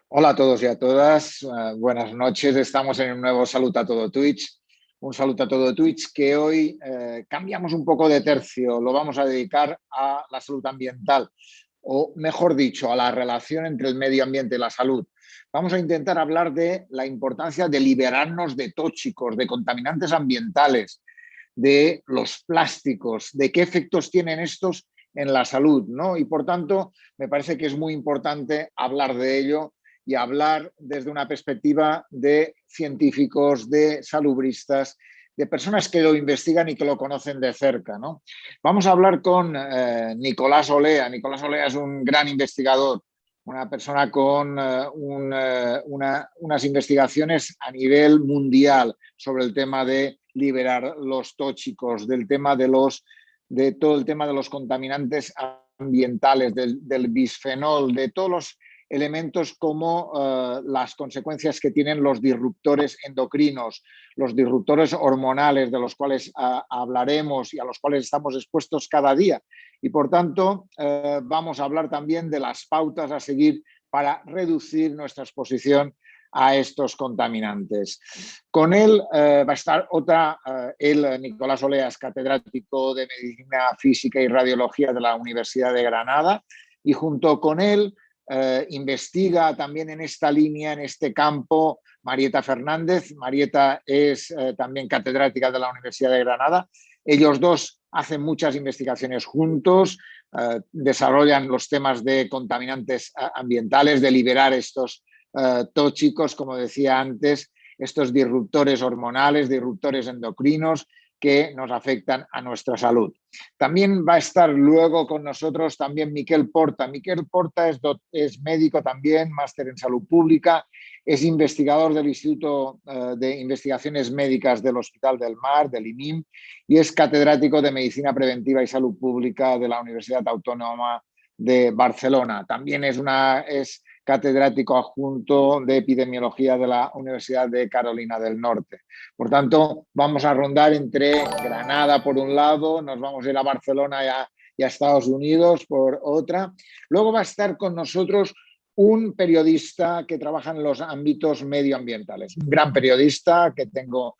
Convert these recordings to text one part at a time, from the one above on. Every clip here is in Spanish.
Hola a todos y a todas, buenas noches. Estamos en un nuevo Saludo a Todo Twitch. Un saludo a todo Twitch que hoy cambiamos un poco de tercio. Lo vamos a dedicar a la salud ambiental, o mejor dicho, a la relación entre el medio ambiente y la salud. Vamos a intentar hablar de la importancia de liberarnos de tóxicos, de contaminantes ambientales, de los plásticos, de qué efectos tienen estos en la salud, ¿no? Y por tanto, me parece que es muy importante hablar de ello y hablar desde una perspectiva de científicos, de salubristas, de personas que lo investigan y que lo conocen de cerca, ¿no? Vamos a hablar con Nicolás Olea. Nicolás Olea es un gran investigador, una persona con unas investigaciones a nivel mundial sobre el tema de liberar los tóxicos, de todo el tema de los contaminantes ambientales, del bisfenol, de todos los elementos como las consecuencias que tienen los disruptores endocrinos, los disruptores hormonales de los cuales hablaremos y a los cuales estamos expuestos cada día. Y por tanto, vamos a hablar también de las pautas a seguir para reducir nuestra exposición a estos contaminantes. Con él va a estar Nicolás Oleas, catedrático de Medicina Física y Radiología de la Universidad de Granada, y junto con él investiga también en esta línea, en este campo, Marieta Fernández. Marieta es también catedrática de la Universidad de Granada. Ellos dos hacen muchas investigaciones juntos, desarrollan los temas de contaminantes ambientales, de liberar estos tóxicos, como decía antes, estos disruptores hormonales, disruptores endocrinos que nos afectan a nuestra salud. También va a estar luego con nosotros también Miquel Porta. Miquel Porta es médico también, máster en salud pública, es investigador del Instituto de Investigaciones Médicas del Hospital del Mar, del INIM, y es catedrático de Medicina Preventiva y Salud Pública de la Universidad Autónoma de Barcelona. También es catedrático adjunto de epidemiología de la Universidad de Carolina del Norte. Por tanto, vamos a rondar entre Granada por un lado, nos vamos a ir a Barcelona y a Estados Unidos por otra. Luego va a estar con nosotros un periodista que trabaja en los ámbitos medioambientales, un gran periodista que tengo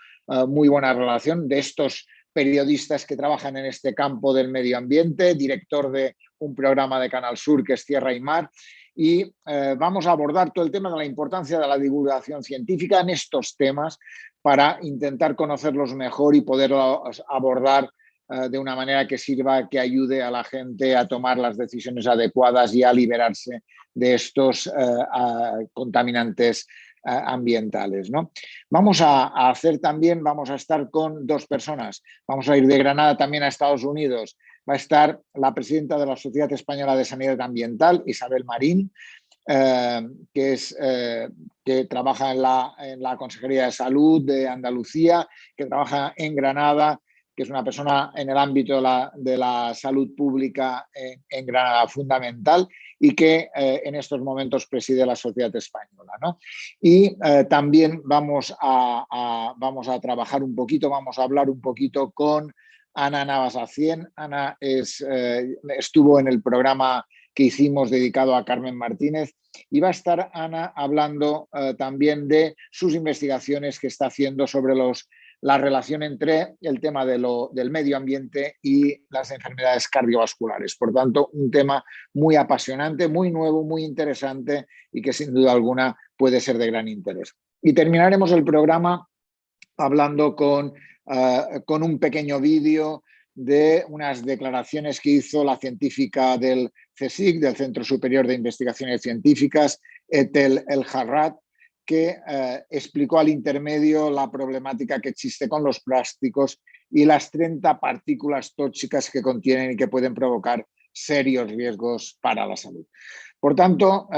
muy buena relación, de estos periodistas que trabajan en este campo del medio ambiente, director de un programa de Canal Sur que es Tierra y Mar, y vamos a abordar todo el tema de la importancia de la divulgación científica en estos temas para intentar conocerlos mejor y poderlos abordar de una manera que sirva, que ayude a la gente a tomar las decisiones adecuadas y a liberarse de estos contaminantes ambientales, ¿no? Vamos a hacer también, vamos a estar con dos personas. Vamos a ir de Granada también a Estados Unidos. Va a estar la presidenta de la Sociedad Española de Sanidad Ambiental, Isabel Marín, que trabaja en la Consejería de Salud de Andalucía, que trabaja en Granada, que es una persona en el ámbito de la salud pública en Granada fundamental y que en estos momentos preside la Sociedad Española, ¿no? Y también vamos a trabajar un poquito, vamos a hablar un poquito con Ana Navas-Acien. Ana estuvo en el programa que hicimos dedicado a Carmen Martínez y va a estar Ana hablando también de sus investigaciones que está haciendo sobre la relación entre el tema del medio ambiente y las enfermedades cardiovasculares. Por tanto, un tema muy apasionante, muy nuevo, muy interesante y que sin duda alguna puede ser de gran interés. Y terminaremos el programa hablando con un pequeño vídeo de unas declaraciones que hizo la científica del CSIC, del Centro Superior de Investigaciones Científicas, Etel El-Harrat, que explicó al intermedio la problemática que existe con los plásticos y las 30 partículas tóxicas que contienen y que pueden provocar serios riesgos para la salud. Por tanto,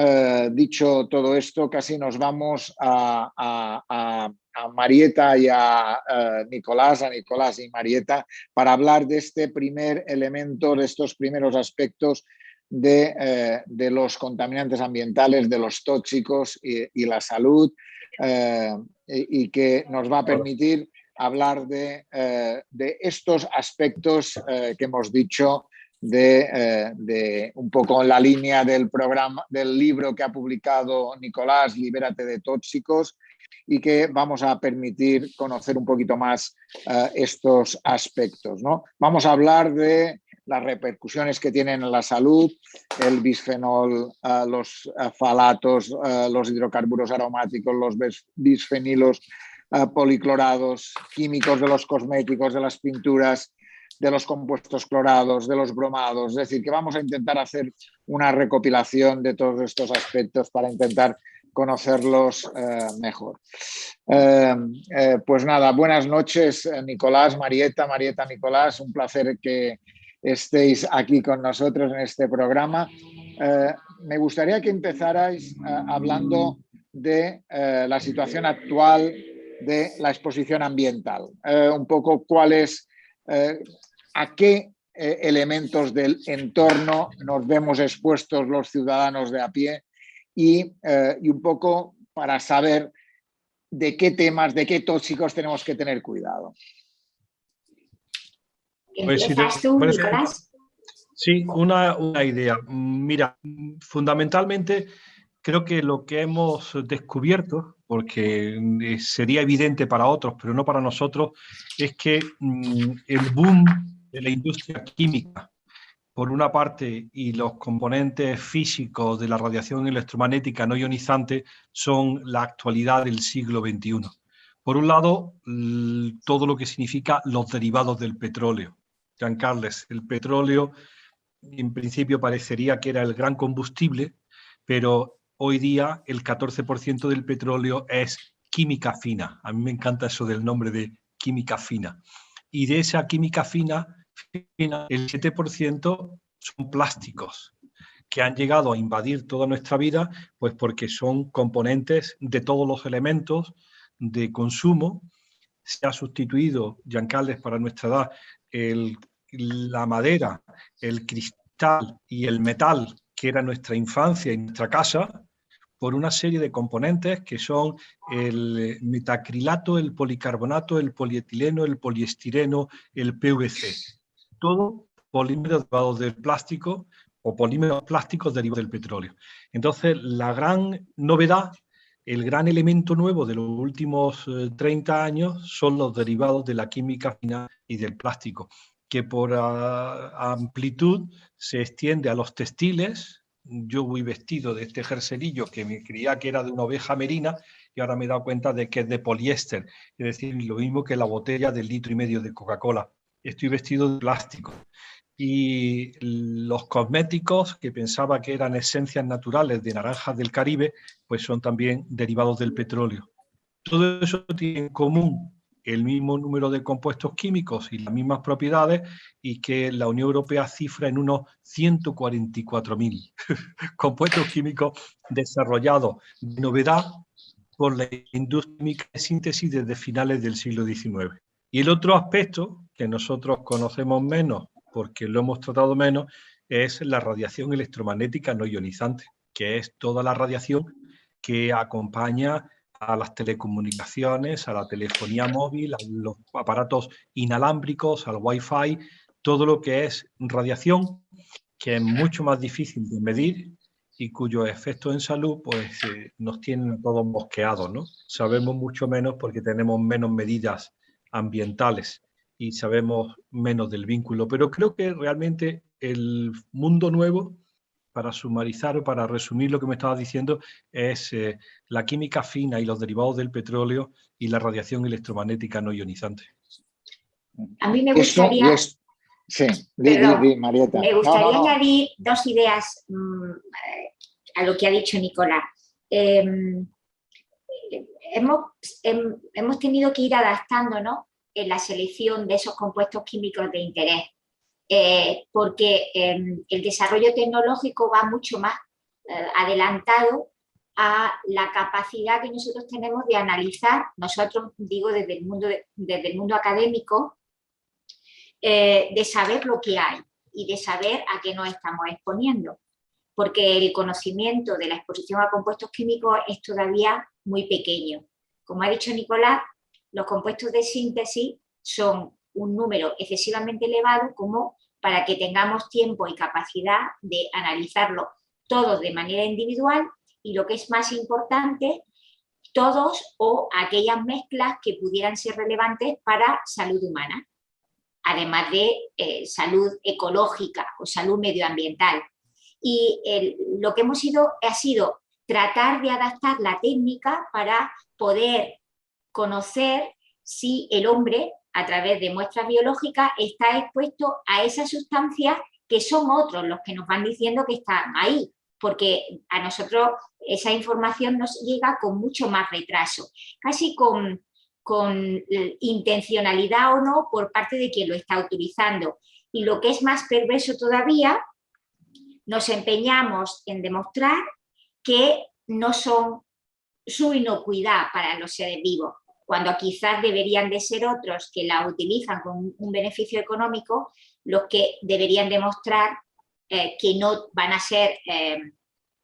dicho todo esto, casi nos vamos a Marieta y a Nicolás y Marieta, para hablar de este primer elemento, de estos primeros aspectos de los contaminantes ambientales, de los tóxicos y la salud, y que nos va a permitir hablar de estos aspectos que hemos dicho de un poco en la línea del programa, del libro que ha publicado Nicolás, Libérate de tóxicos, y que vamos a permitir conocer un poquito más estos aspectos, ¿no? Vamos a hablar de las repercusiones que tienen en la salud, el bisfenol, los falatos, los hidrocarburos aromáticos, los bisfenilos policlorados, químicos de los cosméticos, de las pinturas, de los compuestos clorados, de los bromados. Es decir, que vamos a intentar hacer una recopilación de todos estos aspectos para intentar conocerlos mejor. Pues nada, buenas noches, Nicolás, Marieta, Nicolás, un placer que estéis aquí con nosotros en este programa. Me gustaría que empezarais hablando de la situación actual de la exposición ambiental, un poco cuáles, a qué elementos del entorno nos vemos expuestos los ciudadanos de a pie y un poco para saber de qué temas, de qué tóxicos tenemos que tener cuidado. ¿Empiezas tú, Nicolás? Sí, una idea. Mira, fundamentalmente creo que lo que hemos descubierto, porque sería evidente para otros, pero no para nosotros, es que el boom de la industria química, por una parte, y los componentes físicos de la radiación electromagnética no ionizante son la actualidad del siglo XXI. Por un lado, todo lo que significa los derivados del petróleo. Giancarles, el petróleo en principio parecería que era el gran combustible, pero hoy día el 14% del petróleo es química fina. A mí me encanta eso del nombre de química fina. Y de esa química fina, el 7% son plásticos que han llegado a invadir toda nuestra vida, pues porque son componentes de todos los elementos de consumo. Se ha sustituido, Giancarles, para nuestra edad, la madera, el cristal y el metal, que era nuestra infancia y nuestra casa, por una serie de componentes que son el metacrilato, el policarbonato, el polietileno, el poliestireno, el PVC. Todo polímeros derivados del plástico o polímeros plásticos derivados del petróleo. Entonces, la gran novedad, el gran elemento nuevo de los últimos 30 años son los derivados de la química fina y del plástico, que por amplitud se extiende a los textiles. Yo voy vestido de este jerserillo que me creía que era de una oveja merina y ahora me he dado cuenta de que es de poliéster, es decir, lo mismo que la botella de 1,5 litros de Coca-Cola. Estoy vestido de plástico. Y los cosméticos, que pensaba que eran esencias naturales de naranjas del Caribe, pues son también derivados del petróleo. Todo eso tiene en común el mismo número de compuestos químicos y las mismas propiedades, y que la Unión Europea cifra en unos 144.000 compuestos químicos desarrollados de novedad por la industria química de síntesis desde finales del siglo XIX. Y el otro aspecto que nosotros conocemos menos, porque lo hemos tratado menos, es la radiación electromagnética no ionizante, que es toda la radiación que acompaña a las telecomunicaciones, a la telefonía móvil, a los aparatos inalámbricos, al Wi-Fi, todo lo que es radiación, que es mucho más difícil de medir y cuyos efectos en salud pues, nos tienen todos mosqueados, ¿no? Sabemos mucho menos porque tenemos menos medidas ambientales y sabemos menos del vínculo. Pero creo que realmente el mundo nuevo, para sumarizar o para resumir lo que me estabas diciendo, es la química fina y los derivados del petróleo y la radiación electromagnética no ionizante. A mí me gustaría... Sí, Marieta. Me gustaría añadir dos ideas a lo que ha dicho Nicolás. Hemos tenido que ir adaptándonos en la selección de esos compuestos químicos de interés, porque el desarrollo tecnológico va mucho más adelantado a la capacidad que nosotros tenemos de analizar, nosotros digo desde el mundo académico, de saber lo que hay y de saber a qué nos estamos exponiendo, porque el conocimiento de la exposición a compuestos químicos es todavía muy pequeño. Como ha dicho Nicolás, los compuestos de síntesis son un número excesivamente elevado, como para que tengamos tiempo y capacidad de analizarlo todos de manera individual y, lo que es más importante, todos o aquellas mezclas que pudieran ser relevantes para salud humana, además de salud ecológica o salud medioambiental. Y lo que hemos ha sido tratar de adaptar la técnica para poder conocer si el hombre, a través de muestras biológicas, está expuesto a esas sustancias que son otros los que nos van diciendo que están ahí, porque a nosotros esa información nos llega con mucho más retraso, casi con intencionalidad o no por parte de quien lo está utilizando. Y lo que es más perverso todavía, nos empeñamos en demostrar que no son su inocuidad para los seres vivos, cuando quizás deberían de ser otros que la utilizan con un beneficio económico los que deberían demostrar que no van a ser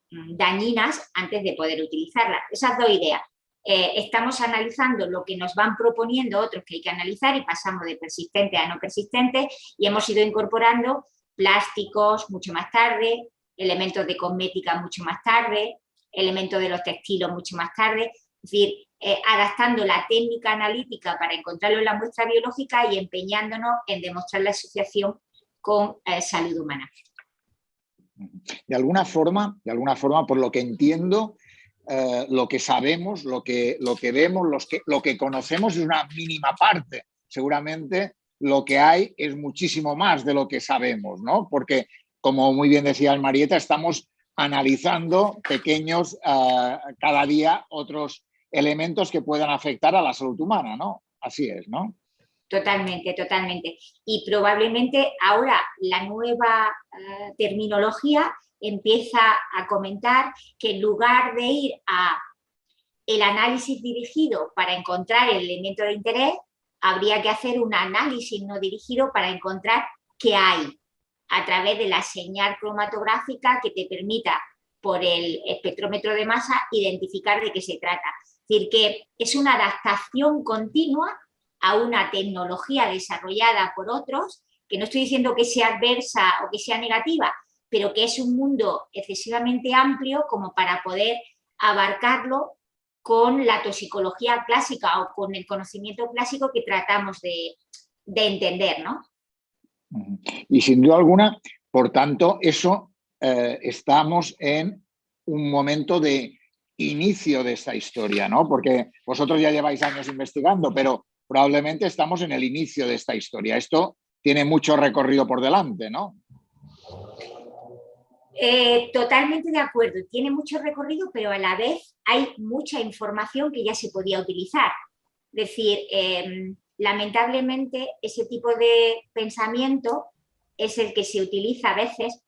dañinas antes de poder utilizarlas. Esas dos ideas. Estamos analizando lo que nos van proponiendo otros que hay que analizar y pasamos de persistente a no persistente, y hemos ido incorporando plásticos mucho más tarde, elementos de cosmética mucho más tarde, elementos de los textiles mucho más tarde, es decir, adaptando la técnica analítica para encontrarlo en la muestra biológica y empeñándonos en demostrar la asociación con salud humana. De alguna forma, por lo que entiendo, lo que sabemos, lo que vemos, lo que conocemos es una mínima parte. Seguramente lo que hay es muchísimo más de lo que sabemos, ¿no? Porque, como muy bien decía Marieta, estamos analizando pequeños, cada día, otros elementos que puedan afectar a la salud humana, ¿no? Así es, ¿no? Totalmente, totalmente. Y probablemente ahora la nueva terminología empieza a comentar que en lugar de ir a el análisis dirigido para encontrar el elemento de interés, habría que hacer un análisis no dirigido para encontrar qué hay, a través de la señal cromatográfica que te permita, por el espectrómetro de masa, identificar de qué se trata. Es decir, que es una adaptación continua a una tecnología desarrollada por otros, que no estoy diciendo que sea adversa o que sea negativa, pero que es un mundo excesivamente amplio como para poder abarcarlo con la toxicología clásica o con el conocimiento clásico que tratamos de entender, ¿no? Y sin duda alguna, por tanto, eso estamos en un momento de inicio de esta historia, ¿no? Porque vosotros ya lleváis años investigando, pero probablemente estamos en el inicio de esta historia. Esto tiene mucho recorrido por delante, ¿no? Totalmente de acuerdo. Tiene mucho recorrido, pero a la vez hay mucha información que ya se podía utilizar. Es decir, lamentablemente ese tipo de pensamiento es el que se utiliza a veces,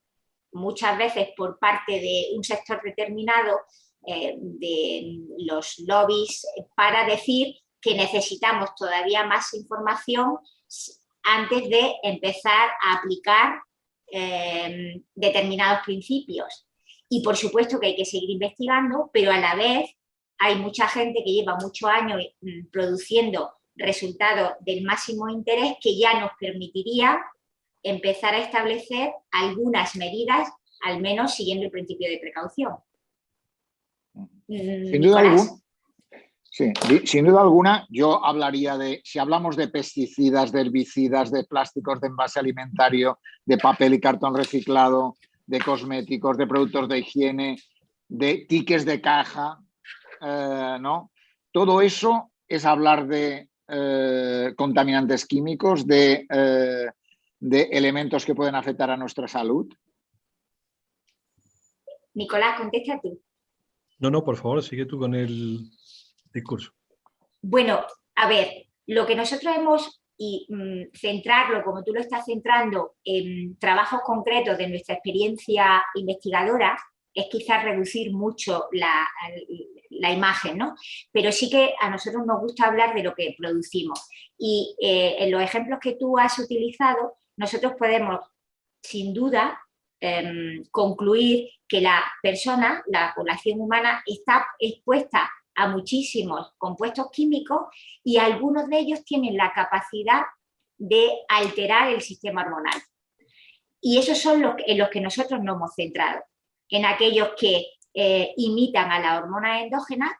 muchas veces por parte de un sector determinado de los lobbies, para decir que necesitamos todavía más información antes de empezar a aplicar determinados principios. Y por supuesto que hay que seguir investigando, pero a la vez hay mucha gente que lleva muchos años produciendo resultados del máximo interés que ya nos permitiría empezar a establecer algunas medidas, al menos siguiendo el principio de precaución. Sin duda alguna, sí, sin duda alguna, yo hablaría de, si hablamos de pesticidas, de herbicidas, de plásticos de envase alimentario, de papel y cartón reciclado, de cosméticos, de productos de higiene, de tickets de caja, ¿no? Todo eso es hablar de contaminantes químicos, de elementos que pueden afectar a nuestra salud. Nicolás, contesta tú. No, por favor, sigue tú con el discurso. Bueno, a ver, lo que nosotros hemos, y centrarlo, como tú lo estás centrando, en trabajos concretos de nuestra experiencia investigadora, es quizás reducir mucho la imagen, ¿no? Pero sí que a nosotros nos gusta hablar de lo que producimos. Y en los ejemplos que tú has utilizado, nosotros podemos, sin duda, concluir que la persona, la población humana, está expuesta a muchísimos compuestos químicos y algunos de ellos tienen la capacidad de alterar el sistema hormonal. Y esos son en los que nosotros nos hemos centrado, en aquellos que imitan a la hormona endógena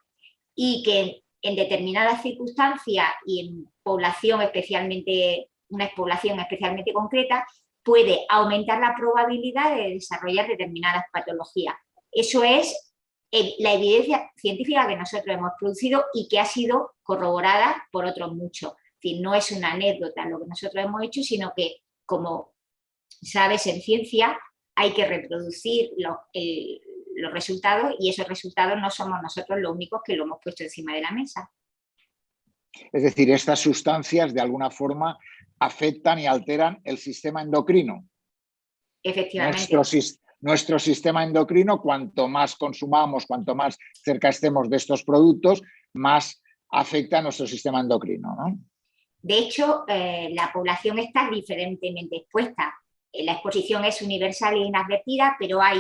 y que en determinadas circunstancias y en población especialmente, una población especialmente concreta, puede aumentar la probabilidad de desarrollar determinadas patologías. Eso es la evidencia científica que nosotros hemos producido y que ha sido corroborada por otros muchos. Es decir, no es una anécdota lo que nosotros hemos hecho, sino que, como sabes, en ciencia hay que reproducir los resultados, y esos resultados no somos nosotros los únicos que lo hemos puesto encima de la mesa. Es decir, estas sustancias de alguna forma afectan y alteran el sistema endocrino. Efectivamente. Nuestro sistema endocrino, cuanto más consumamos, cuanto más cerca estemos de estos productos, más afecta a nuestro sistema endocrino, ¿no? De hecho, la población está diferentemente expuesta. La exposición es universal e inadvertida, pero hay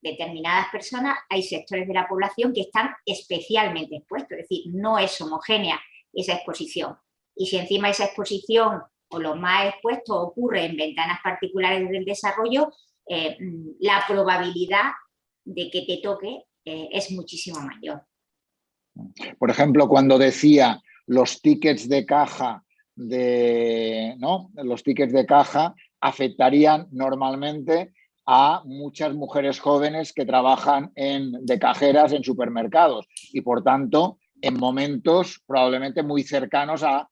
determinadas personas, hay sectores de la población que están especialmente expuestos, es decir, no es homogénea esa exposición. Y si encima esa exposición o los más expuestos ocurre en ventanas particulares del desarrollo, la probabilidad de que te toque es muchísimo mayor. Por ejemplo, cuando decía los tickets de caja, los tickets de caja afectarían normalmente a muchas mujeres jóvenes que trabajan de cajeras en supermercados y, por tanto, en momentos probablemente muy cercanos a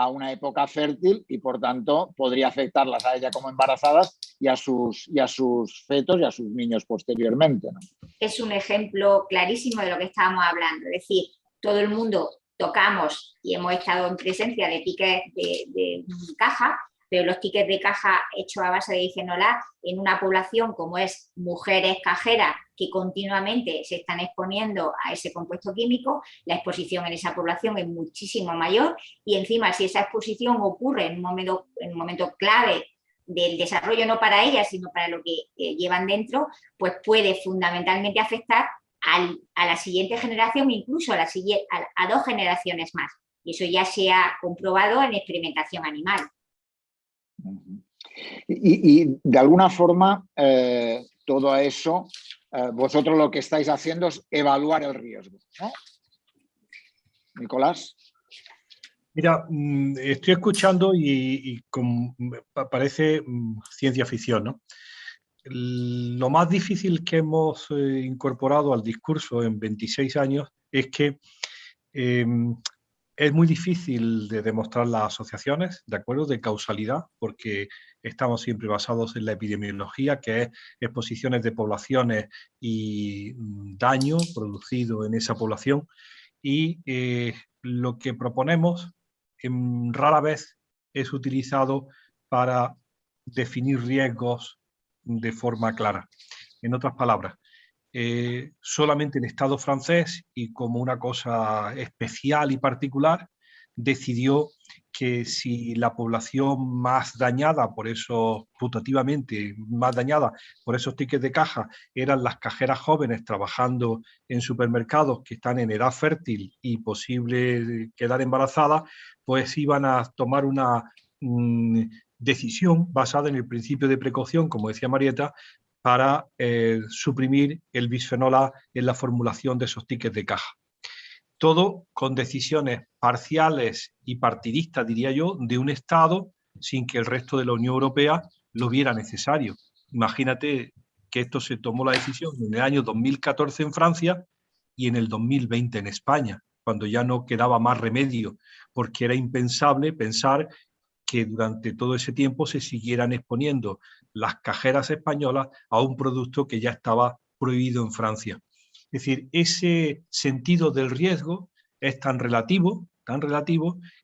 una época fértil, y por tanto podría afectarlas a ella como embarazadas y a sus fetos y a sus niños posteriormente, ¿no? Es un ejemplo clarísimo de lo que estábamos hablando, es decir, todo el mundo tocamos y hemos estado en presencia de tickets de caja, pero los tickets de caja hechos a base de difenol A en una población como es mujeres cajeras que continuamente se están exponiendo a ese compuesto químico, la exposición en esa población es muchísimo mayor, y encima si esa exposición ocurre en un momento clave del desarrollo, no para ellas, sino para lo que llevan dentro, pues puede fundamentalmente afectar a la siguiente generación, incluso a 2 generaciones más. Y eso ya se ha comprobado en experimentación animal. Y de alguna forma, todo eso, vosotros lo que estáis haciendo es evaluar el riesgo, ¿no? Nicolás. Mira, estoy escuchando y parece ciencia ficción, ¿no? Lo más difícil que hemos incorporado al discurso en 26 años es que es muy difícil de demostrar las asociaciones, ¿de acuerdo?, de causalidad, porque estamos siempre basados en la epidemiología, que es exposiciones de poblaciones y daño producido en esa población, y lo que proponemos rara vez es utilizado para definir riesgos de forma clara. En otras palabras, solamente el Estado francés, y como una cosa especial y particular, decidió que si la población más dañada por esos, putativamente más dañada por esos tickets de caja, eran las cajeras jóvenes trabajando en supermercados que están en edad fértil y posible quedar embarazadas, pues iban a tomar una decisión basada en el principio de precaución, como decía Marieta, para suprimir el bisfenol A en la formulación de esos tickets de caja. Todo con decisiones parciales y partidistas, diría yo, de un Estado sin que el resto de la Unión Europea lo viera necesario. Imagínate que esto se tomó la decisión en el año 2014 en Francia y en el 2020 en España, cuando ya no quedaba más remedio, porque era impensable pensar que durante todo ese tiempo se siguieran exponiendo las cajeras españolas a un producto que ya estaba prohibido en Francia. Es decir, ese sentido del riesgo es tan relativo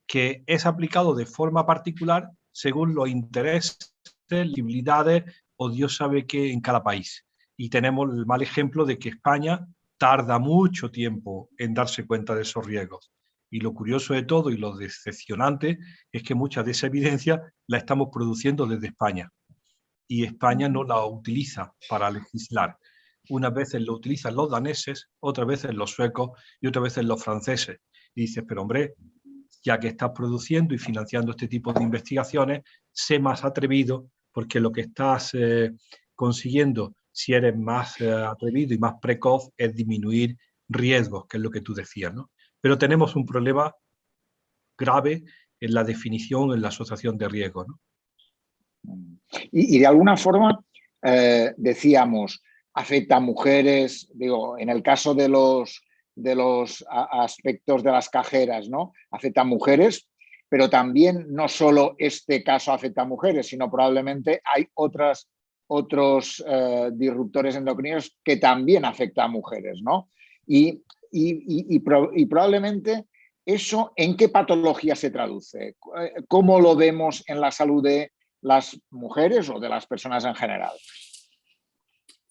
que es aplicado de forma particular según los intereses, liabilidades o Dios sabe qué en cada país. Y tenemos el mal ejemplo de que España tarda mucho tiempo en darse cuenta de esos riesgos. Y lo curioso de todo y lo decepcionante es que mucha de esa evidencia la estamos produciendo desde España. Y España no la utiliza para legislar. Unas veces lo utilizan los daneses, otras veces los suecos y otras veces los franceses. Y dices, pero hombre, ya que estás produciendo y financiando este tipo de investigaciones, sé más atrevido, porque lo que estás consiguiendo, si eres más atrevido y más precoz, es disminuir riesgos, que es lo que tú decías, ¿no? Pero tenemos un problema grave en la definición, en la asociación de riesgos, ¿no? Y de alguna forma, decíamos, afecta a mujeres, digo, en el caso de los aspectos de las cajeras, ¿no? Afecta a mujeres, pero también no solo este caso afecta a mujeres, sino probablemente hay otros disruptores endocrinos que también afectan a mujeres, ¿no? Y probablemente eso, ¿en qué patología se traduce? ¿Cómo lo vemos en la salud de las mujeres o de las personas en general?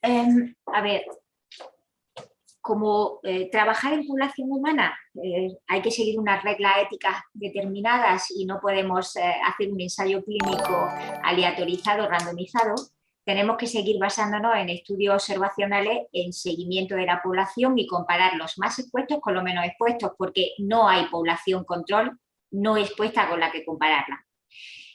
A ver, como trabajar en población humana hay que seguir unas reglas éticas determinadas y no podemos hacer un ensayo clínico aleatorizado, randomizado. Tenemos que seguir basándonos en estudios observacionales, en seguimiento de la población y comparar los más expuestos con los menos expuestos, porque no hay población control no expuesta con la que compararla.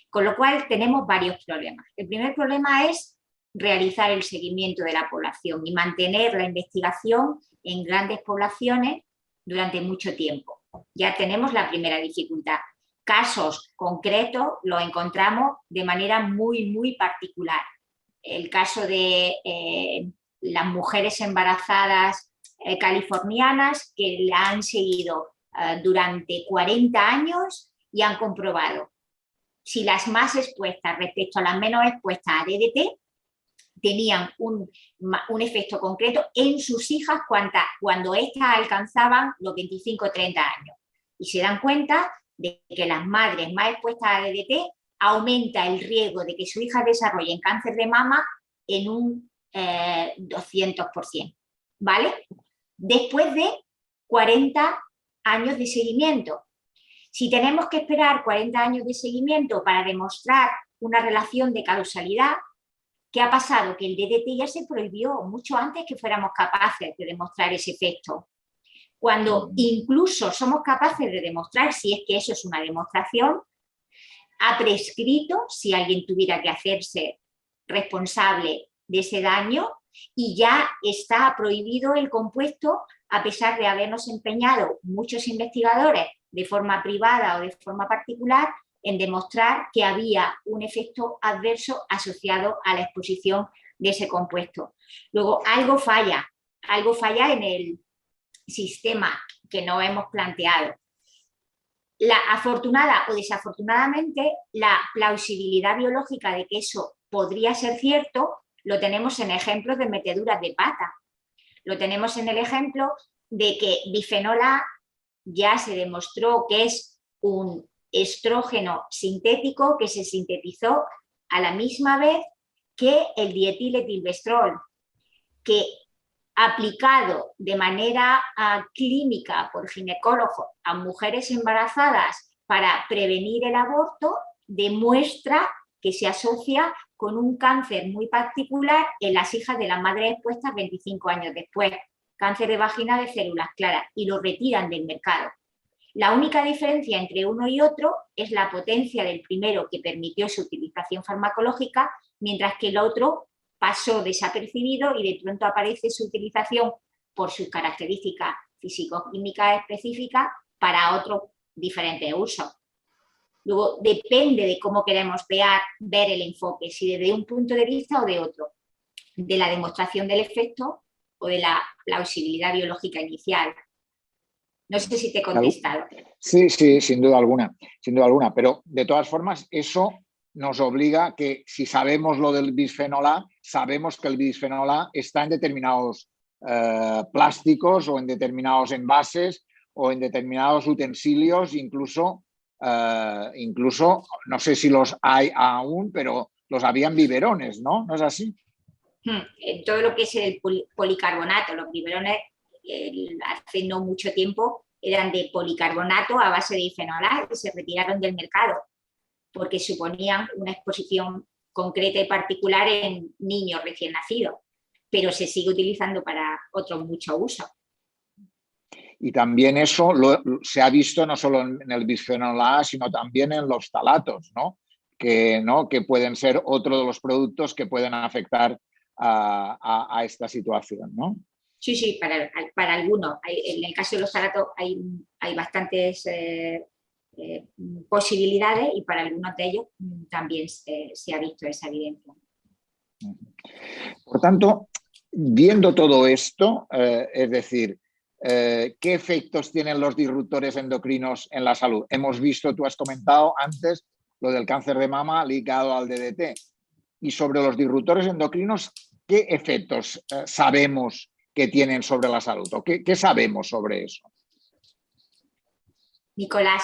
Con lo cual tenemos varios problemas. El primer problema es realizar el seguimiento de la población y mantener la investigación en grandes poblaciones durante mucho tiempo. Ya tenemos la primera dificultad. Casos concretos los encontramos de manera muy particular. El caso de las mujeres embarazadas californianas que la han seguido durante 40 años y han comprobado si las más expuestas respecto a las menos expuestas a DDT tenían un efecto concreto en sus hijas cuando éstas alcanzaban los 25 o 30 años. Y se dan cuenta de que las madres más expuestas a DDT aumenta el riesgo de que su hija desarrolle cáncer de mama en un 200%, ¿vale? Después de 40 años de seguimiento. Si tenemos que esperar 40 años de seguimiento para demostrar una relación de causalidad, ¿qué ha pasado? Que el DDT ya se prohibió mucho antes que fuéramos capaces de demostrar ese efecto. Cuando incluso somos capaces de demostrar, si es que eso es una demostración, ha prescrito, si alguien tuviera que hacerse responsable de ese daño, y ya está prohibido el compuesto, a pesar de habernos empeñado muchos investigadores de forma privada o de forma particular en demostrar que había un efecto adverso asociado a la exposición de ese compuesto. Luego, algo falla en el sistema que no hemos planteado. Afortunada o desafortunadamente, la plausibilidad biológica de que eso podría ser cierto lo tenemos en ejemplos de meteduras de pata. Lo tenemos en el ejemplo de que bifenol A ya se demostró que es un estrógeno sintético que se sintetizó a la misma vez que el dietiletilvestrol, que aplicado de manera clínica por ginecólogos a mujeres embarazadas para prevenir el aborto, demuestra que se asocia con un cáncer muy particular en las hijas de las madres expuestas 25 años después, cáncer de vagina de células claras, y lo retiran del mercado. La única diferencia entre uno y otro es la potencia del primero, que permitió su utilización farmacológica, mientras que el otro pasó desapercibido y de pronto aparece su utilización por sus características físico-químicas específicas para otros diferentes usos. Luego, depende de cómo queremos ver el enfoque, si desde un punto de vista o de otro, de la demostración del efecto o de la plausibilidad biológica inicial. No sé si te he contestado. Sí, sin duda alguna, pero de todas formas eso nos obliga que si sabemos lo del bisfenol A, sabemos que el bisfenol A está en determinados plásticos o en determinados envases o en determinados utensilios, incluso, no sé si los hay aún, pero los había en biberones, ¿no? ¿No es así? Todo lo que es el policarbonato, los biberones hace no mucho tiempo eran de policarbonato a base de bifenol A y se retiraron del mercado porque suponían una exposición concreta y particular en niños recién nacidos, pero se sigue utilizando para otros muchos usos. Y también eso se ha visto no solo en el bisfenol A, sino también en los ftalatos, ¿no? ¿no? que pueden ser otro de los productos que pueden afectar a esta situación, ¿no? Sí, sí, para algunos. En el caso de los ftalatos hay bastantes posibilidades y para algunos de ellos también se ha visto esa evidencia. Por tanto, viendo todo esto, es decir, ¿qué efectos tienen los disruptores endocrinos en la salud? Hemos visto, tú has comentado antes, lo del cáncer de mama ligado al DDT. Y sobre los disruptores endocrinos, ¿qué efectos sabemos que tienen sobre la salud? ¿O qué sabemos sobre eso? Nicolás,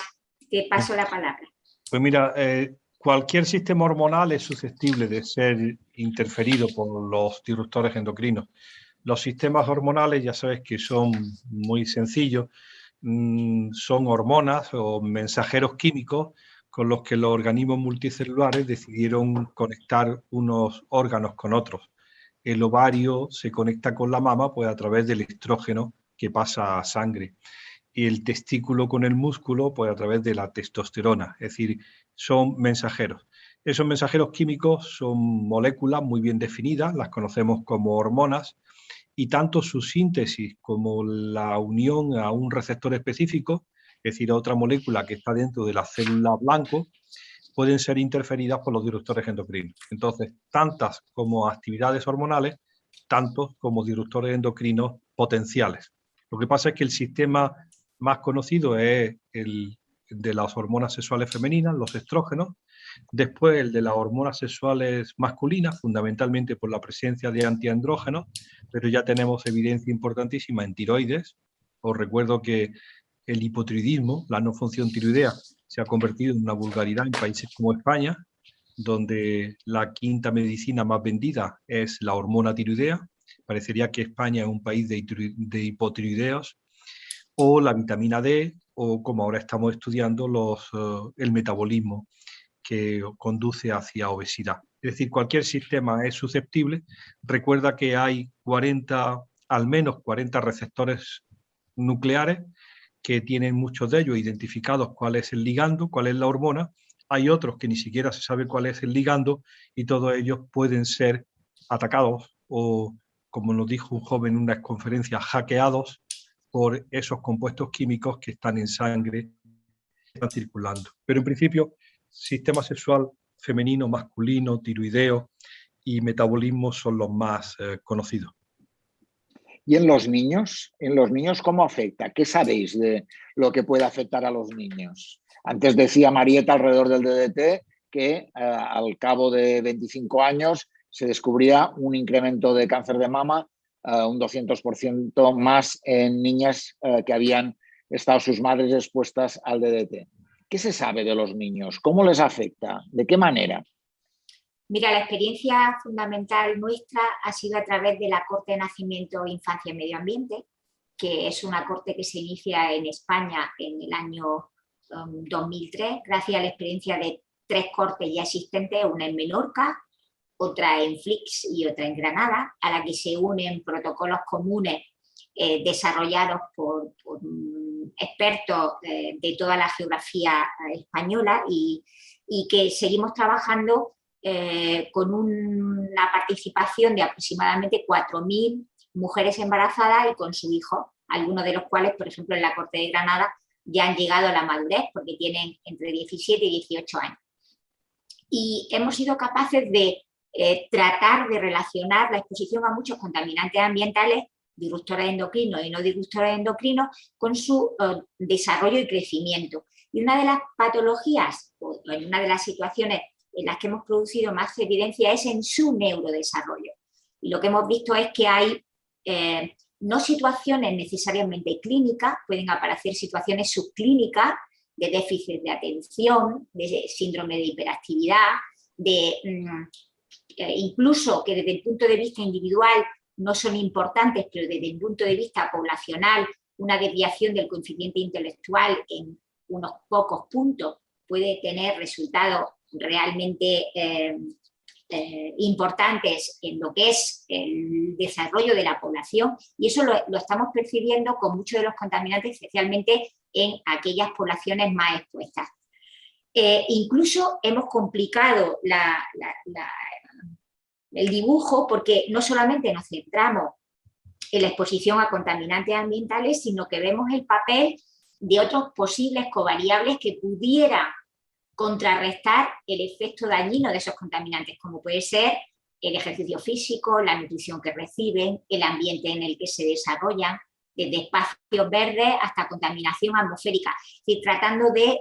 te paso la palabra. Pues mira, cualquier sistema hormonal es susceptible de ser interferido por los disruptores endocrinos. Los sistemas hormonales ya sabes que son muy sencillos, son hormonas o mensajeros químicos con los que los organismos multicelulares decidieron conectar unos órganos con otros. El ovario se conecta con la mama pues, a través del estrógeno que pasa a sangre. Y el testículo con el músculo pues, a través de la testosterona. Es decir, son mensajeros. Esos mensajeros químicos son moléculas muy bien definidas, las conocemos como hormonas, y tanto su síntesis como la unión a un receptor específico, es decir, a otra molécula que está dentro de la célula blanco, pueden ser interferidas por los disruptores endocrinos. Entonces, tantas como actividades hormonales, tantos como disruptores endocrinos potenciales. Lo que pasa es que el sistema más conocido es el de las hormonas sexuales femeninas, los estrógenos, después el de las hormonas sexuales masculinas, fundamentalmente por la presencia de antiandrógenos, pero ya tenemos evidencia importantísima en tiroides. Os recuerdo que el hipotiroidismo, la no función tiroidea, se ha convertido en una vulgaridad en países como España, donde la quinta medicina más vendida es la hormona tiroidea. Parecería que España es un país de hipotiroideos, o la vitamina D, o como ahora estamos estudiando, el metabolismo que conduce hacia obesidad. Es decir, cualquier sistema es susceptible. Recuerda que hay al menos 40 receptores nucleares que tienen muchos de ellos identificados cuál es el ligando, cuál es la hormona. Hay otros que ni siquiera se sabe cuál es el ligando y todos ellos pueden ser atacados o, como nos dijo un joven en una conferencia, hackeados por esos compuestos químicos que están en sangre, que están circulando. Pero en principio, sistema sexual femenino, masculino, tiroideo y metabolismo son los más conocidos. ¿Y en los niños? ¿En los niños cómo afecta? ¿Qué sabéis de lo que puede afectar a los niños? Antes decía Marieta alrededor del DDT que al cabo de 25 años se descubría un incremento de cáncer de mama, un 200% más en niñas que habían estado sus madres expuestas al DDT. ¿Qué se sabe de los niños? ¿Cómo les afecta? ¿De qué manera? Mira, la experiencia fundamental nuestra ha sido a través de la Corte de Nacimiento, Infancia y Medio Ambiente, que es una corte que se inicia en España en el año 2003, gracias a la experiencia de 3 cortes ya existentes, una en Menorca, otra en Flix y otra en Granada, a la que se unen protocolos comunes desarrollados por expertos de toda la geografía española y que seguimos trabajando con una participación de aproximadamente 4.000 mujeres embarazadas y con su hijo, algunos de los cuales, por ejemplo, en la Corte de Granada ya han llegado a la madurez porque tienen entre 17 y 18 años. Y hemos sido capaces de tratar de relacionar la exposición a muchos contaminantes ambientales, disruptores endocrinos y no disruptores endocrinos, con su desarrollo y crecimiento. Y una de las patologías, o en una de las situaciones en las que hemos producido más evidencia es en su neurodesarrollo. Y lo que hemos visto es que hay no situaciones necesariamente clínicas, pueden aparecer situaciones subclínicas de déficit de atención, de síndrome de hiperactividad, incluso que desde el punto de vista individual no son importantes, pero desde el punto de vista poblacional, una desviación del coeficiente intelectual en unos pocos puntos puede tener resultados realmente importantes en lo que es el desarrollo de la población, y eso lo estamos percibiendo con muchos de los contaminantes, especialmente en aquellas poblaciones más expuestas. Incluso hemos complicado el dibujo porque no solamente nos centramos en la exposición a contaminantes ambientales, sino que vemos el papel de otros posibles covariables que pudieran contrarrestar el efecto dañino de esos contaminantes, como puede ser el ejercicio físico, la nutrición que reciben, el ambiente en el que se desarrollan, desde espacios verdes hasta contaminación atmosférica, y tratando de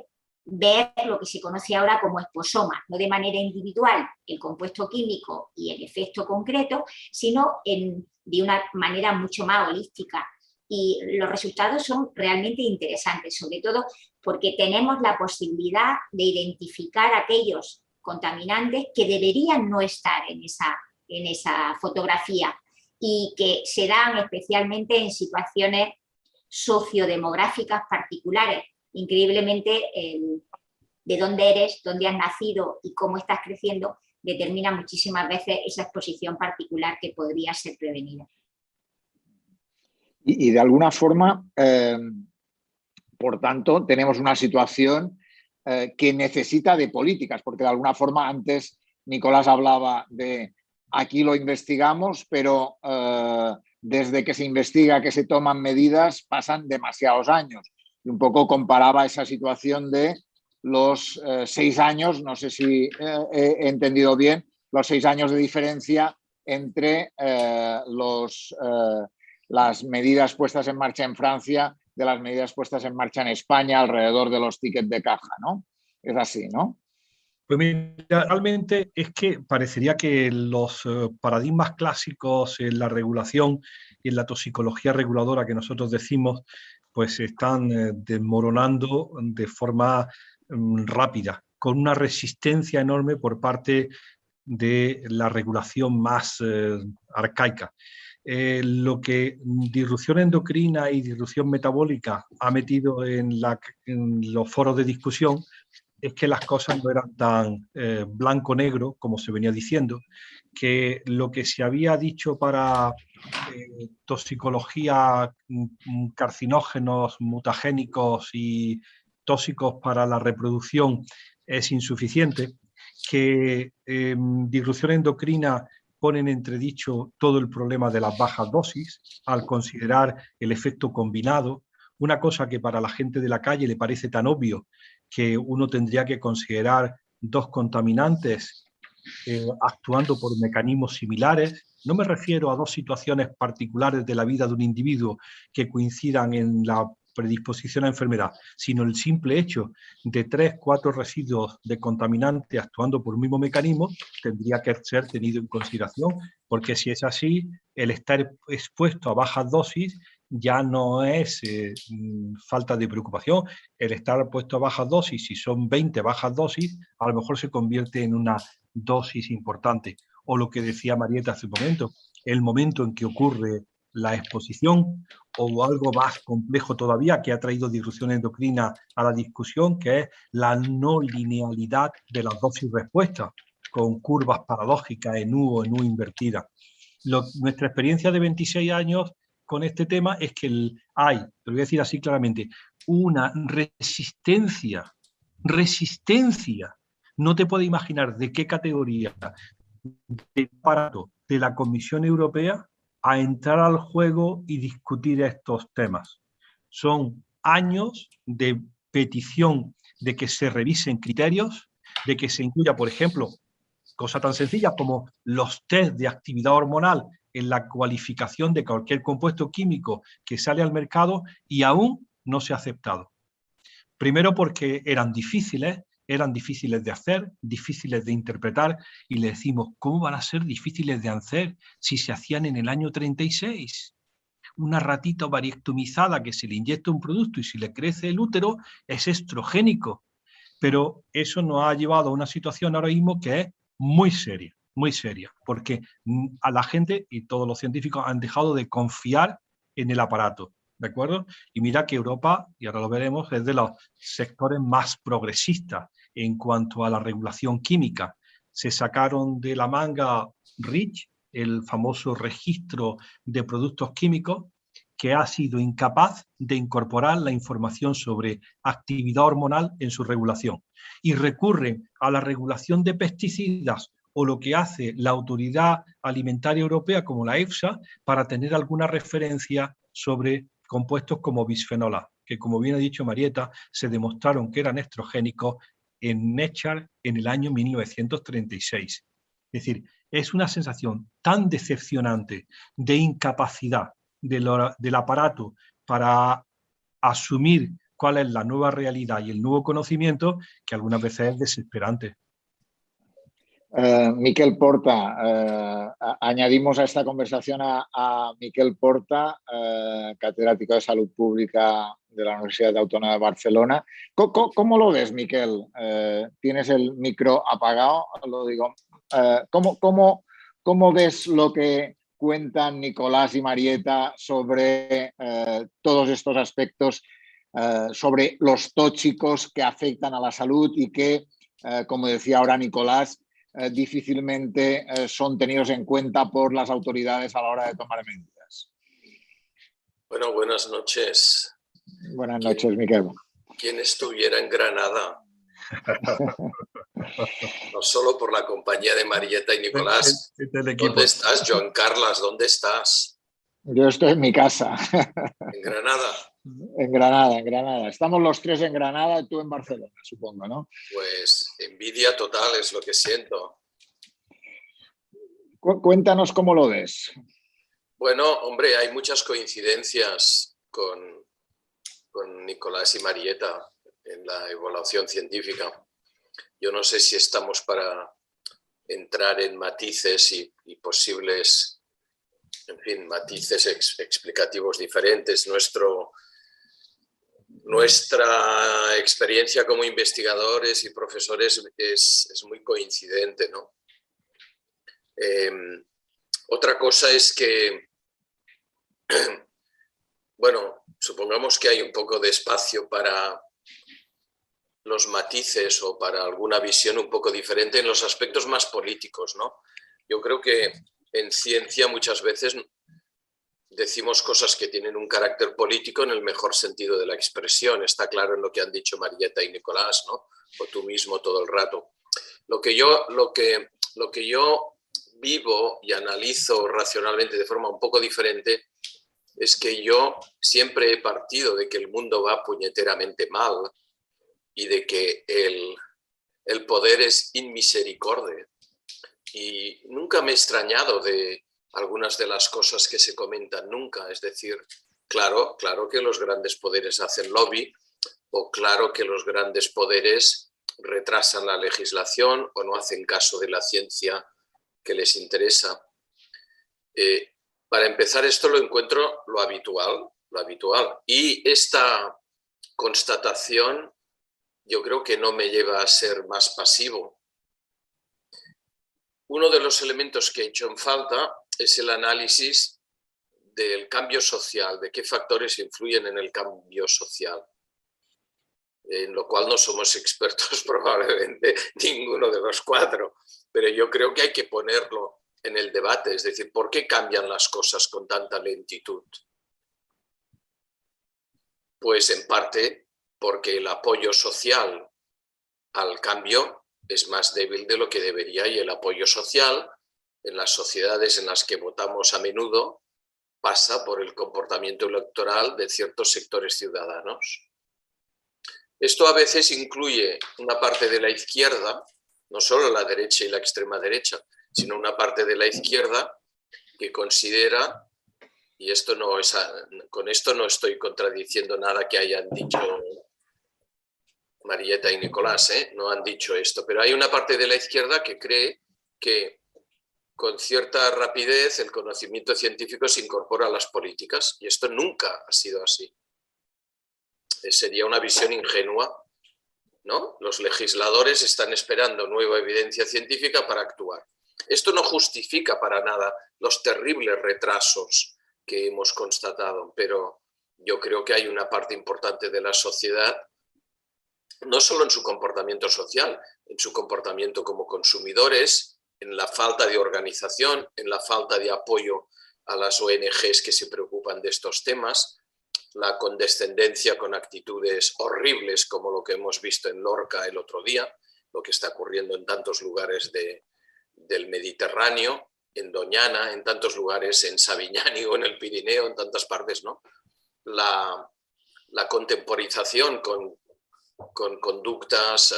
ver lo que se conoce ahora como exposomas, no de manera individual el compuesto químico y el efecto concreto, sino de una manera mucho más holística. Y los resultados son realmente interesantes, sobre todo porque tenemos la posibilidad de identificar aquellos contaminantes que deberían no estar en esa fotografía y que se dan especialmente en situaciones sociodemográficas particulares. Increíblemente, de dónde eres, dónde has nacido y cómo estás creciendo determina muchísimas veces esa exposición particular que podría ser prevenida. Y de alguna forma, por tanto, tenemos una situación que necesita de políticas, porque de alguna forma antes Nicolás hablaba de aquí lo investigamos, pero desde que se investiga, que se toman medidas, pasan demasiados años. Y un poco comparaba esa situación de los 6 años, no sé si he entendido bien, los 6 años de diferencia entre las medidas puestas en marcha en Francia de las medidas puestas en marcha en España alrededor de los tickets de caja, ¿no? Es así, ¿no? Pues mira, realmente es que parecería que los paradigmas clásicos en la regulación y en la toxicología reguladora que nosotros decimos, pues se están desmoronando de forma rápida, con una resistencia enorme por parte de la regulación más arcaica. Lo que disrupción endocrina y disrupción metabólica ha metido en los foros de discusión es que las cosas no eran tan blanco-negro como se venía diciendo, que lo que se había dicho para toxicología, carcinógenos, mutagénicos y tóxicos para la reproducción es insuficiente, que disrupción endocrina pone en entredicho todo el problema de las bajas dosis al considerar el efecto combinado, una cosa que para la gente de la calle le parece tan obvio que uno tendría que considerar 2 contaminantes actuando por mecanismos similares. No me refiero a 2 situaciones particulares de la vida de un individuo que coincidan en la predisposición a enfermedad, sino el simple hecho de 3, 4 residuos de contaminante actuando por un mismo mecanismo tendría que ser tenido en consideración, porque si es así, el estar expuesto a bajas dosis ya no es falta de preocupación. El estar puesto a bajas dosis, si son 20 bajas dosis, a lo mejor se convierte en una dosis importante. O lo que decía Marieta hace un momento en que ocurre la exposición, o algo más complejo todavía que ha traído disrupción endocrina a la discusión, que es la no linealidad de las dosis-respuesta, con curvas paradójicas en U o en U invertida. Nuestra experiencia de 26 años con este tema es que hay, te lo voy a decir así claramente, una resistencia, no te puedes imaginar de qué categoría de aparato de la Comisión Europea a entrar al juego y discutir estos temas. Son años de petición de que se revisen criterios, de que se incluya, por ejemplo, cosa tan sencilla como los test de actividad hormonal en la cualificación de cualquier compuesto químico que sale al mercado, y aún no se ha aceptado. Primero porque eran difíciles de hacer, difíciles de interpretar, y le decimos, ¿cómo van a ser difíciles de hacer si se hacían en el año 36? Una ratita ovariectomizada que se le inyecta un producto y si le crece el útero es estrogénico. Pero eso nos ha llevado a una situación ahora mismo que es muy seria, porque a la gente y todos los científicos han dejado de confiar en el aparato, ¿de acuerdo? Y mira que Europa, y ahora lo veremos, es de los sectores más progresistas en cuanto a la regulación química. Se sacaron de la manga REACH, el famoso registro de productos químicos, que ha sido incapaz de incorporar la información sobre actividad hormonal en su regulación y recurren a la regulación de pesticidas o lo que hace la Autoridad Alimentaria Europea como la EFSA para tener alguna referencia sobre compuestos como bisfenol A, que como bien ha dicho Marieta, se demostraron que eran estrogénicos en Nature en el año 1936. Es decir, es una sensación tan decepcionante de incapacidad del aparato para asumir cuál es la nueva realidad y el nuevo conocimiento que algunas veces es desesperante. Miquel Porta, añadimos a esta conversación a Miquel Porta, catedrático de Salud Pública de la Universidad Autónoma de Barcelona. ¿Cómo lo ves, Miquel? Tienes el micro apagado, lo digo. ¿Cómo ves lo que cuentan Nicolás y Marieta sobre todos estos aspectos, sobre los tóxicos que afectan a la salud y que, como decía ahora Nicolás, difícilmente son tenidos en cuenta por las autoridades a la hora de tomar medidas? Bueno, buenas noches. Buenas noches, Miquel. ¿Quién estuviera en Granada? No solo por la compañía de Marieta y Nicolás. ¿Dónde estás, Joan Carles? ¿Dónde estás? Yo estoy en mi casa. ¿En Granada? En Granada, en Granada. Estamos los tres en Granada y tú en Barcelona, supongo, ¿no? Pues envidia total es lo que siento. Cuéntanos cómo lo ves. Bueno, hombre, hay muchas coincidencias con Nicolás y Marieta en la evaluación científica. Yo no sé si estamos para entrar en matices y posibles, en fin, matices explicativos diferentes. Nuestra experiencia como investigadores y profesores es muy coincidente, ¿no? Otra cosa es que, bueno, supongamos que hay un poco de espacio para los matices o para alguna visión un poco diferente en los aspectos más políticos, ¿no? Yo creo que en ciencia muchas veces decimos cosas que tienen un carácter político en el mejor sentido de la expresión. Está claro en lo que han dicho Marieta y Nicolás, ¿no? O tú mismo todo el rato. Lo que yo vivo y analizo racionalmente de forma un poco diferente es que yo siempre he partido de que el mundo va puñeteramente mal y de que el poder es inmisericorde. Y nunca me he extrañado de algunas de las cosas que se comentan nunca. Es decir, claro que los grandes poderes hacen lobby, o claro que los grandes poderes retrasan la legislación o no hacen caso de la ciencia que les interesa. Para empezar, esto lo encuentro lo habitual. Y esta constatación yo creo que no me lleva a ser más pasivo. Uno de los elementos que he hecho en falta es el análisis del cambio social, de qué factores influyen en el cambio social, en lo cual no somos expertos probablemente ninguno de los cuatro, pero yo creo que hay que ponerlo en el debate, es decir, ¿por qué cambian las cosas con tanta lentitud? Pues en parte porque el apoyo social al cambio es más débil de lo que debería, y el apoyo social en las sociedades en las que votamos a menudo pasa por el comportamiento electoral de ciertos sectores ciudadanos. Esto a veces incluye una parte de la izquierda, no solo la derecha y la extrema derecha, sino una parte de la izquierda que considera, y con esto no estoy contradiciendo nada que hayan dicho Marieta y Nicolás, no han dicho esto, pero hay una parte de la izquierda que cree que con cierta rapidez el conocimiento científico se incorpora a las políticas, y esto nunca ha sido así. Sería una visión ingenua, ¿no? Los legisladores están esperando nueva evidencia científica para actuar. Esto no justifica para nada los terribles retrasos que hemos constatado, pero yo creo que hay una parte importante de la sociedad, no solo en su comportamiento social, en su comportamiento como consumidores, en la falta de organización, en la falta de apoyo a las ONGs que se preocupan de estos temas, la condescendencia con actitudes horribles como lo que hemos visto en Lorca el otro día, lo que está ocurriendo en tantos lugares del Mediterráneo, en Doñana, en tantos lugares, en Sabiñánigo, en el Pirineo, en tantas partes, ¿no? La contemporización con conductas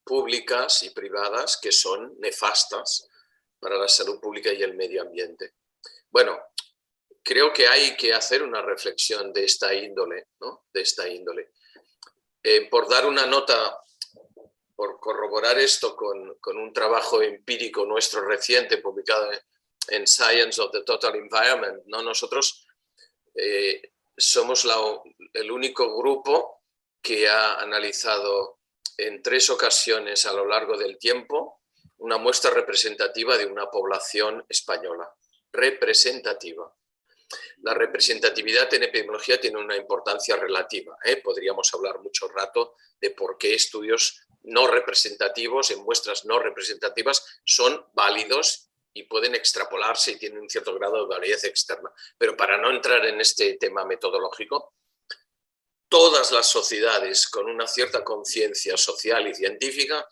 públicas y privadas que son nefastas para la salud pública y el medio ambiente. Bueno, creo que hay que hacer una reflexión de esta índole, ¿no? De esta índole. Por dar una nota, por corroborar esto con un trabajo empírico nuestro reciente publicado en Science of the Total Environment, ¿no? Nosotros somos el único grupo que ha analizado en 3 ocasiones a lo largo del tiempo una muestra representativa de una población española. Representativa. La representatividad en epidemiología tiene una importancia relativa. Podríamos hablar mucho rato de por qué estudios no representativos, en muestras no representativas, son válidos y pueden extrapolarse y tienen un cierto grado de validez externa. Pero para no entrar en este tema metodológico, todas las sociedades con una cierta conciencia social y científica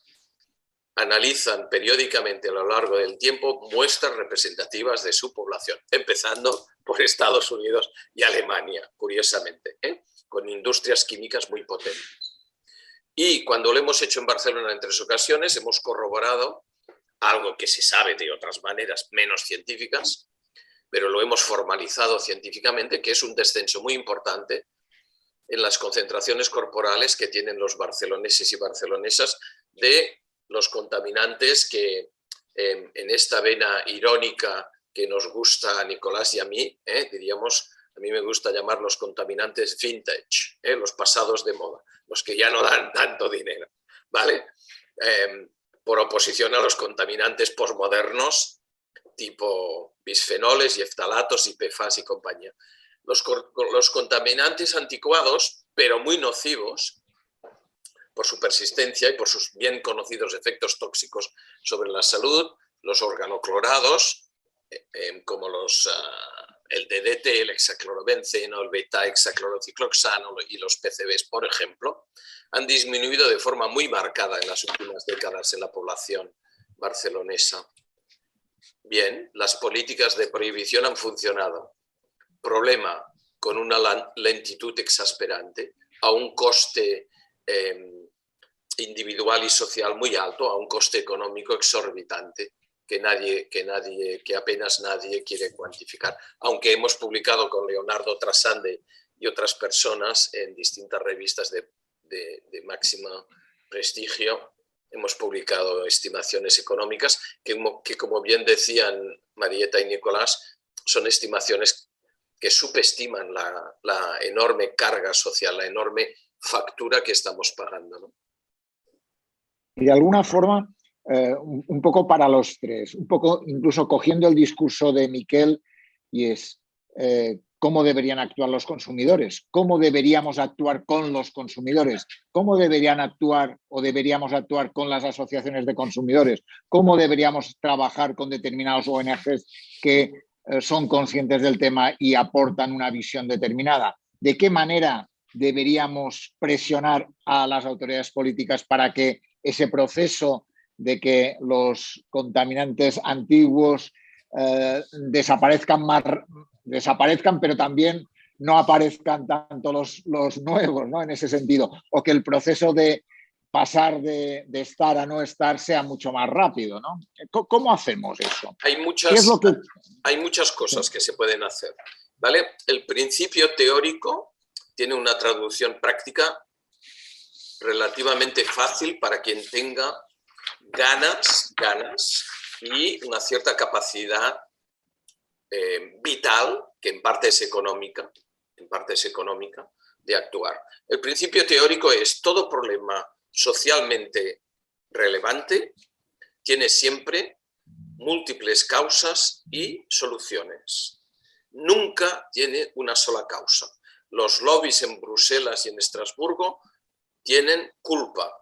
analizan periódicamente a lo largo del tiempo muestras representativas de su población, empezando por Estados Unidos y Alemania, curiosamente, con industrias químicas muy potentes. Y cuando lo hemos hecho en Barcelona en 3 ocasiones, hemos corroborado algo que se sabe de otras maneras menos científicas, pero lo hemos formalizado científicamente, que es un descenso muy importante en las concentraciones corporales que tienen los barceloneses y barcelonesas de los contaminantes que en esta vena irónica que nos gusta a Nicolás y a mí, diríamos, a mí me gusta llamar los contaminantes vintage, los pasados de moda, los que ya no dan tanto dinero, ¿vale? Por oposición a los contaminantes posmodernos tipo bisfenoles y eftalatos y PFAS y compañía. Los contaminantes anticuados, pero muy nocivos, por su persistencia y por sus bien conocidos efectos tóxicos sobre la salud, los organoclorados, como el DDT, el hexaclorobenceno, el beta-hexaclorocicloxano y los PCBs, por ejemplo, han disminuido de forma muy marcada en las últimas décadas en la población barcelonesa. Bien, las políticas de prohibición han funcionado. Problema, con una lentitud exasperante, a un coste individual y social muy alto, a un coste económico exorbitante que apenas nadie quiere cuantificar. Aunque hemos publicado con Leonardo Trasande y otras personas en distintas revistas de máximo prestigio, hemos publicado estimaciones económicas que, como bien decían Marieta y Nicolás, son estimaciones que subestiman la enorme carga social, la enorme factura que estamos pagando, ¿no? Y de alguna forma, un poco para los 3, un poco incluso cogiendo el discurso de Miquel, y es cómo deberían actuar los consumidores, cómo deberíamos actuar con los consumidores, cómo deberían actuar o deberíamos actuar con las asociaciones de consumidores, cómo deberíamos trabajar con determinados ONGs que son conscientes del tema y aportan una visión determinada. ¿De qué manera deberíamos presionar a las autoridades políticas para que ese proceso de que los contaminantes antiguos desaparezcan, pero también no aparezcan tanto los nuevos, ¿no? En ese sentido, o que el proceso de pasar de estar a no estar sea mucho más rápido, ¿no? ¿Cómo hacemos eso? Hay muchas cosas que se pueden hacer, ¿vale? El principio teórico tiene una traducción práctica relativamente fácil para quien tenga ganas y una cierta capacidad vital, que en parte es económica, de actuar. El principio teórico es: todo problema socialmente relevante tiene siempre múltiples causas y soluciones. Nunca tiene una sola causa. Los lobbies en Bruselas y en Estrasburgo tienen culpa.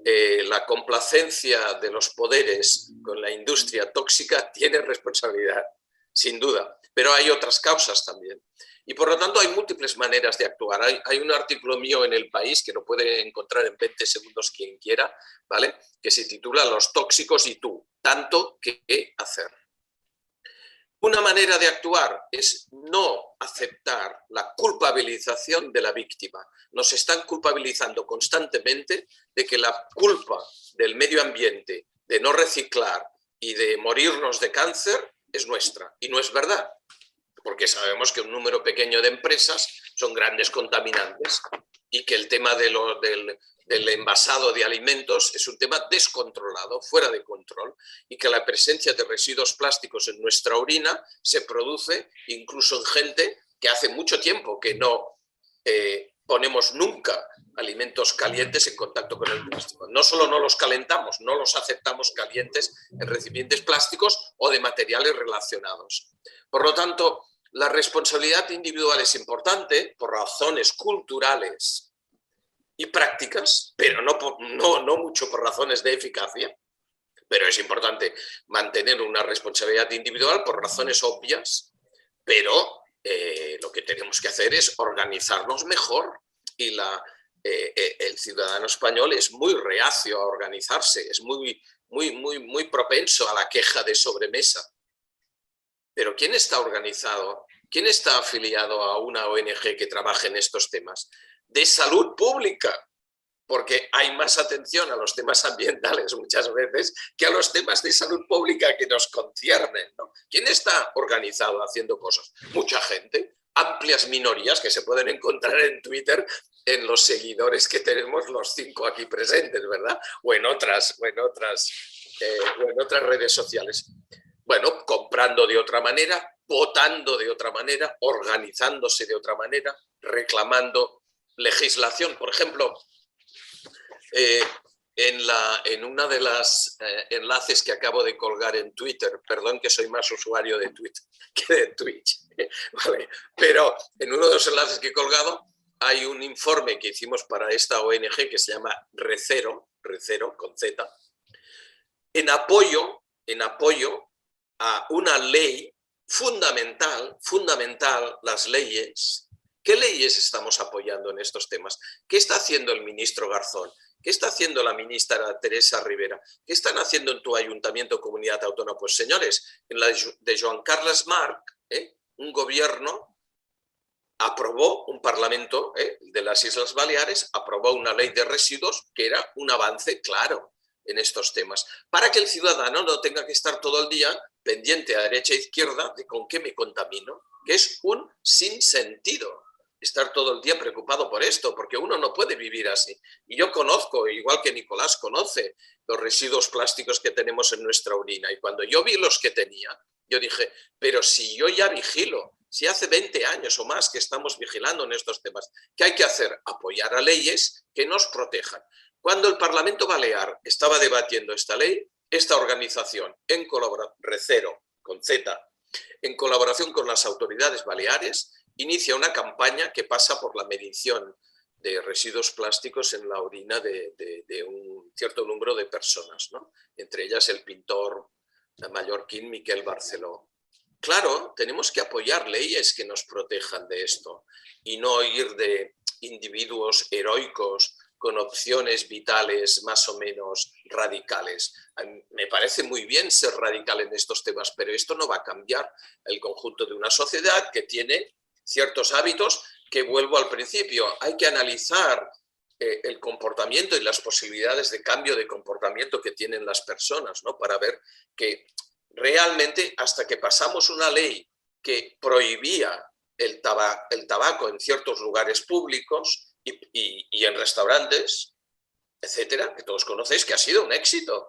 La complacencia de los poderes con la industria tóxica tiene responsabilidad. sin duda, pero hay otras causas también. Y por lo tanto hay múltiples maneras de actuar. Hay un artículo mío en El País, que lo puede encontrar en 20 segundos quien quiera, ¿vale?, que se titula Los tóxicos y tú, tanto que hacer. Una manera de actuar es no aceptar la culpabilización de la víctima. Nos están culpabilizando constantemente de que la culpa del medio ambiente, de no reciclar y de morirnos de cáncer es nuestra. Y no es verdad, porque sabemos que un número pequeño de empresas son grandes contaminantes y que el tema del envasado de alimentos es un tema descontrolado, fuera de control, y que la presencia de residuos plásticos en nuestra orina se produce incluso en gente que hace mucho tiempo que no ponemos nunca alimentos calientes en contacto con el plástico. No solo no los calentamos, no los aceptamos calientes en recipientes plásticos o de materiales relacionados. Por lo tanto, la responsabilidad individual es importante por razones culturales y prácticas, pero no mucho por razones de eficacia, pero es importante mantener una responsabilidad individual por razones obvias, pero lo que tenemos que hacer es organizarnos mejor y el ciudadano español es muy reacio a organizarse, es muy propenso a la queja de sobremesa. Pero ¿quién está organizado? ¿Quién está afiliado a una ONG que trabaje en estos temas? De salud pública, porque hay más atención a los temas ambientales muchas veces que a los temas de salud pública que nos conciernen, ¿no? ¿Quién está organizado haciendo cosas? Mucha gente, amplias minorías que se pueden encontrar en Twitter en los seguidores que tenemos los 5 aquí presentes, ¿verdad? O en otras redes sociales. Bueno, comprando de otra manera, votando de otra manera, organizándose de otra manera, reclamando legislación. Por ejemplo, en una de las enlaces que acabo de colgar en Twitter, perdón que soy más usuario de Twitter que de Twitch, ¿vale? Pero en uno de los enlaces que he colgado hay un informe que hicimos para esta ONG que se llama Recero con Z, en apoyo a una ley fundamental, las leyes. ¿Qué leyes estamos apoyando en estos temas? ¿Qué está haciendo el ministro Garzón? ¿Qué está haciendo la ministra Teresa Rivera? ¿Qué están haciendo en tu ayuntamiento, comunidad autónoma? Pues señores, en la de Joan Carles Marc, un gobierno aprobó, un parlamento de las Islas Baleares, aprobó una ley de residuos que era un avance claro en estos temas, para que el ciudadano no tenga que estar todo el día pendiente a derecha e izquierda de con qué me contamino, que es un sinsentido estar todo el día preocupado por esto, porque uno no puede vivir así. Y yo conozco, igual que Nicolás conoce, los residuos plásticos que tenemos en nuestra orina, y cuando yo vi los que tenía, yo dije, pero si yo ya vigilo, si hace 20 años o más que estamos vigilando en estos temas, ¿qué hay que hacer? Apoyar a leyes que nos protejan. Cuando el Parlamento Balear estaba debatiendo esta ley, esta organización, Recero, con Z, en colaboración con las autoridades baleares, inicia una campaña que pasa por la medición de residuos plásticos en la orina de un cierto número de personas, ¿no? Entre ellas el pintor mallorquín Miquel Barceló. Claro, tenemos que apoyar leyes que nos protejan de esto y no ir de individuos heroicos con opciones vitales más o menos radicales. Me parece muy bien ser radical en estos temas, pero esto no va a cambiar el conjunto de una sociedad que tiene ciertos hábitos que, vuelvo al principio, hay que analizar el comportamiento y las posibilidades de cambio de comportamiento que tienen las personas, ¿no? Para ver que realmente, hasta que pasamos una ley que prohibía el tabaco en ciertos lugares públicos y en restaurantes, etcétera, que todos conocéis, que ha sido un éxito.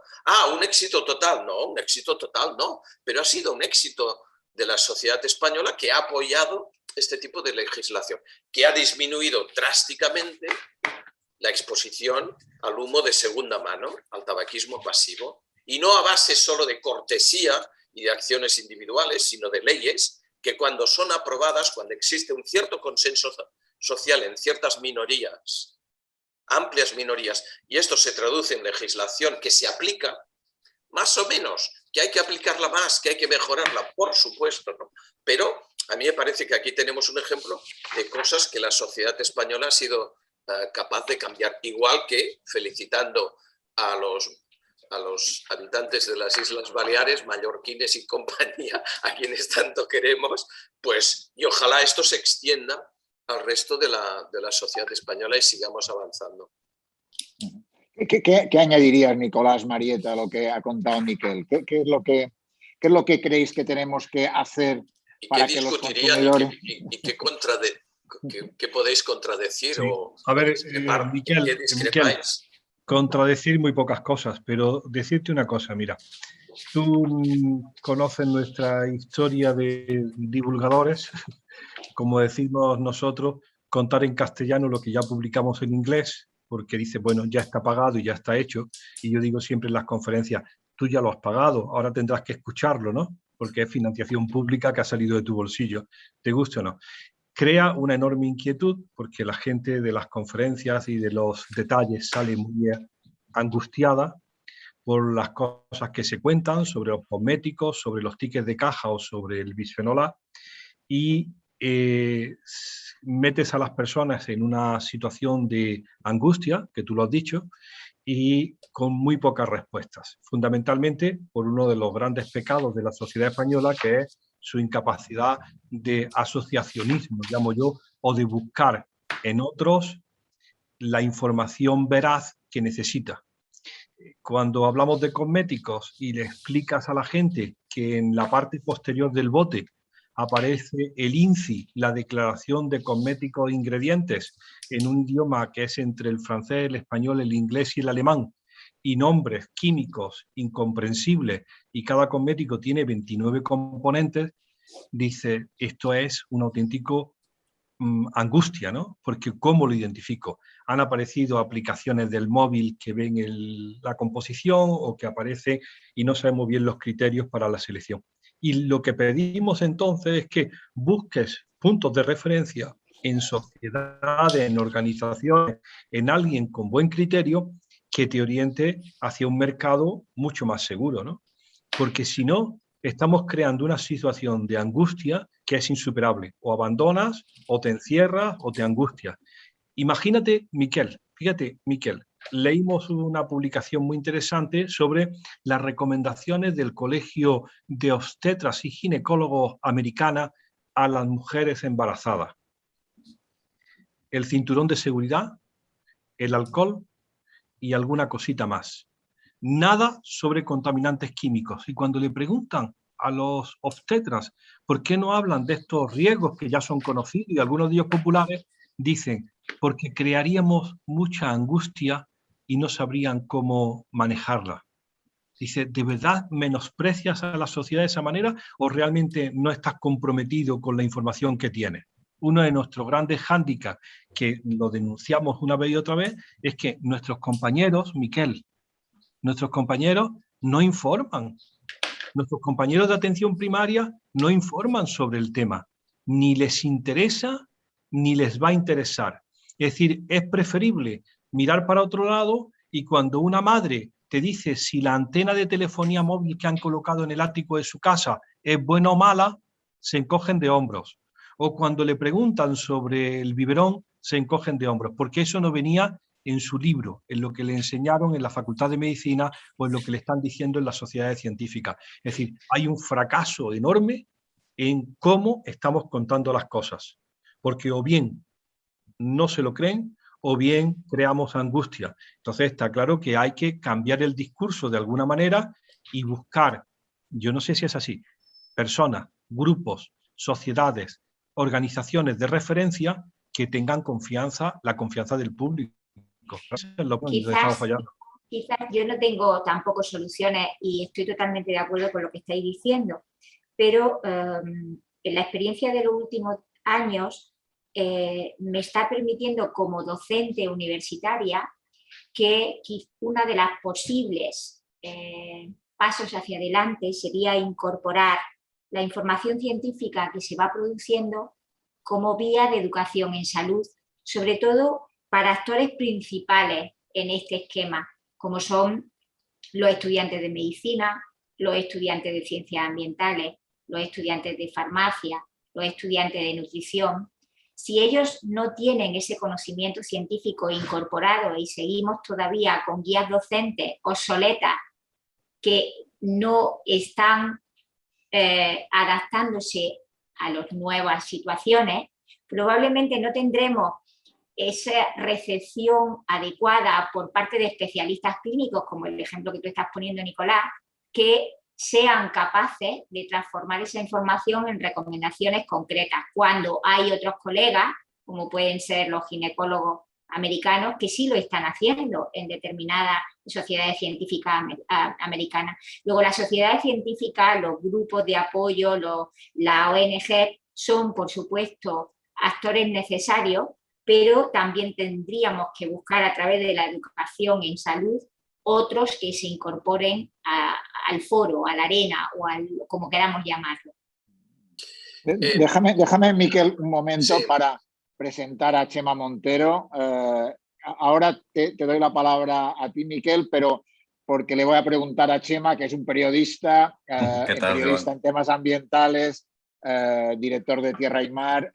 ¿Un éxito total? No, un éxito total no, pero ha sido un éxito de la sociedad española que ha apoyado este tipo de legislación, que ha disminuido drásticamente la exposición al humo de segunda mano, al tabaquismo pasivo, y no a base solo de cortesía y de acciones individuales, sino de leyes que cuando son aprobadas, cuando existe un cierto consenso social en ciertas minorías, amplias minorías, y esto se traduce en legislación que se aplica, más o menos, que hay que aplicarla más, que hay que mejorarla, por supuesto, ¿no? Pero a mí me parece que aquí tenemos un ejemplo de cosas que la sociedad española ha sido capaz de cambiar, igual que felicitando a los habitantes de las Islas Baleares, mallorquines y compañía, a quienes tanto queremos, pues, y ojalá esto se extienda al resto de la sociedad española y sigamos avanzando. ¿Qué añadirías, Nicolás, Marieta, a lo que ha contado Miquel? ¿Qué es lo que creéis que tenemos que hacer para que los consumidores... ¿Y qué podéis contradecir? Sí. O a ver, Miquel, Miquel, contradecir muy pocas cosas, pero decirte una cosa, mira, tú conoces nuestra historia de divulgadores, como decimos nosotros, contar en castellano lo que ya publicamos en inglés, porque dice, bueno, ya está pagado y ya está hecho, y yo digo siempre en las conferencias, tú ya lo has pagado, ahora tendrás que escucharlo, ¿no? Porque es financiación pública que ha salido de tu bolsillo, te guste o no. Crea una enorme inquietud porque la gente de las conferencias y de los detalles sale muy angustiada por las cosas que se cuentan sobre los cosméticos, sobre los tickets de caja o sobre el bisfenol A, y metes a las personas en una situación de angustia, que tú lo has dicho, y con muy pocas respuestas, fundamentalmente por uno de los grandes pecados de la sociedad española, que es su incapacidad de asociacionismo, llamo yo, o de buscar en otros la información veraz que necesita. Cuando hablamos de cosméticos y le explicas a la gente que en la parte posterior del bote aparece el INCI, la declaración de cosméticos e ingredientes, en un idioma que es entre el francés, el español, el inglés y el alemán, y nombres químicos incomprensibles, y cada cosmético tiene 29 componentes, dice, esto es un auténtico angustia, ¿no? Porque ¿cómo lo identifico? Han aparecido aplicaciones del móvil que ven la composición o que aparece y no sabemos bien los criterios para la selección. Y lo que pedimos entonces es que busques puntos de referencia en sociedades, en organizaciones, en alguien con buen criterio que te oriente hacia un mercado mucho más seguro, ¿no? Porque si no, estamos creando una situación de angustia que es insuperable. O abandonas, o te encierras, o te angustias. Imagínate, Miquel, fíjate, Miquel, leímos una publicación muy interesante sobre las recomendaciones del Colegio de Obstetras y Ginecólogos americana a las mujeres embarazadas. El cinturón de seguridad, el alcohol y alguna cosita más. Nada sobre contaminantes químicos. Y cuando le preguntan a los obstetras por qué no hablan de estos riesgos que ya son conocidos y algunos de ellos populares, dicen, porque crearíamos mucha angustia y no sabrían cómo manejarla. Dice, ¿de verdad menosprecias a la sociedad de esa manera o realmente no estás comprometido con la información que tienes? Uno de nuestros grandes hándicaps, que lo denunciamos una vez y otra vez, es que nuestros compañeros, Miquel, nuestros compañeros no informan. Nuestros compañeros de atención primaria no informan sobre el tema. Ni les interesa, ni les va a interesar. Es decir, es preferible mirar para otro lado y cuando una madre te dice si la antena de telefonía móvil que han colocado en el ático de su casa es buena o mala, se encogen de hombros. O cuando le preguntan sobre el biberón, se encogen de hombros, porque eso no venía en su libro, en lo que le enseñaron en la Facultad de Medicina o en lo que le están diciendo en las sociedades científicas. Es decir, hay un fracaso enorme en cómo estamos contando las cosas, porque o bien no se lo creen o bien creamos angustia. Entonces está claro que hay que cambiar el discurso de alguna manera y buscar, yo no sé si es así, personas, grupos, sociedades, organizaciones de referencia que tengan confianza, la confianza del público. Quizás yo no tengo tampoco soluciones y estoy totalmente de acuerdo con lo que estáis diciendo, pero en la experiencia de los últimos años me está permitiendo como docente universitaria que una de las posibles pasos hacia adelante sería incorporar la información científica que se va produciendo como vía de educación en salud, sobre todo para actores principales en este esquema, como son los estudiantes de medicina, los estudiantes de ciencias ambientales, los estudiantes de farmacia, los estudiantes de nutrición. Si ellos no tienen ese conocimiento científico incorporado y seguimos todavía con guías docentes obsoletas que no están adaptándose a las nuevas situaciones, probablemente no tendremos esa recepción adecuada por parte de especialistas clínicos, como el ejemplo que tú estás poniendo, Nicolás, que sean capaces de transformar esa información en recomendaciones concretas, cuando hay otros colegas, como pueden ser los ginecólogos americanos, que sí lo están haciendo en determinadas sociedades científicas americanas. Luego, las sociedades científicas, los grupos de apoyo, la ONG, son, por supuesto, actores necesarios, pero también tendríamos que buscar a través de la educación en salud otros que se incorporen al foro, a la arena o como queramos llamarlo. Déjame, Miquel, un momento sí. para presentar a Chema Montero. Ahora te doy la palabra a ti, Miquel, pero porque le voy a preguntar a Chema, que es un periodista, periodista en temas ambientales, director de Tierra y Mar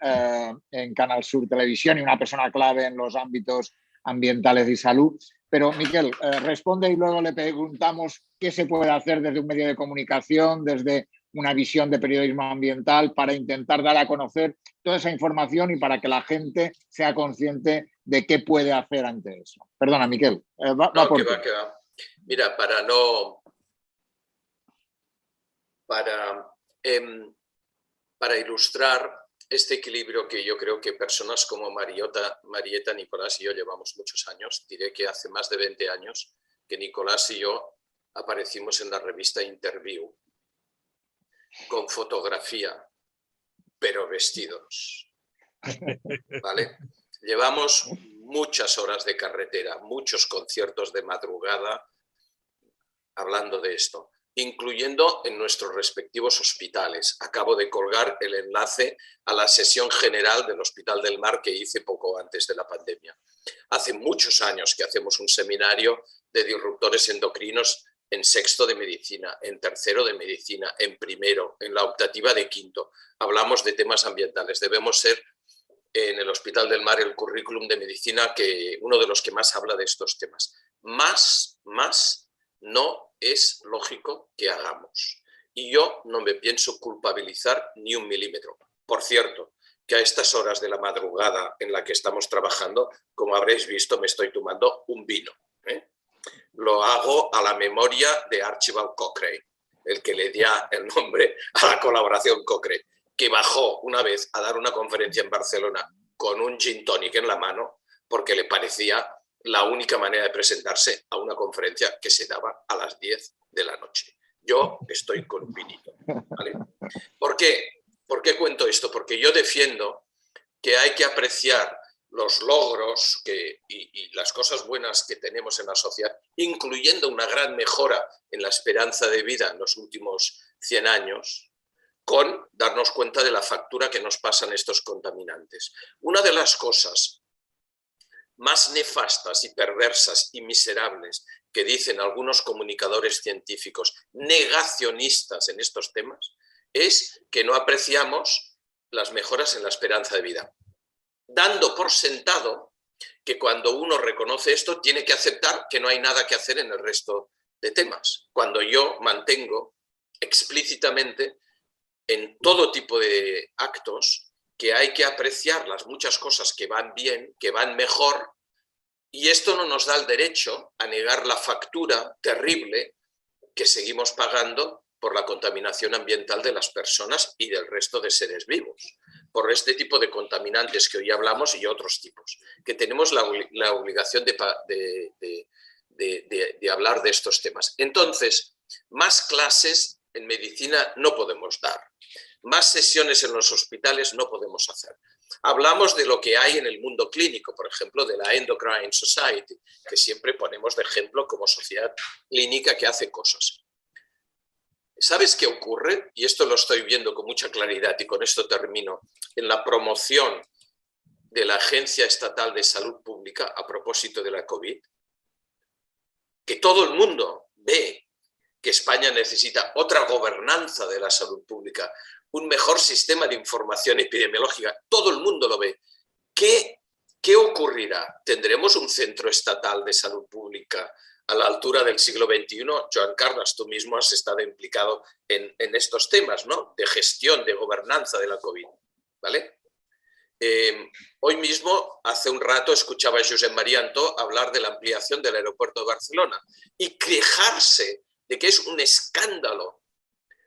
en Canal Sur Televisión y una persona clave en los ámbitos ambientales y salud. Pero, Miquel, responde y luego le preguntamos qué se puede hacer desde un medio de comunicación, desde una visión de periodismo ambiental, para intentar dar a conocer toda esa información y para que la gente sea consciente de qué puede hacer ante eso. Perdona, Miquel. Que va. Mira, para ilustrar este equilibrio que yo creo que personas como Marieta, Nicolás y yo llevamos muchos años, diré que hace más de 20 años que Nicolás y yo aparecimos en la revista Interview con fotografía, pero vestidos, ¿vale? Llevamos muchas horas de carretera, muchos conciertos de madrugada hablando de esto, incluyendo en nuestros respectivos hospitales. Acabo de colgar el enlace a la sesión general del Hospital del Mar que hice poco antes de la pandemia. Hace muchos años que hacemos un seminario de disruptores endocrinos en sexto de medicina, en tercero de medicina, en primero, en la optativa de quinto. Hablamos de temas ambientales. Debemos ser en el Hospital del Mar el currículum de medicina que uno de los que más habla de estos temas. Más no es lógico que hagamos. Y yo no me pienso culpabilizar ni un milímetro. Por cierto, que a estas horas de la madrugada en la que estamos trabajando, como habréis visto, me estoy tomando un vino. Lo hago a la memoria de Archibald Cochrane, el que le dio el nombre a la colaboración Cochrane, que bajó una vez a dar una conferencia en Barcelona con un gin tonic en la mano porque le parecía la única manera de presentarse a una conferencia que se daba a las 10 de la noche. Yo estoy con un vinito, ¿vale? ¿Por qué? ¿Por qué cuento esto? Porque yo defiendo que hay que apreciar los logros y las cosas buenas que tenemos en la sociedad, incluyendo una gran mejora en la esperanza de vida en los últimos 100 años, con darnos cuenta de la factura que nos pasan estos contaminantes. Una de las cosas más nefastas y perversas y miserables que dicen algunos comunicadores científicos negacionistas en estos temas es que no apreciamos las mejoras en la esperanza de vida, dando por sentado que cuando uno reconoce esto tiene que aceptar que no hay nada que hacer en el resto de temas. Cuando yo mantengo explícitamente en todo tipo de actos que hay que apreciar las muchas cosas que van bien, que van mejor, y esto no nos da el derecho a negar la factura terrible que seguimos pagando por la contaminación ambiental de las personas y del resto de seres vivos, por este tipo de contaminantes que hoy hablamos y otros tipos, que tenemos la obligación de hablar de estos temas. Entonces, más clases en medicina no podemos dar, más sesiones en los hospitales no podemos hacer. Hablamos de lo que hay en el mundo clínico, por ejemplo, de la Endocrine Society, que siempre ponemos de ejemplo como sociedad clínica que hace cosas. ¿Sabes qué ocurre? Y esto lo estoy viendo con mucha claridad y con esto termino. En la promoción de la Agencia Estatal de Salud Pública a propósito de la COVID, que todo el mundo ve que España necesita otra gobernanza de la salud pública, un mejor sistema de información epidemiológica, todo el mundo lo ve. ¿Qué ocurrirá? ¿Tendremos un centro estatal de salud pública a la altura del siglo XXI? Joan Carles, tú mismo has estado implicado en estos temas, ¿no? De gestión, de gobernanza de la COVID, ¿vale? Hoy mismo, hace un rato, escuchaba a Josep María Antó hablar de la ampliación del aeropuerto de Barcelona y quejarse de que es un escándalo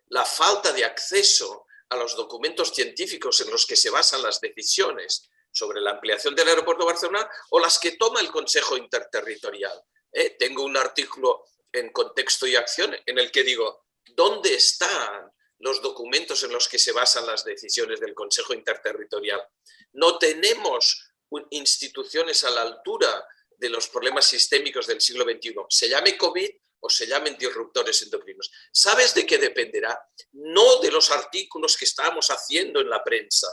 la falta de acceso a los documentos científicos en los que se basan las decisiones sobre la ampliación del aeropuerto de Barcelona o las que toma el Consejo Interterritorial. Tengo un artículo en Contexto y Acción en el que digo, ¿dónde están los documentos en los que se basan las decisiones del Consejo Interterritorial? No tenemos instituciones a la altura de los problemas sistémicos del siglo XXI. Se llame COVID o se llamen disruptores endocrinos. ¿Sabes de qué dependerá? No de los artículos que estamos haciendo en la prensa.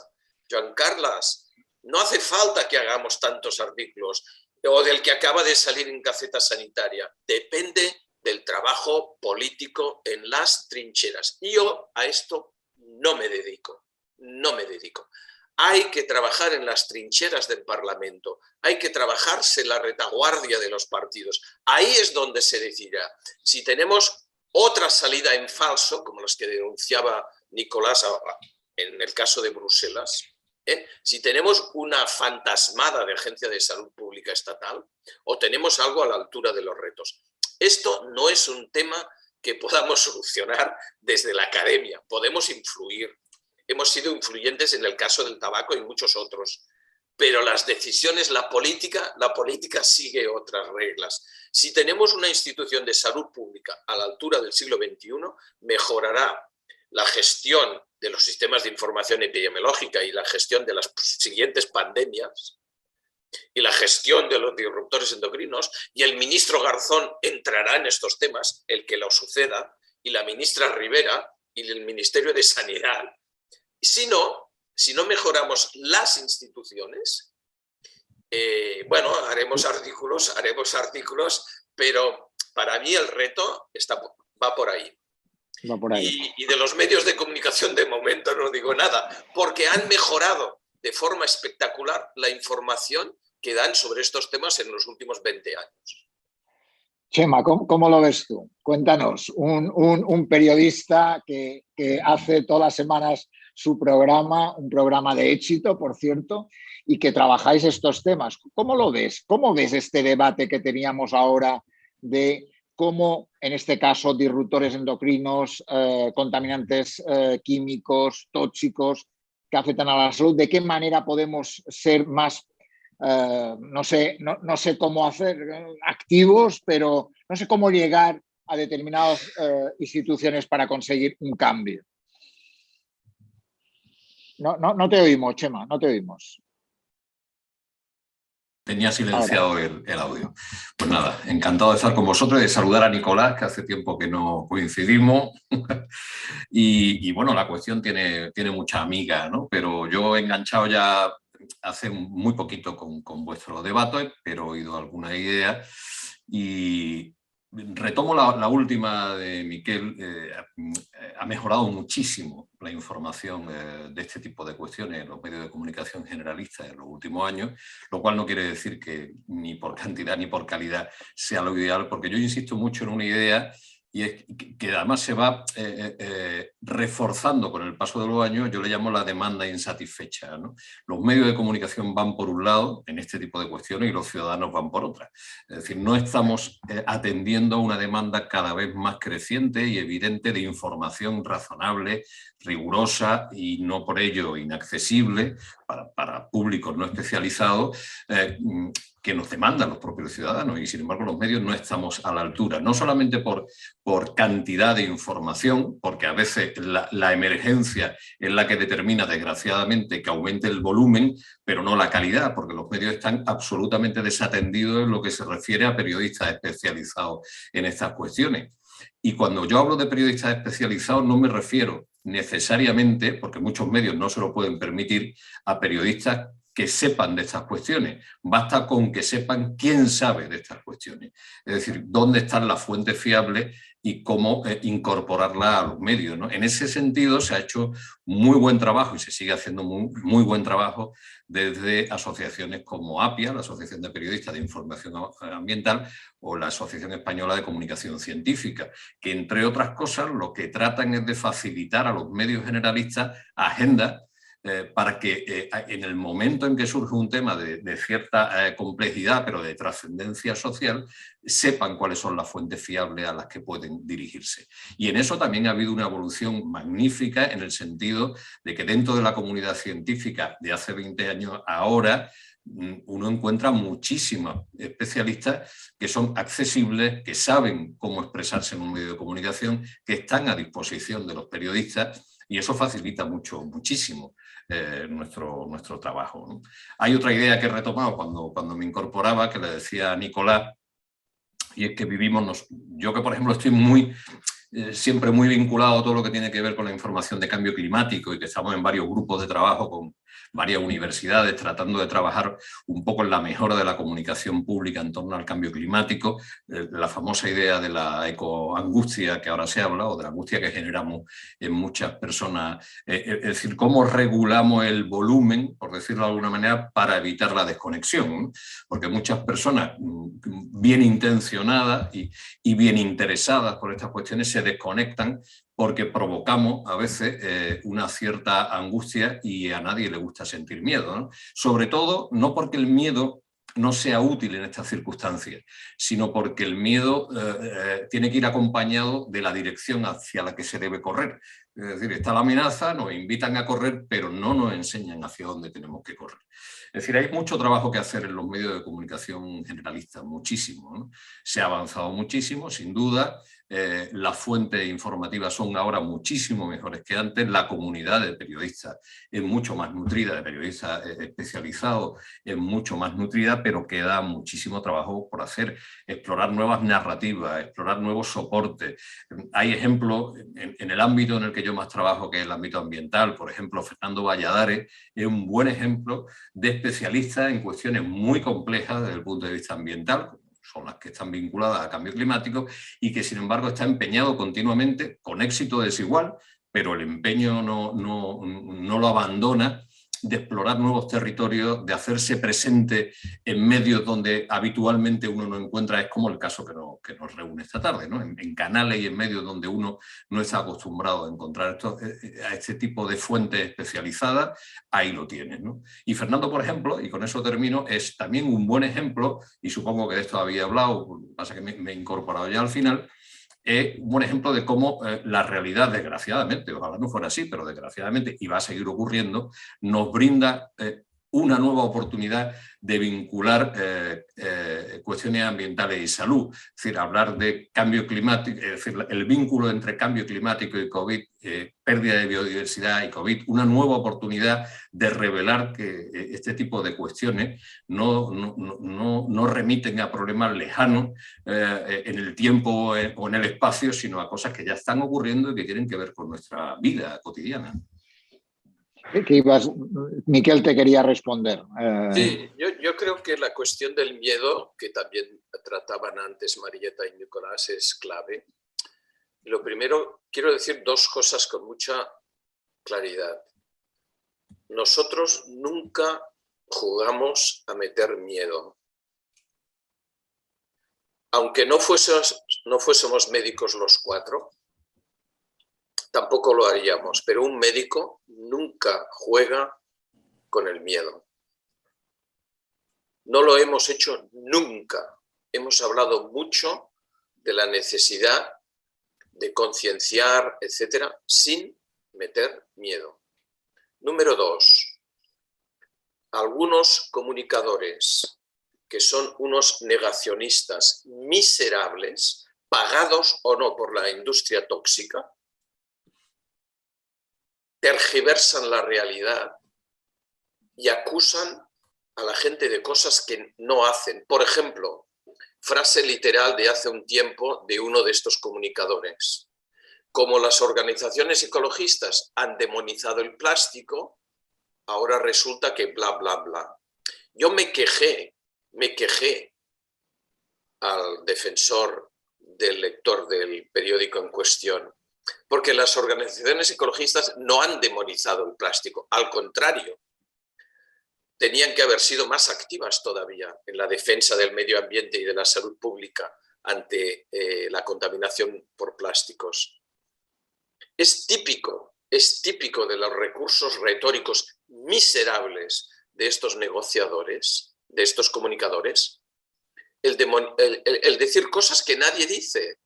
Joan Carles, no hace falta que hagamos tantos artículos o del que acaba de salir en Gaceta Sanitaria. Depende del trabajo político en las trincheras. Y yo a esto no me dedico. Hay que trabajar en las trincheras del Parlamento, hay que trabajarse en la retaguardia de los partidos. Ahí es donde se decidirá. Si tenemos otra salida en falso, como las que denunciaba Nicolás en el caso de Bruselas, si tenemos una fantasmada de agencia de salud pública estatal o tenemos algo a la altura de los retos. Esto no es un tema que podamos solucionar desde la academia, podemos influir. Hemos sido influyentes en el caso del tabaco y muchos otros, pero las decisiones, la política sigue otras reglas. Si tenemos una institución de salud pública a la altura del siglo XXI, mejorará la gestión de los sistemas de información epidemiológica y la gestión de las siguientes pandemias y la gestión de los disruptores endocrinos, y el ministro Garzón entrará en estos temas, el que lo suceda, y la ministra Rivera y el Ministerio de Sanidad. Si no mejoramos las instituciones, bueno, haremos artículos, pero para mí el reto va por ahí. Y de los medios de comunicación de momento no digo nada, porque han mejorado de forma espectacular la información que dan sobre estos temas en los últimos 20 años. Chema, ¿cómo lo ves tú? Cuéntanos, un periodista que hace todas las semanas su programa, un programa de éxito, por cierto, y que trabajáis estos temas. ¿Cómo lo ves? ¿Cómo ves este debate que teníamos ahora de cómo, en este caso, disruptores endocrinos, contaminantes químicos, tóxicos, que afectan a la salud? ¿De qué manera podemos ser más, no sé cómo hacer, activos, pero no sé cómo llegar a determinadas instituciones para conseguir un cambio? No te oímos, Chema, no te oímos. Tenía silenciado el audio. Pues nada, encantado de estar con vosotros y de saludar a Nicolás, que hace tiempo que no coincidimos. y bueno, la cuestión tiene mucha amiga, ¿no? Pero yo he enganchado ya hace muy poquito con vuestro debate, pero he oído alguna idea y retomo la última de Miquel. Ha mejorado muchísimo la información de este tipo de cuestiones en los medios de comunicación generalistas en los últimos años, lo cual no quiere decir que ni por cantidad ni por calidad sea lo ideal, porque yo insisto mucho en una idea y es que además se va reforzando con el paso de los años. Yo le llamo la demanda insatisfecha, ¿no? Los medios de comunicación van por un lado en este tipo de cuestiones y los ciudadanos van por otra. Es decir, no estamos atendiendo a una demanda cada vez más creciente y evidente de información razonable, rigurosa y no por ello inaccesible para públicos no especializados, que nos demandan los propios ciudadanos, y sin embargo los medios no estamos a la altura, no solamente por cantidad de información, porque a veces la emergencia es la que determina desgraciadamente que aumente el volumen, pero no la calidad, porque los medios están absolutamente desatendidos en lo que se refiere a periodistas especializados en estas cuestiones. Y cuando yo hablo de periodistas especializados no me refiero necesariamente, porque muchos medios no se lo pueden permitir, a periodistas que sepan de estas cuestiones, basta con que sepan quién sabe de estas cuestiones. Es decir, dónde están las fuentes fiables y cómo incorporarla a los medios, ¿no? En ese sentido se ha hecho muy buen trabajo y se sigue haciendo muy buen trabajo desde asociaciones como APIA, la Asociación de Periodistas de Información Ambiental, o la Asociación Española de Comunicación Científica, que entre otras cosas lo que tratan es de facilitar a los medios generalistas agendas para que en el momento en que surge un tema de cierta complejidad, pero de trascendencia social, sepan cuáles son las fuentes fiables a las que pueden dirigirse. Y en eso también ha habido una evolución magnífica, en el sentido de que dentro de la comunidad científica de hace 20 años ahora, uno encuentra muchísimos especialistas que son accesibles, que saben cómo expresarse en un medio de comunicación, que están a disposición de los periodistas, y eso facilita muchísimo nuestro trabajo, ¿no? Hay otra idea que he retomado cuando me incorporaba, que le decía a Nicolás, y es que vivimos, yo que por ejemplo estoy siempre muy vinculado a todo lo que tiene que ver con la información de cambio climático, y que estamos en varios grupos de trabajo con varias universidades tratando de trabajar un poco en la mejora de la comunicación pública en torno al cambio climático, la famosa idea de la ecoangustia que ahora se habla, o de la angustia que generamos en muchas personas, es decir, cómo regulamos el volumen, por decirlo de alguna manera, para evitar la desconexión, ¿no? Porque muchas personas bien intencionadas y bien interesadas por estas cuestiones se desconectan porque provocamos a veces una cierta angustia, y a nadie le gusta sentir miedo, ¿no? Sobre todo, no porque el miedo no sea útil en estas circunstancias, sino porque el miedo tiene que ir acompañado de la dirección hacia la que se debe correr. Es decir, está la amenaza, nos invitan a correr, pero no nos enseñan hacia dónde tenemos que correr. Es decir, hay mucho trabajo que hacer en los medios de comunicación generalistas, muchísimo, ¿no? Se ha avanzado muchísimo, sin duda. Las fuentes informativas son ahora muchísimo mejores que antes, la comunidad de periodistas es mucho más nutrida, de periodistas especializados es mucho más nutrida, pero queda muchísimo trabajo por hacer, explorar nuevas narrativas, explorar nuevos soportes. Hay ejemplos en el ámbito en el que yo más trabajo, que es el ámbito ambiental. Por ejemplo, Fernando Valladares es un buen ejemplo de especialista en cuestiones muy complejas desde el punto de vista ambiental, son las que están vinculadas al cambio climático, y que sin embargo está empeñado continuamente, con éxito desigual, pero el empeño no lo abandona, de explorar nuevos territorios, de hacerse presente en medios donde habitualmente uno no encuentra, es como el caso que nos reúne esta tarde, ¿no? En canales y en medios donde uno no está acostumbrado a encontrar a este tipo de fuentes especializadas, ahí lo tienes, ¿no? Y Fernando, por ejemplo, y con eso termino, es también un buen ejemplo, y supongo que de esto había hablado, pasa que me he incorporado ya al final, es un buen ejemplo de cómo la realidad, desgraciadamente, ojalá no fuera así, pero desgraciadamente, y va a seguir ocurriendo, nos brinda una nueva oportunidad de vincular cuestiones ambientales y salud. Es decir, hablar de cambio climático, es decir, el vínculo entre cambio climático y COVID, pérdida de biodiversidad y COVID, una nueva oportunidad de revelar que este tipo de cuestiones no remiten a problemas lejanos en el tiempo o en el espacio, sino a cosas que ya están ocurriendo y que tienen que ver con nuestra vida cotidiana. Miquel te quería responder. Sí, yo creo que la cuestión del miedo, que también trataban antes Marieta y Nicolás, es clave. Lo primero, quiero decir dos cosas con mucha claridad. Nosotros nunca jugamos a meter miedo. Aunque no fuésemos médicos los cuatro, tampoco lo haríamos, pero un médico nunca juega con el miedo. No lo hemos hecho nunca. Hemos hablado mucho de la necesidad de concienciar, etcétera, sin meter miedo. Número 2. Algunos comunicadores que son unos negacionistas miserables, pagados o no por la industria tóxica, tergiversan la realidad y acusan a la gente de cosas que no hacen. Por ejemplo, frase literal de hace un tiempo de uno de estos comunicadores: como las organizaciones ecologistas han demonizado el plástico, ahora resulta que bla, bla, bla. Yo me quejé al defensor del lector del periódico en cuestión, porque las organizaciones ecologistas no han demonizado el plástico, al contrario, tenían que haber sido más activas todavía en la defensa del medio ambiente y de la salud pública ante la contaminación por plásticos. Es típico de los recursos retóricos miserables de estos negociadores, de estos comunicadores, el decir cosas que nadie dice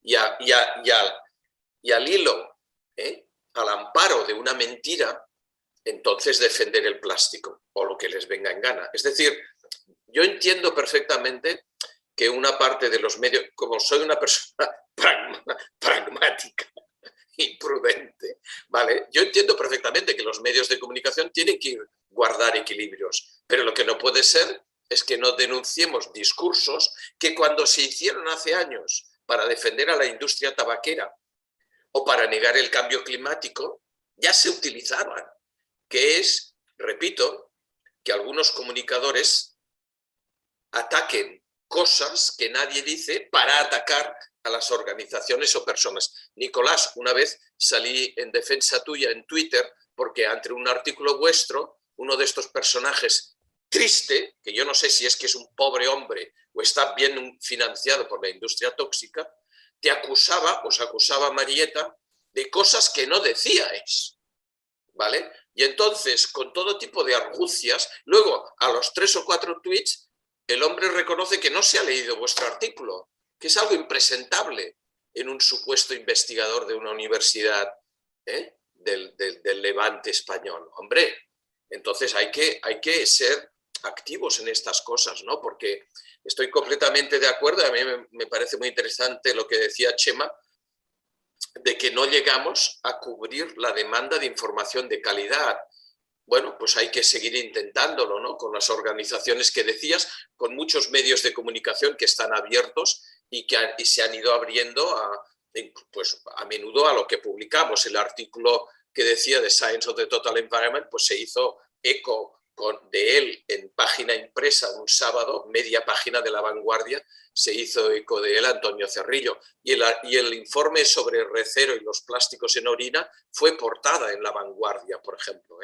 y al hilo, al amparo de una mentira, entonces defender el plástico o lo que les venga en gana. Es decir, yo entiendo perfectamente que una parte de los medios, como soy una persona pragmática y prudente, ¿vale? Yo entiendo perfectamente que los medios de comunicación tienen que guardar equilibrios, pero lo que no puede ser es que no denunciemos discursos que cuando se hicieron hace años para defender a la industria tabaquera o para negar el cambio climático, ya se utilizaban, que es, repito, que algunos comunicadores ataquen cosas que nadie dice para atacar a las organizaciones o personas. Nicolás, una vez salí en defensa tuya en Twitter porque ante un artículo vuestro, uno de estos personajes triste, que yo no sé si es que es un pobre hombre o está bien financiado por la industria tóxica, os acusaba Marieta de cosas que no decíais, ¿vale? Y entonces, con todo tipo de argucias, luego a los 3 o 4 tweets, el hombre reconoce que no se ha leído vuestro artículo, que es algo impresentable en un supuesto investigador de una universidad del Levante español. Hombre, entonces hay que ser activos en estas cosas, ¿no? Porque estoy completamente de acuerdo, a mí me parece muy interesante lo que decía Chema, de que no llegamos a cubrir la demanda de información de calidad. Bueno, pues hay que seguir intentándolo, ¿no? Con las organizaciones que decías, con muchos medios de comunicación que están abiertos y se han ido abriendo pues a menudo a lo que publicamos. El artículo que decía de Science of the Total Environment, pues se hizo eco de él en página impresa un sábado, media página de La Vanguardia, se hizo eco de él Antonio Cerrillo. Y el informe sobre recero y los plásticos en orina fue portada en La Vanguardia, por ejemplo,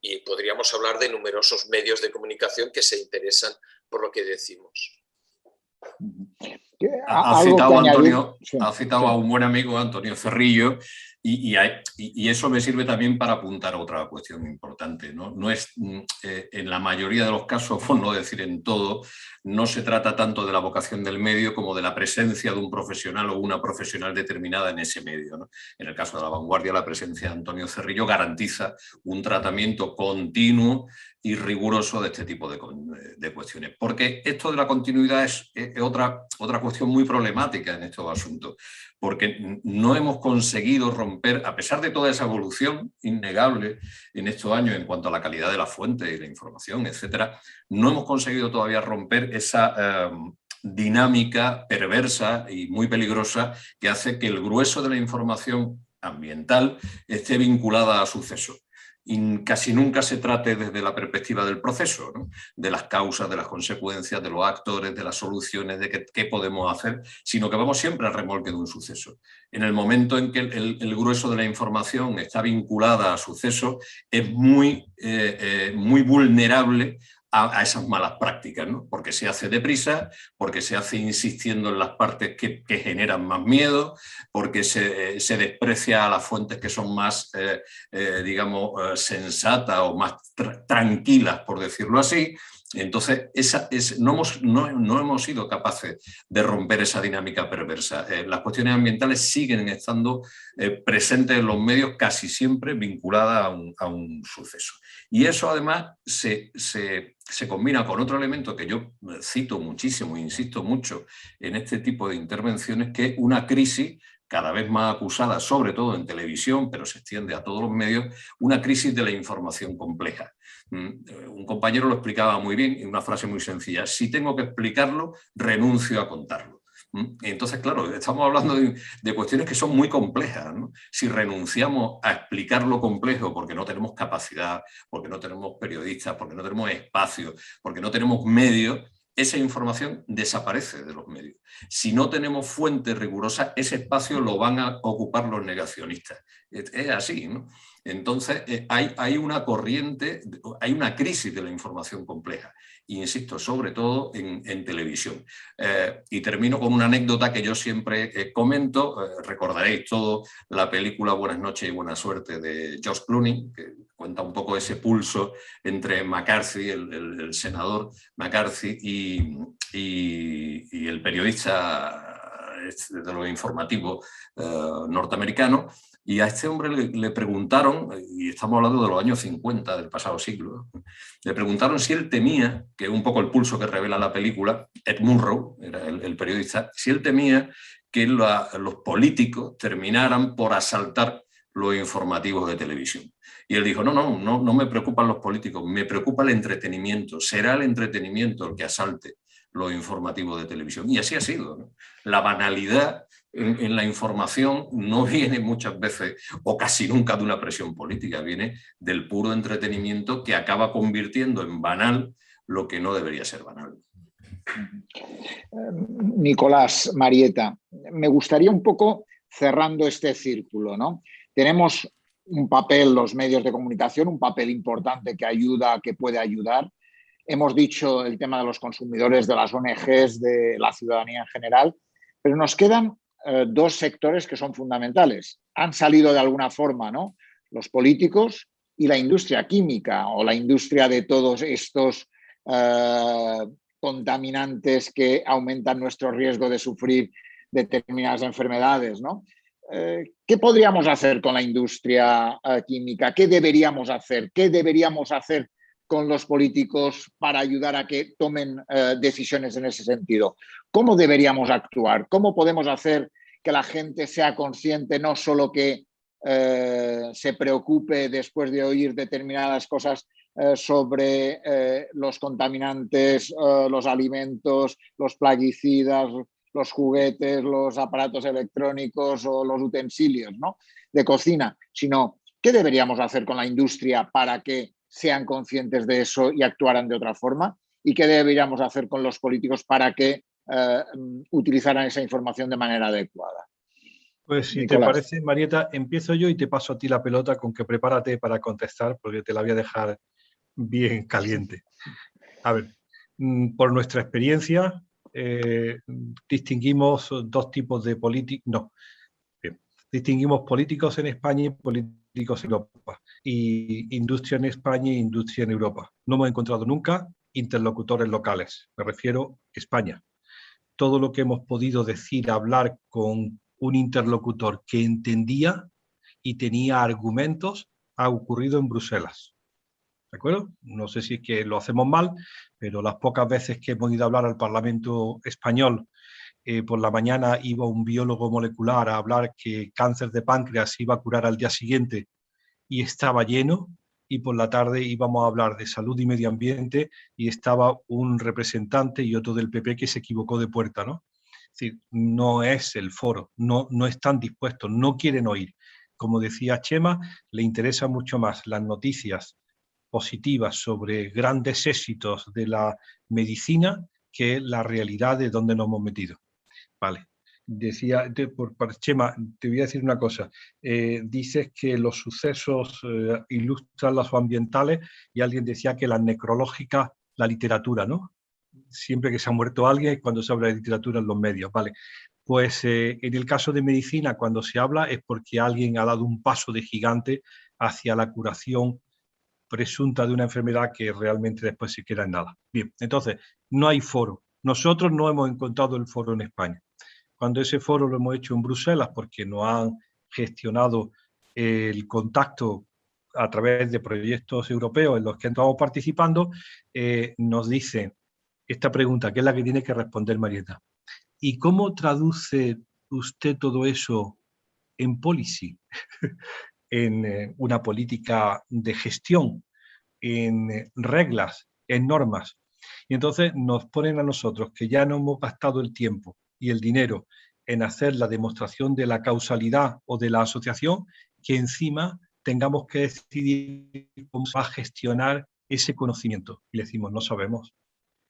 Y podríamos hablar de numerosos medios de comunicación que se interesan por lo que decimos. Ha citado Antonio, ha citado a un buen amigo, Antonio Cerrillo, y eso me sirve también para apuntar a otra cuestión importante, ¿no? No es, en la mayoría de los casos, por no decir en todo, no se trata tanto de la vocación del medio como de la presencia de un profesional o una profesional determinada en ese medio, ¿no? En el caso de La Vanguardia, la presencia de Antonio Cerrillo garantiza un tratamiento continuo y riguroso de este tipo de cuestiones. Porque esto de la continuidad es otra cuestión muy problemática en estos asuntos, porque no hemos conseguido romper, a pesar de toda esa evolución innegable en estos años en cuanto a la calidad de la fuente y la información, etcétera, no hemos conseguido todavía romper esa dinámica perversa y muy peligrosa que hace que el grueso de la información ambiental esté vinculada a sucesos. Y casi nunca se trate desde la perspectiva del proceso, ¿no? De las causas, de las consecuencias, de los actores, de las soluciones, de qué podemos hacer, sino que vamos siempre al remolque de un suceso. En el momento en que el grueso de la información está vinculada a sucesos, es muy vulnerable a esas malas prácticas, ¿no? Porque se hace deprisa, porque se hace insistiendo en las partes que generan más miedo, porque se desprecia a las fuentes que son más, digamos, sensatas o más tranquilas, por decirlo así. Entonces, no hemos sido capaces de romper esa dinámica perversa. Las cuestiones ambientales siguen estando presentes en los medios, casi siempre vinculadas a un suceso. Y eso además se combina con otro elemento que yo cito muchísimo, insisto mucho en este tipo de intervenciones, que es una crisis cada vez más acusada, sobre todo en televisión, pero se extiende a todos los medios, una crisis de la información compleja. Un compañero lo explicaba muy bien en una frase muy sencilla: si tengo que explicarlo, renuncio a contarlo. Entonces, claro, estamos hablando de cuestiones que son muy complejas, ¿no? Si renunciamos a explicar lo complejo porque no tenemos capacidad, porque no tenemos periodistas, porque no tenemos espacio, porque no tenemos medios, esa información desaparece de los medios. Si no tenemos fuentes rigurosas, ese espacio lo van a ocupar los negacionistas. Es así, ¿no? Entonces, hay una corriente, hay una crisis de la información compleja. Y insisto, sobre todo en televisión. Y termino con una anécdota que yo siempre comento. Recordaréis todo la película Buenas noches y buena suerte de George Clooney, que cuenta un poco ese pulso entre McCarthy, el senador McCarthy, y el periodista de los informativos norteamericano. Y a este hombre le preguntaron, y estamos hablando de los años 50 del pasado siglo, le preguntaron si él temía, que es un poco el pulso que revela la película, Ed Murrow, era el periodista, si él temía que los políticos terminaran por asaltar los informativos de televisión. Y él dijo, no me preocupan los políticos, me preocupa el entretenimiento, será el entretenimiento el que asalte los informativos de televisión. Y así ha sido, ¿no? La banalidad en la información no viene muchas veces o casi nunca de una presión política, viene del puro entretenimiento que acaba convirtiendo en banal lo que no debería ser banal. Nicolás, Marieta, me gustaría un poco cerrando este círculo, ¿no? Tenemos un papel, los medios de comunicación, un papel importante que ayuda, que puede ayudar. Hemos dicho el tema de los consumidores, de las ONGs, de la ciudadanía en general, pero nos quedan dos sectores que son fundamentales. Han salido de alguna forma, ¿no? Los políticos y la industria química o la industria de todos estos contaminantes que aumentan nuestro riesgo de sufrir determinadas enfermedades, ¿no? ¿Qué podríamos hacer con la industria química? ¿Qué deberíamos hacer? ¿Qué deberíamos hacer con los políticos para ayudar a que tomen decisiones en ese sentido? ¿Cómo deberíamos actuar? ¿Cómo podemos hacer que la gente sea consciente, no solo que se preocupe después de oír determinadas cosas sobre los contaminantes, los alimentos, los plaguicidas, los juguetes, los aparatos electrónicos o los utensilios, ¿no?, de cocina, sino qué deberíamos hacer con la industria para que sean conscientes de eso y actuaran de otra forma, y qué deberíamos hacer con los políticos para que utilizaran esa información de manera adecuada. Pues si Nicolás. te parece, Marieta, empiezo yo y te paso a ti la pelota, con que prepárate para contestar, porque te la voy a dejar bien caliente. A ver, por nuestra experiencia, distinguimos dos tipos de políticos. No, bien. Distinguimos políticos en España y políticos en Europa, y industria en España e industria en Europa. No hemos encontrado nunca interlocutores locales, me refiero a España. Todo lo que hemos podido decir, hablar con un interlocutor que entendía y tenía argumentos, ha ocurrido en Bruselas. ¿De acuerdo? No sé si es que lo hacemos mal, pero las pocas veces que hemos ido a hablar al Parlamento español, por la mañana iba un biólogo molecular a hablar que cáncer de páncreas se iba a curar al día siguiente y estaba lleno, y por la tarde íbamos a hablar de salud y medio ambiente y estaba un representante y otro del PP que se equivocó de puerta, ¿no? Es decir, no es el foro, no están dispuestos, no quieren oír. Como decía Chema, le interesan mucho más las noticias positivas sobre grandes éxitos de la medicina que la realidad de dónde nos hemos metido. Vale. Decía, Chema, te voy a decir una cosa. Dices que los sucesos ilustran las ambientales, y alguien decía que las necrológicas, la literatura, ¿no? Siempre que se ha muerto alguien es cuando se habla de literatura en los medios. Vale. Pues en el caso de medicina, cuando se habla es porque alguien ha dado un paso de gigante hacia la curación presunta de una enfermedad que realmente después se queda en nada. Bien, entonces, no hay foro. Nosotros no hemos encontrado el foro en España. Cuando ese foro lo hemos hecho en Bruselas, porque nos han gestionado el contacto a través de proyectos europeos en los que estamos participando, nos dicen esta pregunta, que es la que tiene que responder Marieta. ¿Y cómo traduce usted todo eso en policy? En una política de gestión, en reglas, en normas. Y entonces nos ponen a nosotros, que ya no hemos gastado el tiempo y el dinero en hacer la demostración de la causalidad o de la asociación, que encima tengamos que decidir cómo se va a gestionar ese conocimiento. Y le decimos, no sabemos.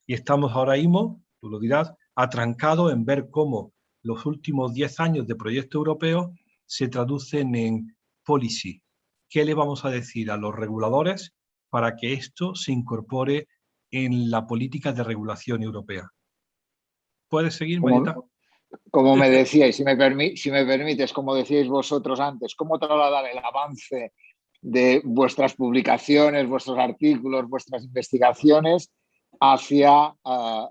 Y estamos ahora mismo, tú lo dirás, atrancados en ver cómo los últimos 10 años de proyecto europeo se traducen en policy. ¿Qué le vamos a decir a los reguladores para que esto se incorpore en la política de regulación europea? ¿Puedes seguir, Marieta? Como me decíais, si me permites, como decíais vosotros antes, ¿cómo trasladar el avance de vuestras publicaciones, vuestros artículos, vuestras investigaciones hacia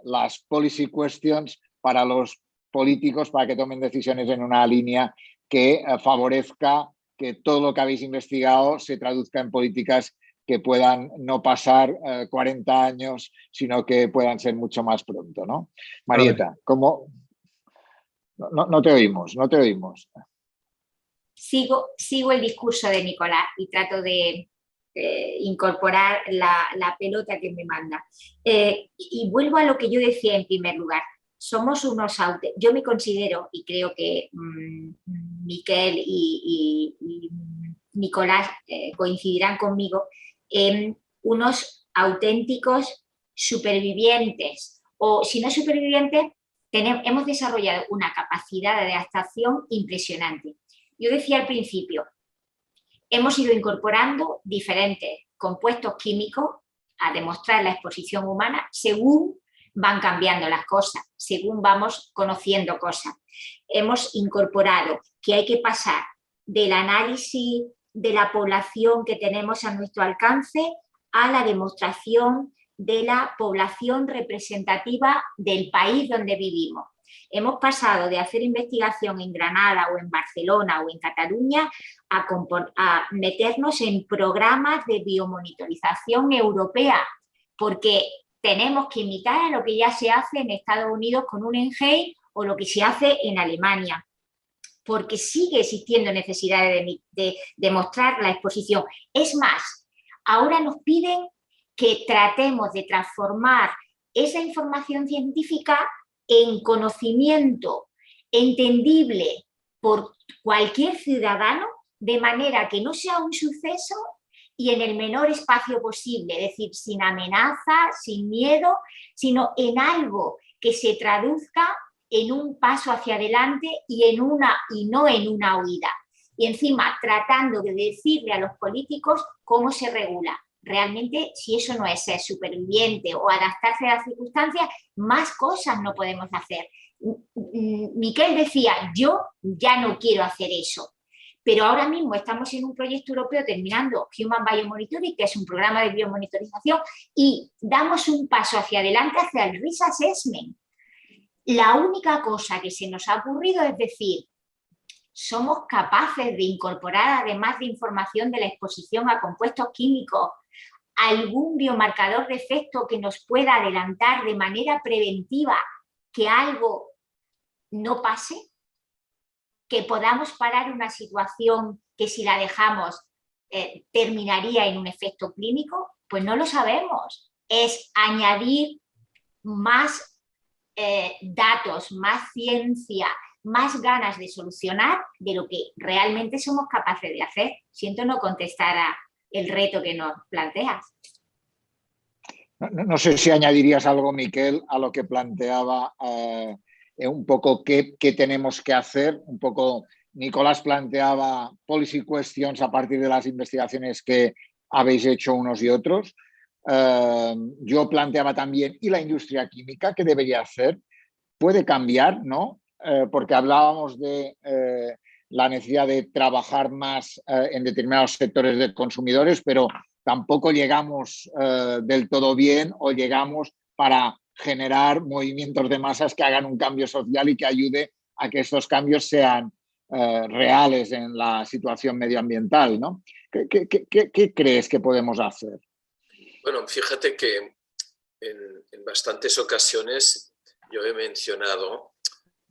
las policy questions para los políticos, para que tomen decisiones en una línea que favorezca que todo lo que habéis investigado se traduzca en políticas que puedan no pasar 40 años, sino que puedan ser mucho más pronto, ¿no? Marieta, ¿cómo? No te oímos, no te oímos. Sigo el discurso de Nicolás y trato de incorporar la pelota que me manda. Y vuelvo a lo que yo decía en primer lugar. Somos unos yo me considero, y creo que Miquel y Nicolás coincidirán conmigo, unos auténticos supervivientes, o si no supervivientes, hemos desarrollado una capacidad de adaptación impresionante. Yo decía al principio, hemos ido incorporando diferentes compuestos químicos a demostrar la exposición humana según van cambiando las cosas, según vamos conociendo cosas. Hemos incorporado que hay que pasar del análisis de la población que tenemos a nuestro alcance a la demostración de la población representativa del país donde vivimos. Hemos pasado de hacer investigación en Granada o en Barcelona o en Cataluña a meternos en programas de biomonitorización europea, porque tenemos que imitar a lo que ya se hace en Estados Unidos con un NGEI o lo que se hace en Alemania, porque sigue existiendo necesidad de demostrar la exposición. Es más, ahora nos piden que tratemos de transformar esa información científica en conocimiento entendible por cualquier ciudadano, de manera que no sea un suceso y en el menor espacio posible, es decir, sin amenaza, sin miedo, sino en algo que se traduzca en un paso hacia adelante y no en una huida. Y encima tratando de decirle a los políticos cómo se regula. Realmente, si eso no es ser superviviente o adaptarse a las circunstancias, más cosas no podemos hacer. Miquel decía, yo ya no quiero hacer eso. Pero ahora mismo estamos en un proyecto europeo terminando Human Biomonitoring, que es un programa de biomonitorización, y damos un paso hacia adelante hacia el Risk Assessment. La única cosa que se nos ha ocurrido es decir, somos capaces de incorporar, además de información de la exposición a compuestos químicos, algún biomarcador de efecto que nos pueda adelantar de manera preventiva que algo no pase, que podamos parar una situación que si la dejamos terminaría en un efecto clínico. Pues no lo sabemos. Es añadir más datos, más ciencia, más ganas de solucionar de lo que realmente somos capaces de hacer. Siento no contestar a el reto que nos planteas. No sé si añadirías algo, Miquel, a lo que planteaba un poco qué tenemos que hacer. Un poco Nicolás planteaba policy questions a partir de las investigaciones que habéis hecho unos y otros. Yo planteaba también, ¿y la industria química qué debería hacer? Puede cambiar, ¿no? Porque hablábamos de la necesidad de trabajar más en determinados sectores de consumidores, pero tampoco llegamos del todo bien o llegamos para generar movimientos de masas que hagan un cambio social y que ayude a que estos cambios sean reales en la situación medioambiental, ¿no? ¿Qué crees que podemos hacer? Bueno, fíjate que en bastantes ocasiones yo he mencionado,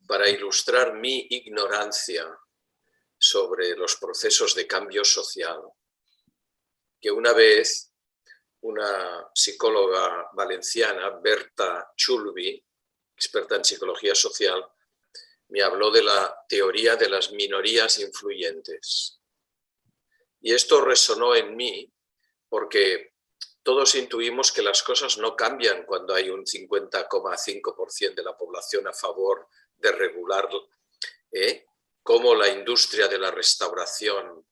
para ilustrar mi ignorancia sobre los procesos de cambio social, que una vez una psicóloga valenciana, Berta Chulvi, experta en psicología social, me habló de la teoría de las minorías influyentes. Y esto resonó en mí porque todos intuimos que las cosas no cambian cuando hay un 50,5% de la población a favor de regularlo, como la industria de la restauración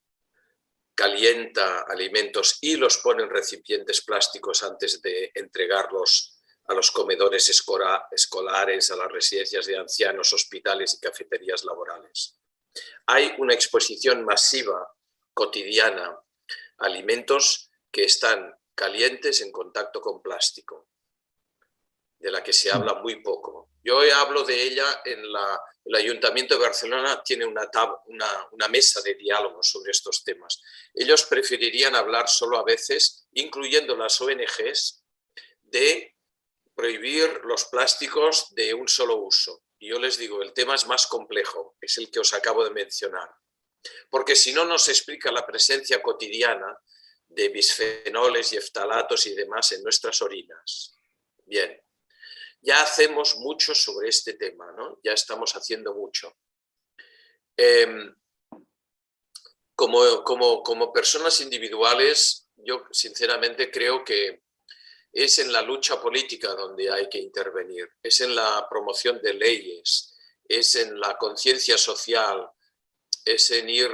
calienta alimentos y los pone en recipientes plásticos antes de entregarlos a los comedores escolares, a las residencias de ancianos, hospitales y cafeterías laborales. Hay una exposición masiva, cotidiana, a alimentos que están calientes en contacto con plástico, de la que se habla muy poco. Yo hablo de ella en el Ayuntamiento de Barcelona, tiene una mesa de diálogo sobre estos temas. Ellos preferirían hablar solo a veces, incluyendo las ONGs, de prohibir los plásticos de un solo uso. Y yo les digo, el tema es más complejo, es el que os acabo de mencionar. Porque si no nos explica la presencia cotidiana de bisfenoles y eftalatos y demás en nuestras orinas. Bien, ya hacemos mucho sobre este tema, ¿no? Ya estamos haciendo mucho. Como personas individuales, yo sinceramente creo que es en la lucha política donde hay que intervenir, es en la promoción de leyes, es en la conciencia social, es en ir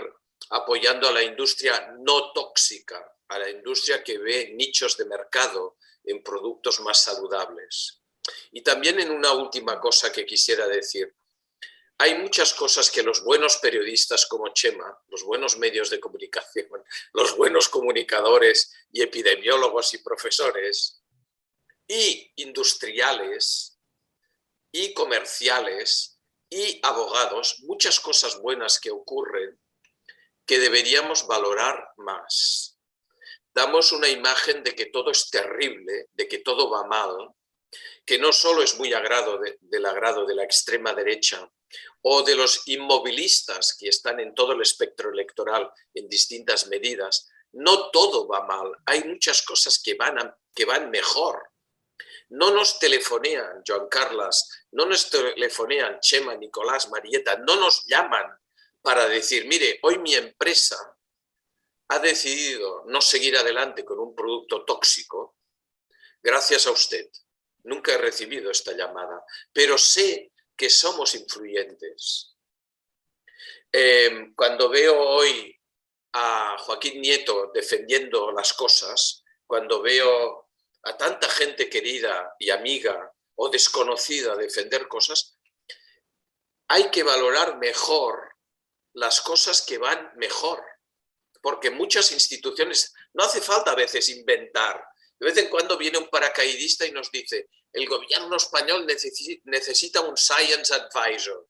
apoyando a la industria no tóxica, a la industria que ve nichos de mercado en productos más saludables. Y también en una última cosa que quisiera decir. Hay muchas cosas que los buenos periodistas como Chema, los buenos medios de comunicación, los buenos comunicadores y epidemiólogos y profesores, y industriales, y comerciales, y abogados, muchas cosas buenas que ocurren que deberíamos valorar más. Damos una imagen de que todo es terrible, de que todo va mal, que no solo es muy del agrado de la extrema derecha o de los inmovilistas que están en todo el espectro electoral en distintas medidas. No todo va mal, hay muchas cosas que van mejor. No nos telefonean, Joan Carles, no nos telefonean Chema, Nicolás, Marieta, no nos llaman para decir, mire, hoy mi empresa ha decidido no seguir adelante con un producto tóxico gracias a usted. Nunca he recibido esta llamada, pero sé que somos influyentes. Cuando veo hoy a Joaquín Nieto defendiendo las cosas, cuando veo a tanta gente querida y amiga o desconocida defender cosas, hay que valorar mejor las cosas que van mejor, porque muchas instituciones, no hace falta a veces inventar. De vez en cuando viene un paracaidista y nos dice, el gobierno español necesita un Science Advisor.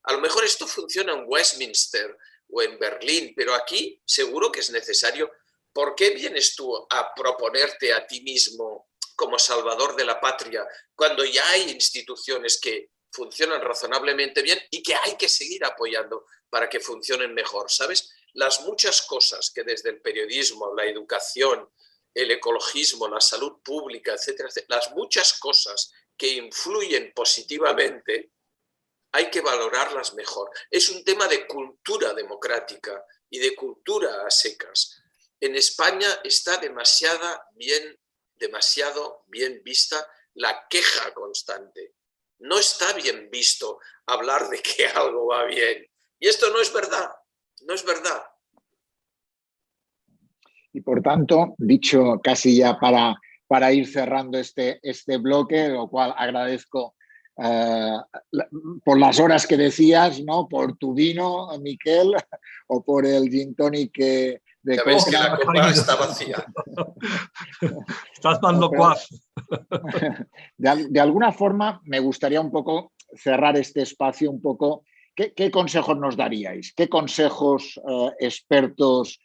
A lo mejor esto funciona en Westminster o en Berlín, pero aquí seguro que es necesario. ¿Por qué vienes tú a proponerte a ti mismo como salvador de la patria cuando ya hay instituciones que funcionan razonablemente bien y que hay que seguir apoyando para que funcionen mejor? ¿Sabes? Las muchas cosas que desde el periodismo, la educación, el ecologismo, la salud pública, etcétera, etcétera, las muchas cosas que influyen positivamente, hay que valorarlas mejor. Es un tema de cultura democrática y de cultura a secas. En España está demasiado bien vista la queja constante. No está bien visto hablar de que algo va bien. Y esto no es verdad, no es verdad. Y por tanto, dicho casi ya para ir cerrando este bloque, lo cual agradezco por las horas que decías, ¿no? Por tu vino, Miquel, o por el gin tonic de Sabes que la copa está vacía. Estás dando cuaf. De alguna forma me gustaría un poco cerrar este espacio un poco. ¿Qué consejos nos daríais? ¿Qué consejos expertos,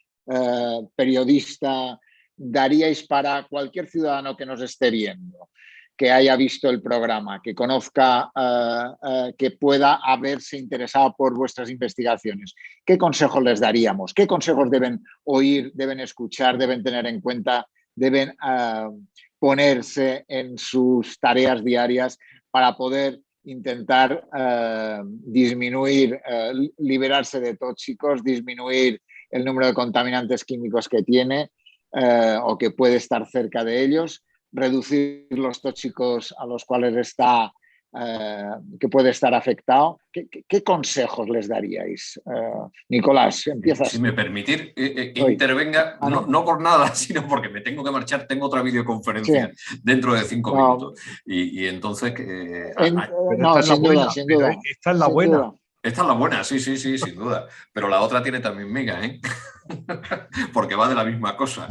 periodista, daríais para cualquier ciudadano que nos esté viendo, que haya visto el programa, que conozca, que pueda haberse interesado por vuestras investigaciones? ¿Qué consejos les daríamos? ¿Qué consejos deben oír, deben escuchar, deben tener en cuenta, deben ponerse en sus tareas diarias para poder intentar disminuir, liberarse de tóxicos, disminuir el número de contaminantes químicos que tiene o que puede estar cerca de ellos, reducir los tóxicos a los cuales está, que puede estar afectado. ¿Qué consejos les daríais? Nicolás, empiezas. Si me permitir que intervenga, no por nada, sino porque me tengo que marchar, tengo otra videoconferencia dentro de 5 minutos. Y entonces... sin duda. Esta es la buena. Esta es la buena, sí, sin duda. Pero la otra tiene también mega, ¿eh? Porque va de la misma cosa.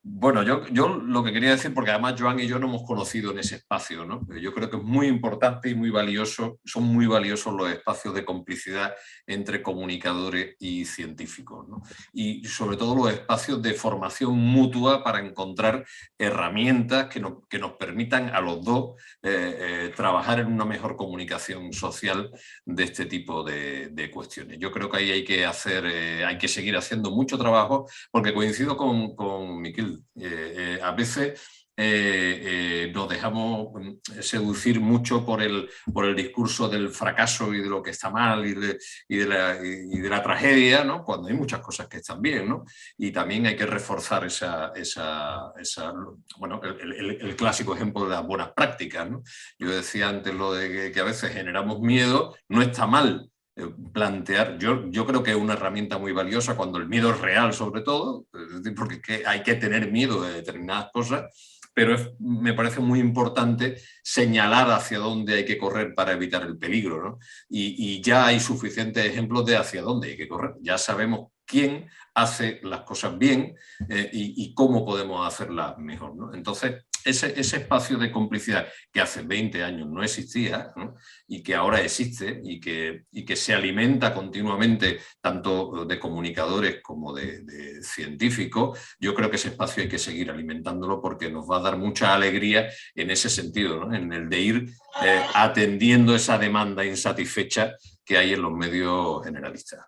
Bueno, yo lo que quería decir, porque además Joan y yo nos hemos conocido en ese espacio, ¿no? Yo creo que es muy importante y muy valioso, son muy valiosos los espacios de complicidad entre comunicadores y científicos, ¿no? Y sobre todo los espacios de formación mutua para encontrar herramientas que nos permitan a los dos trabajar en una mejor comunicación social de este tipo de cuestiones. Yo creo que ahí hay que seguir haciendo mucho trabajo, porque coincido con Miquel. A veces nos dejamos seducir mucho por el discurso del fracaso y de lo que está mal y de la tragedia, ¿no? Cuando hay muchas cosas que están bien, ¿no? Y también hay que reforzar bueno, el clásico ejemplo de las buenas prácticas, ¿no? Yo decía antes lo de que a veces generamos miedo, no está mal plantear, yo creo que es una herramienta muy valiosa cuando el miedo es real, sobre todo, porque hay que tener miedo de determinadas cosas, pero me parece muy importante señalar hacia dónde hay que correr para evitar el peligro, ¿no? Y ya hay suficientes ejemplos de hacia dónde hay que correr. Ya sabemos quién hace las cosas bien y cómo podemos hacerlas mejor, ¿no? Entonces, ese espacio de complicidad que hace 20 años no existía, ¿no? Y que ahora existe y que se alimenta continuamente tanto de comunicadores como de científicos, yo creo que ese espacio hay que seguir alimentándolo porque nos va a dar mucha alegría en ese sentido, ¿no? En el de ir atendiendo esa demanda insatisfecha que hay en los medios generalistas.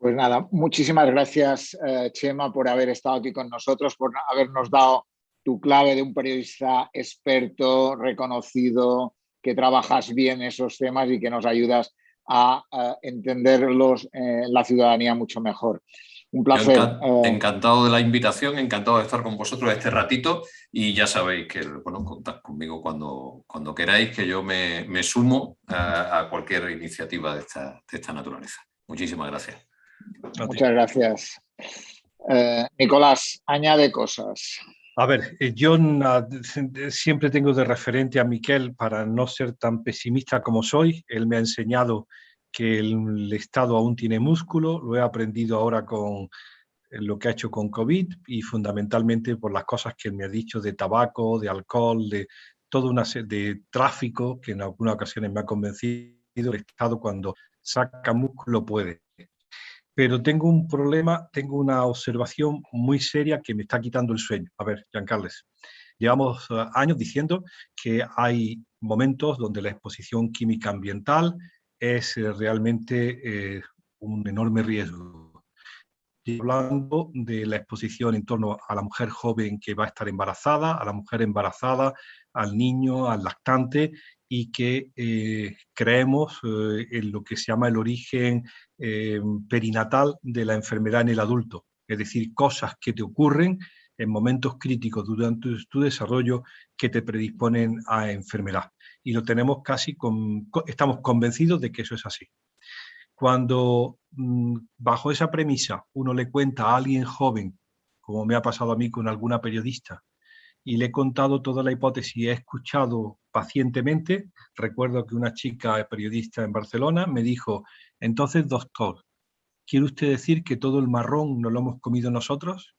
Pues nada, muchísimas gracias, Chema, por haber estado aquí con nosotros, por habernos dado tu clave de un periodista experto, reconocido, que trabajas bien esos temas y que nos ayudas a entenderlos la ciudadanía mucho mejor. Un placer. Encantado de la invitación, encantado de estar con vosotros este ratito y ya sabéis que, bueno, contad conmigo cuando queráis, que yo me sumo a cualquier iniciativa de esta naturaleza. Muchísimas gracias. Muchas gracias. Nicolás, añade cosas. A ver, yo siempre tengo de referente a Miquel para no ser tan pesimista como soy. Él me ha enseñado que el Estado aún tiene músculo, lo he aprendido ahora con lo que ha hecho con COVID y fundamentalmente por las cosas que él me ha dicho de tabaco, de alcohol, de toda una serie de tráfico que en algunas ocasiones me ha convencido. El Estado cuando saca músculo puede. Pero tengo un problema, tengo una observación muy seria que me está quitando el sueño. A ver, Giancarles, llevamos años diciendo que hay momentos donde la exposición química ambiental es realmente un enorme riesgo. Estoy hablando de la exposición en torno a la mujer joven que va a estar embarazada, a la mujer embarazada, al niño, al lactante, y que creemos en lo que se llama el origen perinatal de la enfermedad en el adulto, es decir, cosas que te ocurren en momentos críticos durante tu desarrollo que te predisponen a enfermedad. Y lo tenemos estamos convencidos de que eso es así. Cuando bajo esa premisa uno le cuenta a alguien joven, como me ha pasado a mí con alguna periodista, y le he contado toda la hipótesis y he escuchado pacientemente. Recuerdo que una chica periodista en Barcelona me dijo: entonces, doctor, ¿quiere usted decir que todo el marrón nos lo hemos comido nosotros?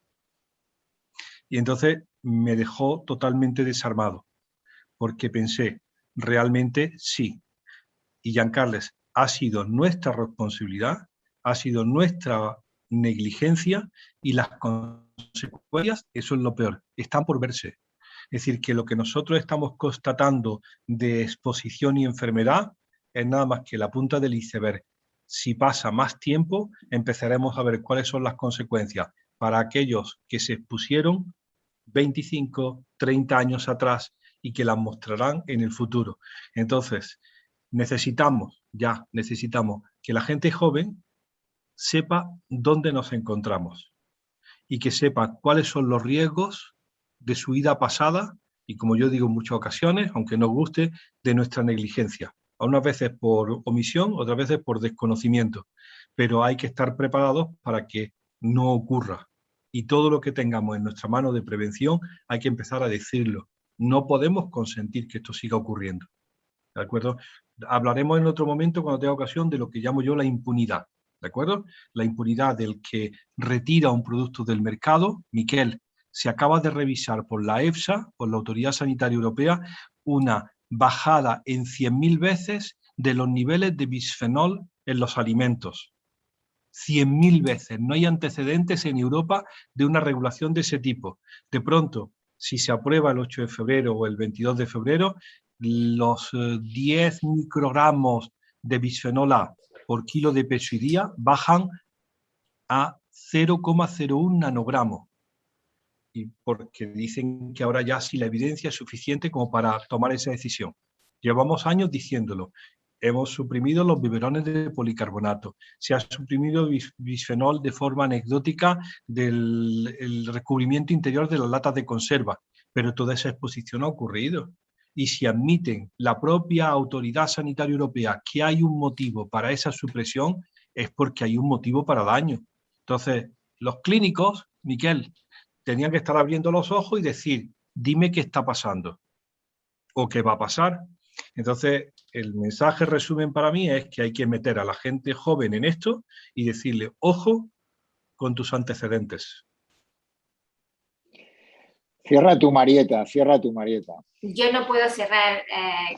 Y entonces me dejó totalmente desarmado, porque pensé, realmente sí. Y Giancarles, ha sido nuestra responsabilidad, ha sido nuestra negligencia y las consecuencias, eso es lo peor, están por verse. Es decir, que lo que nosotros estamos constatando de exposición y enfermedad es nada más que la punta del iceberg. Si pasa más tiempo, empezaremos a ver cuáles son las consecuencias para aquellos que se expusieron 25, 30 años atrás y que las mostrarán en el futuro. Entonces, necesitamos que la gente joven sepa dónde nos encontramos y que sepa cuáles son los riesgos de su vida pasada y, como yo digo en muchas ocasiones, aunque nos guste, de nuestra negligencia. Unas veces por omisión, otras veces por desconocimiento. Pero hay que estar preparados para que no ocurra. Y todo lo que tengamos en nuestra mano de prevención hay que empezar a decirlo. No podemos consentir que esto siga ocurriendo. ¿De acuerdo? Hablaremos en otro momento, cuando tenga ocasión, de lo que llamo yo la impunidad. ¿De acuerdo? La impunidad del que retira un producto del mercado. Miquel, se acaba de revisar por la EFSA, por la Autoridad Sanitaria Europea, una bajada en 100.000 veces de los niveles de bisfenol en los alimentos. 100.000 veces. No hay antecedentes en Europa de una regulación de ese tipo. De pronto, si se aprueba el 8 de febrero o el 22 de febrero, los 10 microgramos de bisfenol A por kilo de peso y día bajan a 0,01 nanogramos. Y porque dicen que ahora ya sí la evidencia es suficiente como para tomar esa decisión. Llevamos años diciéndolo. Hemos suprimido los biberones de policarbonato. Se ha suprimido bisfenol de forma anecdótica del recubrimiento interior de las latas de conserva. Pero toda esa exposición ha ocurrido. Y si admiten la propia Autoridad Sanitaria Europea que hay un motivo para esa supresión, es porque hay un motivo para daño. Entonces, los clínicos, Miquel, tenían que estar abriendo los ojos y decir, dime qué está pasando o qué va a pasar. Entonces, el mensaje resumen para mí es que hay que meter a la gente joven en esto y decirle, ojo con tus antecedentes. Cierra tu Marieta, cierra tu Marieta. Yo no puedo cerrar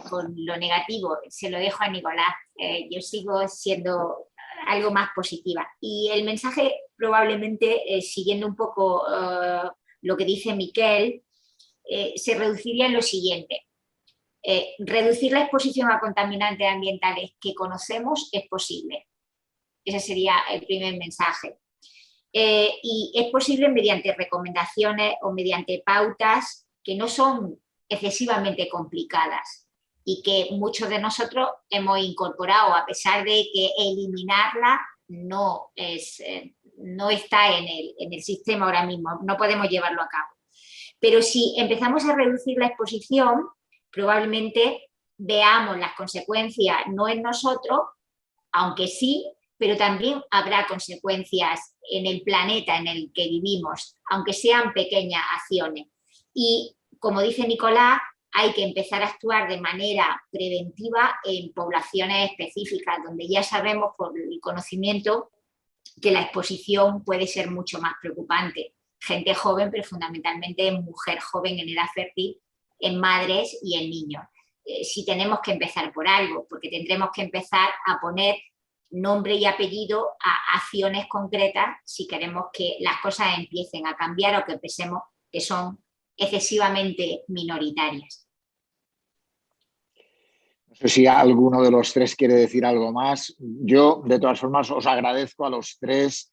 con lo negativo, se lo dejo a Nicolás. Yo sigo siendo algo más positiva. Y el mensaje probablemente, siguiendo un poco lo que dice Miquel, se reduciría en lo siguiente. Reducir la exposición a contaminantes ambientales que conocemos es posible. Ese sería el primer mensaje. Y es posible mediante recomendaciones o mediante pautas que no son excesivamente complicadas y que muchos de nosotros hemos incorporado, a pesar de que eliminarla no está en el sistema ahora mismo, no podemos llevarlo a cabo. Pero si empezamos a reducir la exposición, probablemente veamos las consecuencias no en nosotros, aunque sí, pero también habrá consecuencias en el planeta en el que vivimos, aunque sean pequeñas acciones. Y, como dice Nicolás, hay que empezar a actuar de manera preventiva en poblaciones específicas, donde ya sabemos por el conocimiento que la exposición puede ser mucho más preocupante. Gente joven, pero fundamentalmente mujer joven en edad fértil, en madres y en niños. Si tenemos que empezar por algo, porque tendremos que empezar a poner nombre y apellido a acciones concretas si queremos que las cosas empiecen a cambiar o que pensemos que son excesivamente minoritarias. No sé si alguno de los tres quiere decir algo más. Yo, de todas formas, os agradezco a los tres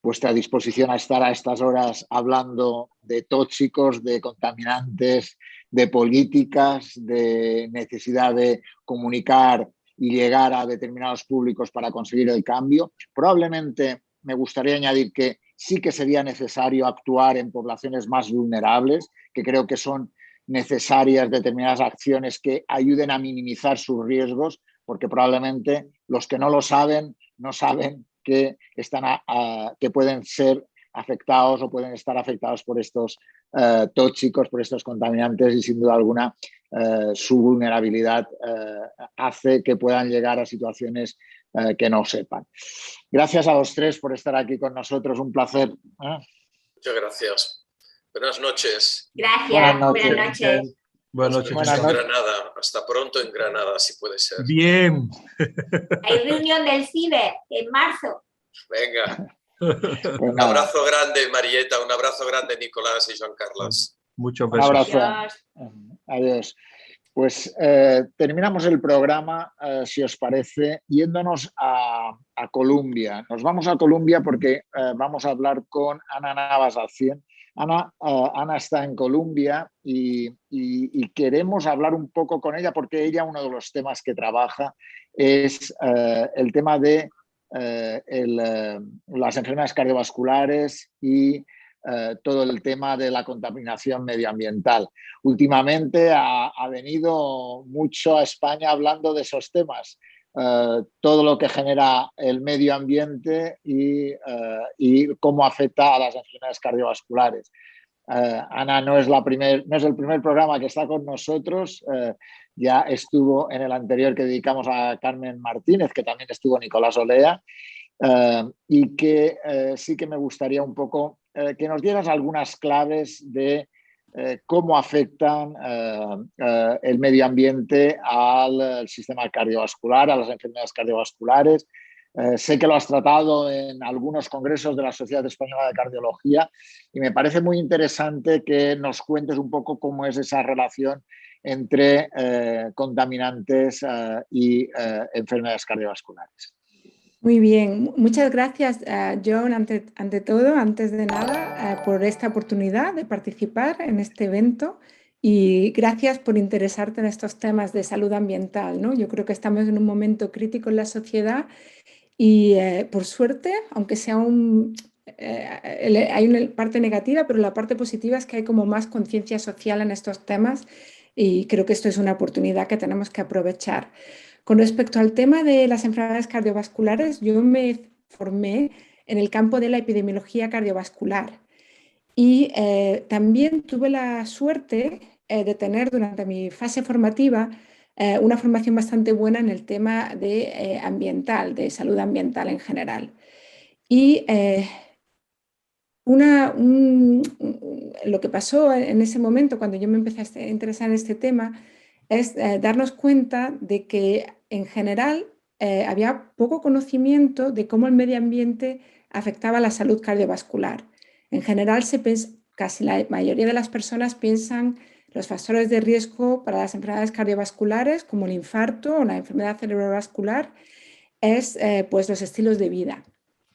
vuestra disposición a estar a estas horas hablando de tóxicos, de contaminantes, de políticas, de necesidad de comunicar y llegar a determinados públicos para conseguir el cambio. Probablemente me gustaría añadir que sí que sería necesario actuar en poblaciones más vulnerables, que creo que son necesarias determinadas acciones que ayuden a minimizar sus riesgos, porque probablemente los que no lo saben, no saben que pueden ser afectados o pueden estar afectados por estos tóxicos, por estos contaminantes, y sin duda alguna su vulnerabilidad hace que puedan llegar a situaciones que no sepan. Gracias a los tres por estar aquí con nosotros, un placer. Muchas gracias. Buenas noches. Gracias. Buenas noches. Buenas noches. Buenas noches en Granada. Hasta pronto en Granada, si puede ser. Bien. Hay reunión del CIBE en marzo. Venga. Pues un abrazo grande, Marieta. Un abrazo grande, Nicolás y Joan Carles. Muchos besos. Un abrazo. Adiós. Adiós. Pues terminamos el programa, si os parece, yéndonos a Colombia. Nos vamos a Colombia porque vamos a hablar con Ana Navas Alcien. Ana está en Colombia y queremos hablar un poco con ella porque ella, uno de los temas que trabaja es el tema de las enfermedades cardiovasculares y todo el tema de la contaminación medioambiental. Últimamente ha venido mucho a España hablando de esos temas. Todo lo que genera el medio ambiente y cómo afecta a las enfermedades cardiovasculares. Ana no es el primer programa que está con nosotros, ya estuvo en el anterior que dedicamos a Carmen Martínez, que también estuvo Nicolás Olea, y que sí que me gustaría un poco que nos dieras algunas claves de cómo afectan el medio ambiente al sistema cardiovascular, a las enfermedades cardiovasculares. Sé que lo has tratado en algunos congresos de la Sociedad Española de Cardiología y me parece muy interesante que nos cuentes un poco cómo es esa relación entre contaminantes y enfermedades cardiovasculares. Muy bien, muchas gracias, John, ante todo, antes de nada, por esta oportunidad de participar en este evento y gracias por interesarte en estos temas de salud ambiental, ¿no? Yo creo que estamos en un momento crítico en la sociedad y por suerte, aunque sea hay una parte negativa, pero la parte positiva es que hay como más conciencia social en estos temas y creo que esto es una oportunidad que tenemos que aprovechar. Con respecto al tema de las enfermedades cardiovasculares, yo me formé en el campo de la epidemiología cardiovascular y también tuve la suerte de tener durante mi fase formativa una formación bastante buena en el tema de ambiental, de salud ambiental en general. Y lo que pasó en ese momento, cuando yo me empecé a interesar en este tema, es darnos cuenta de que en general había poco conocimiento de cómo el medio ambiente afectaba la salud cardiovascular. En general, casi la mayoría de las personas piensan los factores de riesgo para las enfermedades cardiovasculares, como el infarto o la enfermedad cerebrovascular, es pues los estilos de vida.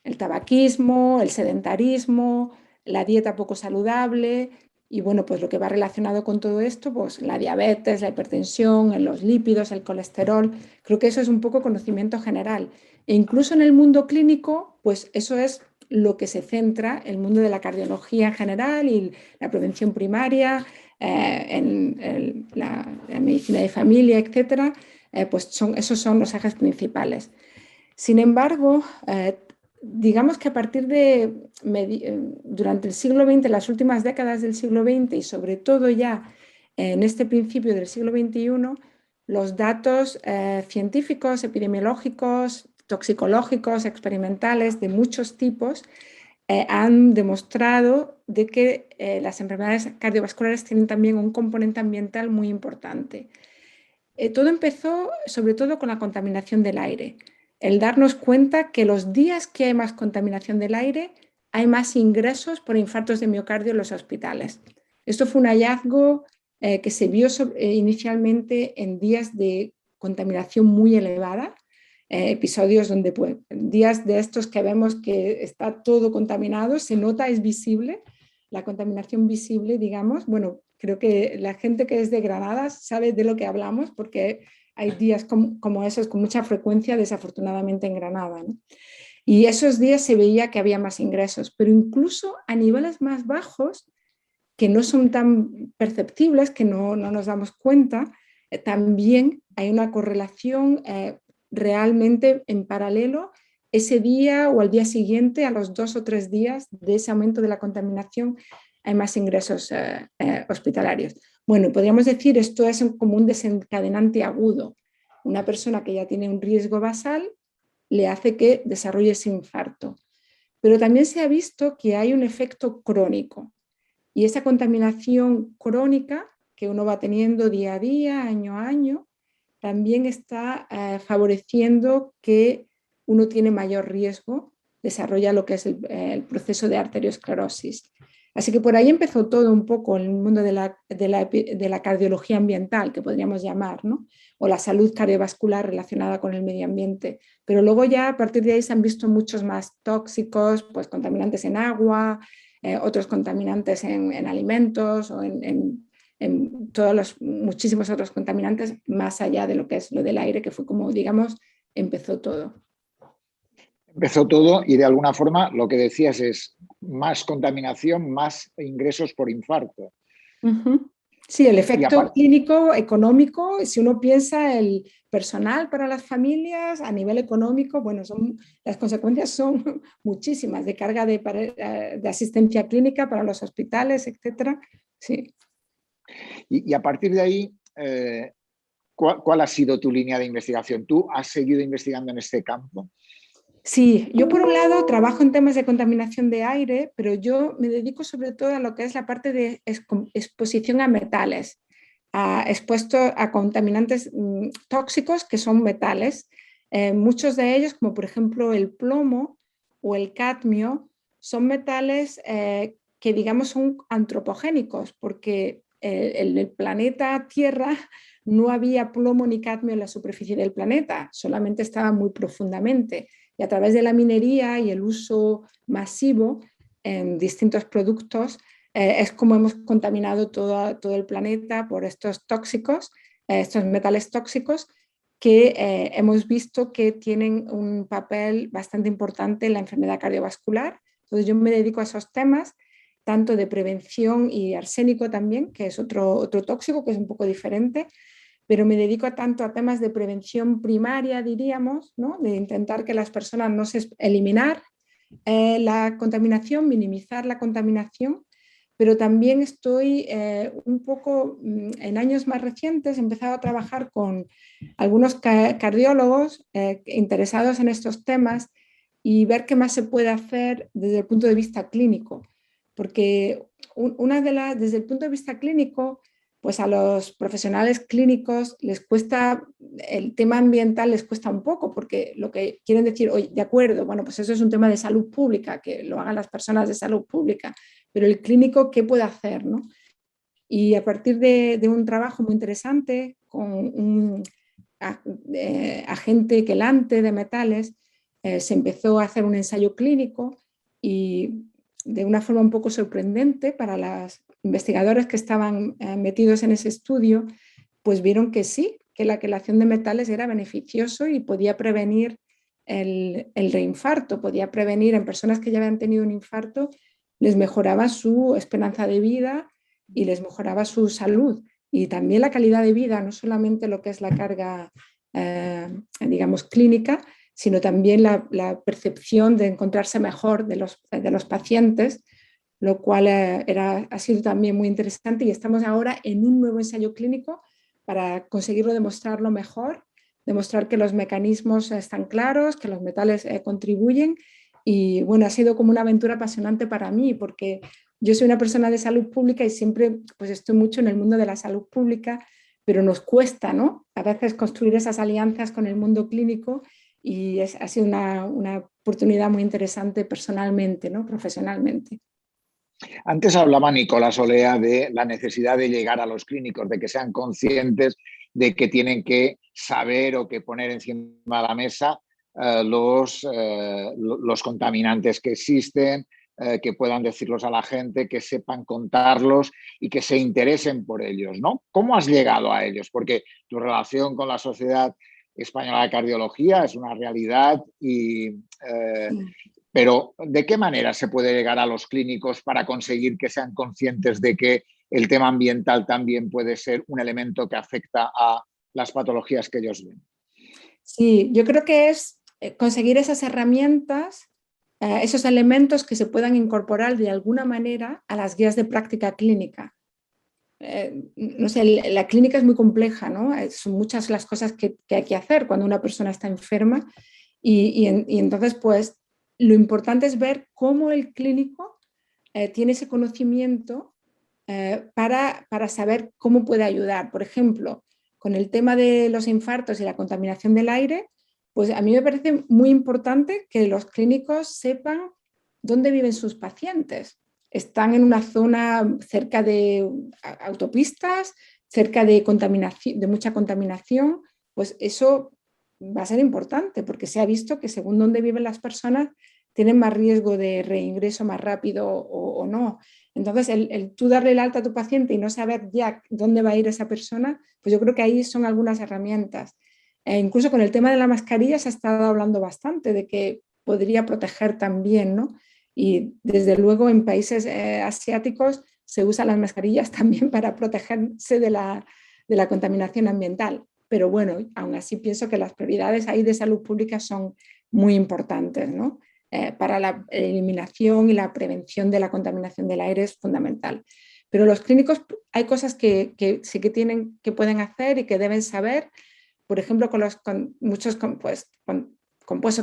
El tabaquismo, el sedentarismo, la dieta poco saludable y bueno, pues lo que va relacionado con todo esto, pues la diabetes, la hipertensión, los lípidos, el colesterol. Creo que eso es un poco conocimiento general. E incluso en el mundo clínico, pues eso es lo que se centra el mundo de la cardiología en general y la prevención primaria, en la medicina de familia, etcétera. Pues esos son los ejes principales. Sin embargo, digamos que a partir de durante el siglo XX, las últimas décadas del siglo XX y sobre todo ya en este principio del siglo XXI, los datos científicos, epidemiológicos, toxicológicos, experimentales de muchos tipos han demostrado de que las enfermedades cardiovasculares tienen también un componente ambiental muy importante. Todo empezó sobre todo con la contaminación del aire. El darnos cuenta que los días que hay más contaminación del aire, hay más ingresos por infartos de miocardio en los hospitales. Esto fue un hallazgo que se vio inicialmente en días de contaminación muy elevada, episodios donde pues, días de estos que vemos que está todo contaminado, se nota, es visible, la contaminación visible, digamos. Bueno, creo que la gente que es de Granada sabe de lo que hablamos porque hay días como esos con mucha frecuencia, desafortunadamente, en Granada, ¿no? Y esos días se veía que había más ingresos, pero incluso a niveles más bajos, que no son tan perceptibles, que no nos damos cuenta, también hay una correlación realmente en paralelo ese día o al día siguiente, a los 2 o 3 días de ese aumento de la contaminación, hay más ingresos hospitalarios. Bueno, podríamos decir esto es como un desencadenante agudo. Una persona que ya tiene un riesgo basal le hace que desarrolle ese infarto. Pero también se ha visto que hay un efecto crónico y esa contaminación crónica que uno va teniendo día a día, año a año, también está favoreciendo que uno tiene mayor riesgo, desarrolla lo que es el proceso de arteriosclerosis. Así que por ahí empezó todo un poco el mundo de la cardiología ambiental, que podríamos llamar, ¿no? O la salud cardiovascular relacionada con el medio ambiente. Pero luego ya a partir de ahí se han visto muchos más tóxicos, pues contaminantes en agua, otros contaminantes en alimentos o en todos los muchísimos otros contaminantes, más allá de lo que es lo del aire, que fue como, digamos, empezó todo. Empezó todo y de alguna forma lo que decías es más contaminación, más ingresos por infarto. Sí, el efecto clínico, económico, si uno piensa el personal para las familias, a nivel económico, bueno, las consecuencias son muchísimas, de carga de asistencia clínica para los hospitales, etcétera. Sí. Y a partir de ahí, ¿cuál ha sido tu línea de investigación? ¿Tú has seguido investigando en este campo? Sí, yo por un lado trabajo en temas de contaminación de aire, pero yo me dedico sobre todo a lo que es la parte de exposición a metales, expuesto a contaminantes tóxicos que son metales. Muchos de ellos, como por ejemplo el plomo o el cadmio, son metales que digamos son antropogénicos, porque en el planeta Tierra no había plomo ni cadmio en la superficie del planeta, solamente estaba muy profundamente. Y a través de la minería y el uso masivo en distintos productos es como hemos contaminado todo el planeta por estos tóxicos, estos metales tóxicos que hemos visto que tienen un papel bastante importante en la enfermedad cardiovascular. Entonces yo me dedico a esos temas, tanto de prevención y arsénico también, que es otro tóxico que es un poco diferente, pero me dedico tanto a temas de prevención primaria, diríamos, ¿no? De intentar que las personas no se eliminar la contaminación, minimizar la contaminación, pero también estoy un poco, en años más recientes, he empezado a trabajar con algunos cardiólogos interesados en estos temas y ver qué más se puede hacer desde el punto de vista clínico, porque desde el punto de vista clínico, pues a los profesionales clínicos les cuesta, el tema ambiental les cuesta un poco, porque lo que quieren decir, oye, de acuerdo, bueno, pues eso es un tema de salud pública, que lo hagan las personas de salud pública, pero el clínico, ¿qué puede hacer, no? Y a partir de un trabajo muy interesante con un agente quelante de metales, se empezó a hacer un ensayo clínico y de una forma un poco sorprendente para los investigadores que estaban metidos en ese estudio, pues vieron que sí, que la quelación de metales era beneficioso y podía prevenir el reinfarto, podía prevenir en personas que ya habían tenido un infarto, les mejoraba su esperanza de vida y les mejoraba su salud y también la calidad de vida, no solamente lo que es la carga, digamos, clínica, sino también la percepción de encontrarse mejor de los pacientes, lo cual ha sido también muy interesante y estamos ahora en un nuevo ensayo clínico para conseguirlo demostrarlo mejor, demostrar que los mecanismos están claros, que los metales contribuyen y bueno, ha sido como una aventura apasionante para mí porque yo soy una persona de salud pública y siempre pues estoy mucho en el mundo de la salud pública, pero nos cuesta, ¿no? A veces construir esas alianzas con el mundo clínico y ha sido una oportunidad muy interesante personalmente, ¿no? Profesionalmente. Antes hablaba Nicolás Olea de la necesidad de llegar a los clínicos, de que sean conscientes de que tienen que saber o que poner encima de la mesa los contaminantes que existen, que puedan decirlos a la gente, que sepan contarlos y que se interesen por ellos, ¿no? ¿Cómo has llegado a ellos? Porque tu relación con la Sociedad Española de Cardiología es una realidad pero ¿de qué manera se puede llegar a los clínicos para conseguir que sean conscientes de que el tema ambiental también puede ser un elemento que afecta a las patologías que ellos ven? Sí, yo creo que es conseguir esas herramientas, esos elementos que se puedan incorporar de alguna manera a las guías de práctica clínica. No sé, la clínica es muy compleja, ¿no? Son muchas las cosas que hay que hacer cuando una persona está enferma y entonces pues lo importante es ver cómo el clínico tiene ese conocimiento para saber cómo puede ayudar. Por ejemplo, con el tema de los infartos y la contaminación del aire, pues a mí me parece muy importante que los clínicos sepan dónde viven sus pacientes. Están en una zona cerca de autopistas, cerca de mucha contaminación, pues eso va a ser importante porque se ha visto que según dónde viven las personas tienen más riesgo de reingreso más rápido o no. Entonces, el tú darle el alta a tu paciente y no saber ya dónde va a ir esa persona, pues yo creo que ahí son algunas herramientas. Incluso con el tema de la mascarilla se ha estado hablando bastante de que podría proteger también, ¿no? Y desde luego en países asiáticos se usan las mascarillas también para protegerse de la contaminación ambiental. Pero bueno, aún así pienso que las prioridades ahí de salud pública son muy importantes, ¿no? Para la eliminación y la prevención de la contaminación del aire es fundamental. Pero los clínicos hay cosas que sí que pueden hacer y que deben saber, por ejemplo, con muchos compuestos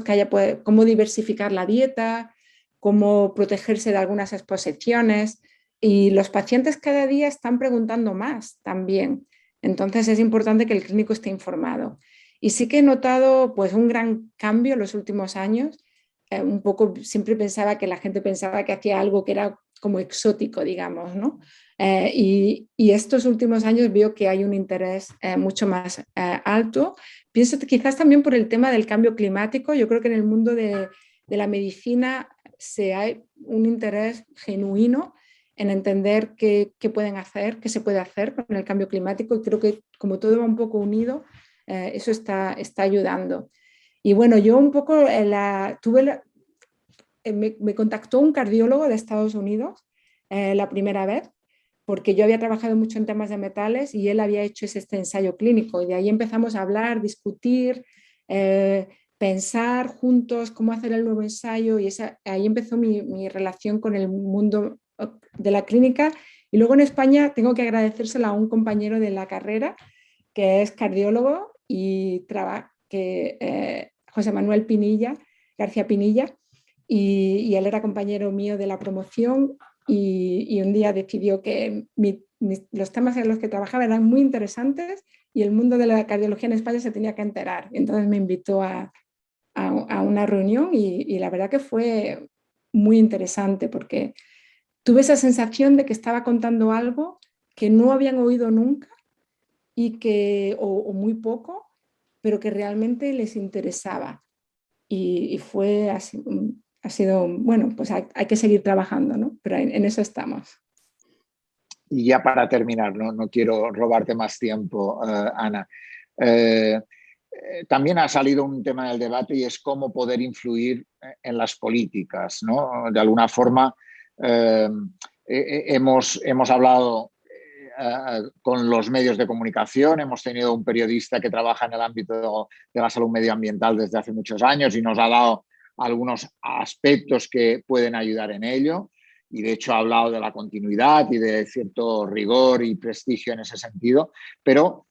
que haya, cómo diversificar la dieta, cómo protegerse de algunas exposiciones, y los pacientes cada día están preguntando más también. Entonces es importante que el clínico esté informado. Y sí que he notado pues, un gran cambio en los últimos años. Un poco siempre pensaba que la gente pensaba que hacía algo que era como exótico, digamos, ¿no? Y estos últimos años veo que hay un interés mucho más alto. Pienso que quizás también por el tema del cambio climático. Yo creo que en el mundo de la medicina hay un interés genuino en entender qué pueden hacer, qué se puede hacer con el cambio climático, y creo que como todo va un poco unido, eso está ayudando. Y bueno, yo un poco me contactó un cardiólogo de Estados Unidos la primera vez, porque yo había trabajado mucho en temas de metales y él había hecho este ensayo clínico, y de ahí empezamos a hablar, discutir, pensar juntos cómo hacer el nuevo ensayo, y ahí empezó mi relación con el mundo de la clínica. Y luego en España tengo que agradecérselo a un compañero de la carrera que es cardiólogo y José Manuel García Pinilla, y él era compañero mío de la promoción, y un día decidió que los temas en los que trabajaba eran muy interesantes y el mundo de la cardiología en España se tenía que enterar. Entonces me invitó a una reunión, y la verdad que fue muy interesante porque tuve esa sensación de que estaba contando algo que no habían oído nunca o muy poco, pero que realmente les interesaba. Y fue así, ha sido, bueno, pues hay que seguir trabajando, ¿no? Pero en eso estamos. Y ya para terminar, no quiero robarte más tiempo, Ana. También ha salido un tema del debate, y es cómo poder influir en las políticas, ¿no? De alguna forma hemos hablado con los medios de comunicación, hemos tenido un periodista que trabaja en el ámbito de la salud medioambiental desde hace muchos años y nos ha dado algunos aspectos que pueden ayudar en ello, y de hecho ha hablado de la continuidad y de cierto rigor y prestigio en ese sentido, pero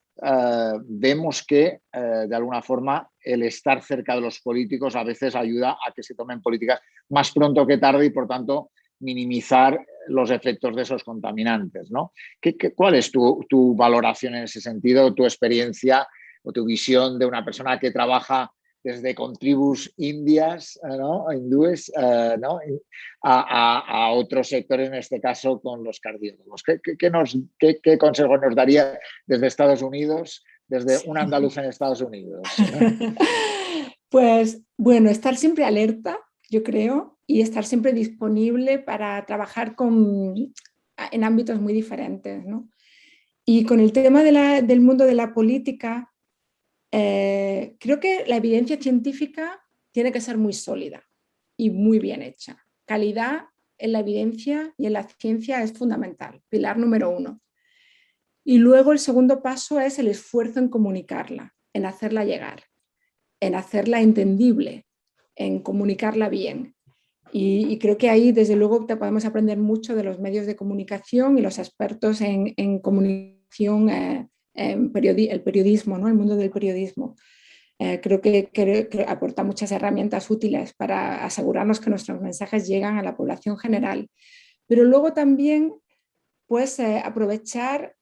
vemos que de alguna forma el estar cerca de los políticos a veces ayuda a que se tomen políticas más pronto que tarde y por tanto minimizar los efectos de esos contaminantes, ¿no? ¿Cuál es tu valoración en ese sentido, tu experiencia o tu visión de una persona que trabaja desde con tribus indias, ¿no? Hindúes, ¿no? a otros sectores, en este caso con los cardiólogos? ¿Qué consejo nos daría desde Estados Unidos, desde un andaluz en Estados Unidos? Pues bueno, estar siempre alerta, yo creo, y estar siempre disponible para trabajar en ámbitos muy diferentes, ¿no? Y con el tema del mundo de la política, creo que la evidencia científica tiene que ser muy sólida y muy bien hecha. Calidad en la evidencia y en la ciencia es fundamental, pilar número 1. Y luego el segundo paso es el esfuerzo en comunicarla, en hacerla llegar, en hacerla entendible, en comunicarla bien. Y creo que ahí, desde luego, podemos aprender mucho de los medios de comunicación y los expertos en comunicación, el periodismo, ¿no? El mundo del periodismo. Creo que aporta muchas herramientas útiles para asegurarnos que nuestros mensajes llegan a la población general. Pero luego también, pues, aprovechar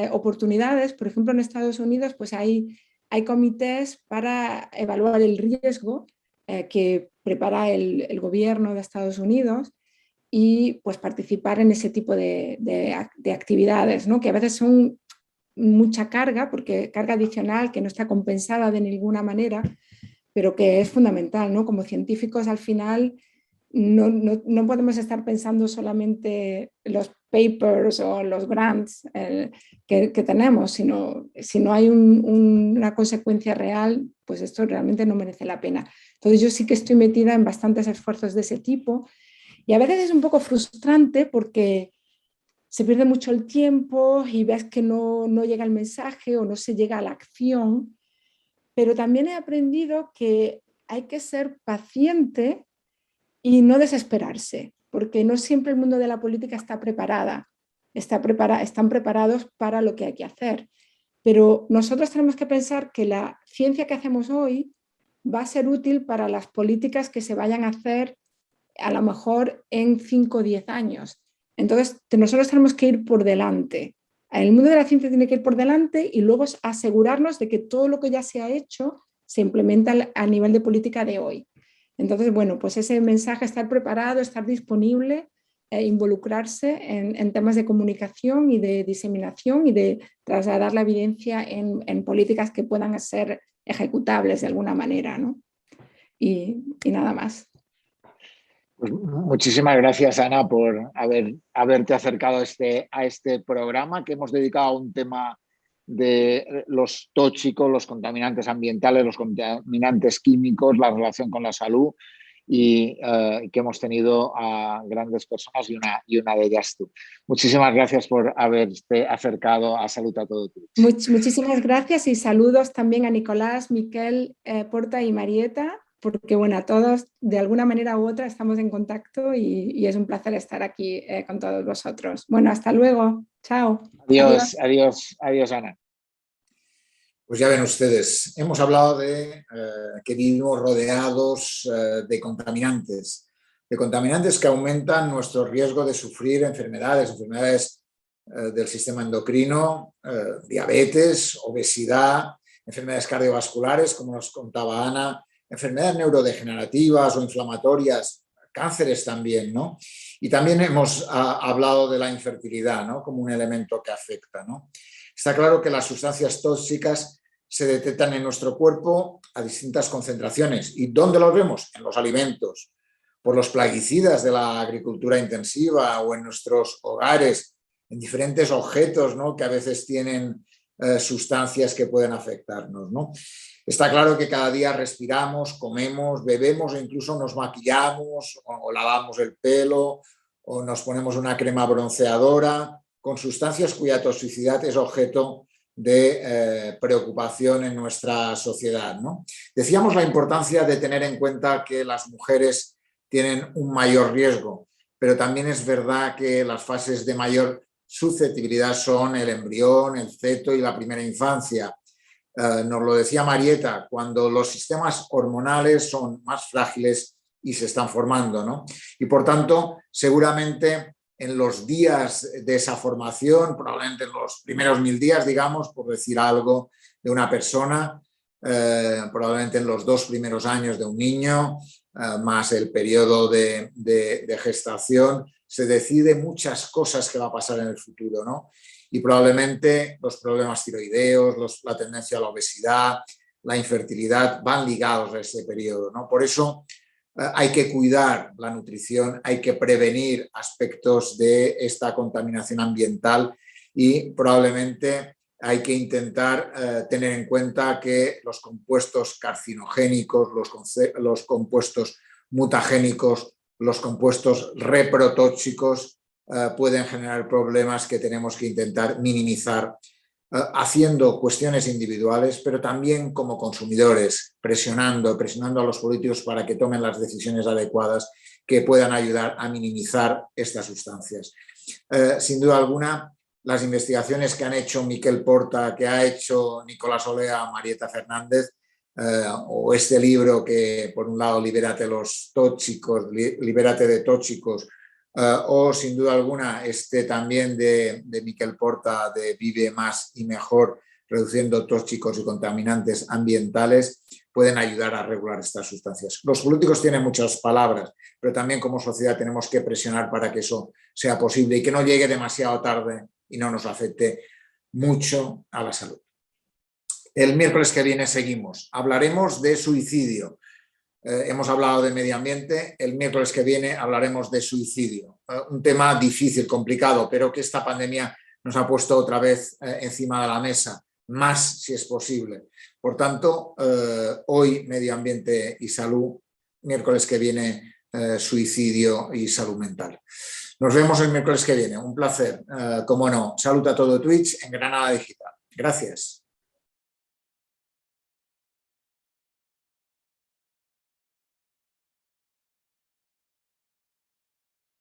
oportunidades. Por ejemplo, en Estados Unidos, pues hay comités para evaluar el riesgo que prepara el gobierno de Estados Unidos, y pues participar en ese tipo de actividades, ¿no? Que a veces son mucha carga, porque carga adicional que no está compensada de ninguna manera, pero que es fundamental, ¿no? Como científicos, al final no podemos estar pensando solamente los papers o los grants que tenemos, sino si no hay una consecuencia real, pues esto realmente no merece la pena. Entonces yo sí que estoy metida en bastantes esfuerzos de ese tipo y a veces es un poco frustrante porque se pierde mucho el tiempo y ves que no llega el mensaje o no se llega a la acción, pero también he aprendido que hay que ser paciente y no desesperarse, porque no siempre el mundo de la política está están preparados para lo que hay que hacer. Pero nosotros tenemos que pensar que la ciencia que hacemos hoy va a ser útil para las políticas que se vayan a hacer a lo mejor en 5 o 10 años. Entonces, nosotros tenemos que ir por delante. El mundo de la ciencia tiene que ir por delante y luego asegurarnos de que todo lo que ya se ha hecho se implementa a nivel de política de hoy. Entonces, bueno, pues ese mensaje, estar preparado, estar disponible, involucrarse en temas de comunicación y de diseminación y de trasladar la evidencia en políticas que puedan ser ejecutables de alguna manera, ¿no? Y nada más. Pues muchísimas gracias, Ana, por haberte acercado a este programa que hemos dedicado a un tema de los tóxicos, los contaminantes ambientales, los contaminantes químicos, la relación con la salud y que hemos tenido a grandes personas y una de ellas tú. Muchísimas gracias por haberte acercado a Salud a Todo Twitch. Muchísimas gracias y saludos también a Nicolás, Miquel, Porta y Marieta, porque bueno, a todos de alguna manera u otra estamos en contacto y es un placer estar aquí con todos vosotros. Bueno, hasta luego. Chao. Adiós, Ana. Pues ya ven ustedes, hemos hablado de que vivimos rodeados de contaminantes que aumentan nuestro riesgo de sufrir enfermedades del sistema endocrino, diabetes, obesidad, enfermedades cardiovasculares, como nos contaba Ana, enfermedades neurodegenerativas o inflamatorias, cánceres también, ¿no? Y también hemos hablado de la infertilidad, ¿no? Como un elemento que afecta, ¿no? Está claro que las sustancias tóxicas se detectan en nuestro cuerpo a distintas concentraciones. ¿Y dónde los vemos? En los alimentos, por los plaguicidas de la agricultura intensiva o en nuestros hogares, en diferentes objetos, ¿no? Que a veces tienen sustancias que pueden afectarnos, ¿no? Está claro que cada día respiramos, comemos, bebemos o incluso nos maquillamos o lavamos el pelo o nos ponemos una crema bronceadora con sustancias cuya toxicidad es objeto de preocupación en nuestra sociedad, ¿no? Decíamos la importancia de tener en cuenta que las mujeres tienen un mayor riesgo, pero también es verdad que las fases de mayor susceptibilidad son el embrión, el feto y la primera infancia. Nos lo decía Marieta, cuando los sistemas hormonales son más frágiles y se están formando, ¿no? Y por tanto, seguramente en los días de esa formación, probablemente en los primeros 1000 días, digamos, por decir algo, de una persona, probablemente en los 2 primeros años de un niño, más el periodo de gestación, se decide muchas cosas que va a pasar en el futuro, ¿no? Y probablemente los problemas tiroideos, la tendencia a la obesidad, la infertilidad van ligados a ese periodo, ¿no? Por eso hay que cuidar la nutrición, hay que prevenir aspectos de esta contaminación ambiental y probablemente hay que intentar tener en cuenta que los compuestos carcinogénicos, los compuestos mutagénicos, los compuestos reprotóxicos pueden generar problemas que tenemos que intentar minimizar haciendo cuestiones individuales, pero también como consumidores, presionando a los políticos para que tomen las decisiones adecuadas que puedan ayudar a minimizar estas sustancias. Sin duda alguna, las investigaciones que han hecho Miquel Porta, que ha hecho Nicolás Olea, Marieta Fernández, o este libro que, por un lado, Libérate de tóxicos, o sin duda alguna también de Miquel Porta de Vive más y mejor, reduciendo tóxicos y contaminantes ambientales, pueden ayudar a regular estas sustancias. Los políticos tienen muchas palabras, pero también como sociedad tenemos que presionar para que eso sea posible y que no llegue demasiado tarde y no nos afecte mucho a la salud. El miércoles que viene seguimos. Hablaremos de suicidio. hemos hablado de medio ambiente, el miércoles que viene hablaremos de suicidio. Un tema difícil, complicado, pero que esta pandemia nos ha puesto otra vez encima de la mesa, más si es posible. Por tanto, hoy medio ambiente y salud, miércoles que viene suicidio y salud mental. Nos vemos el miércoles que viene, un placer. Como no, salud a todo Twitch en Granada Digital. Gracias.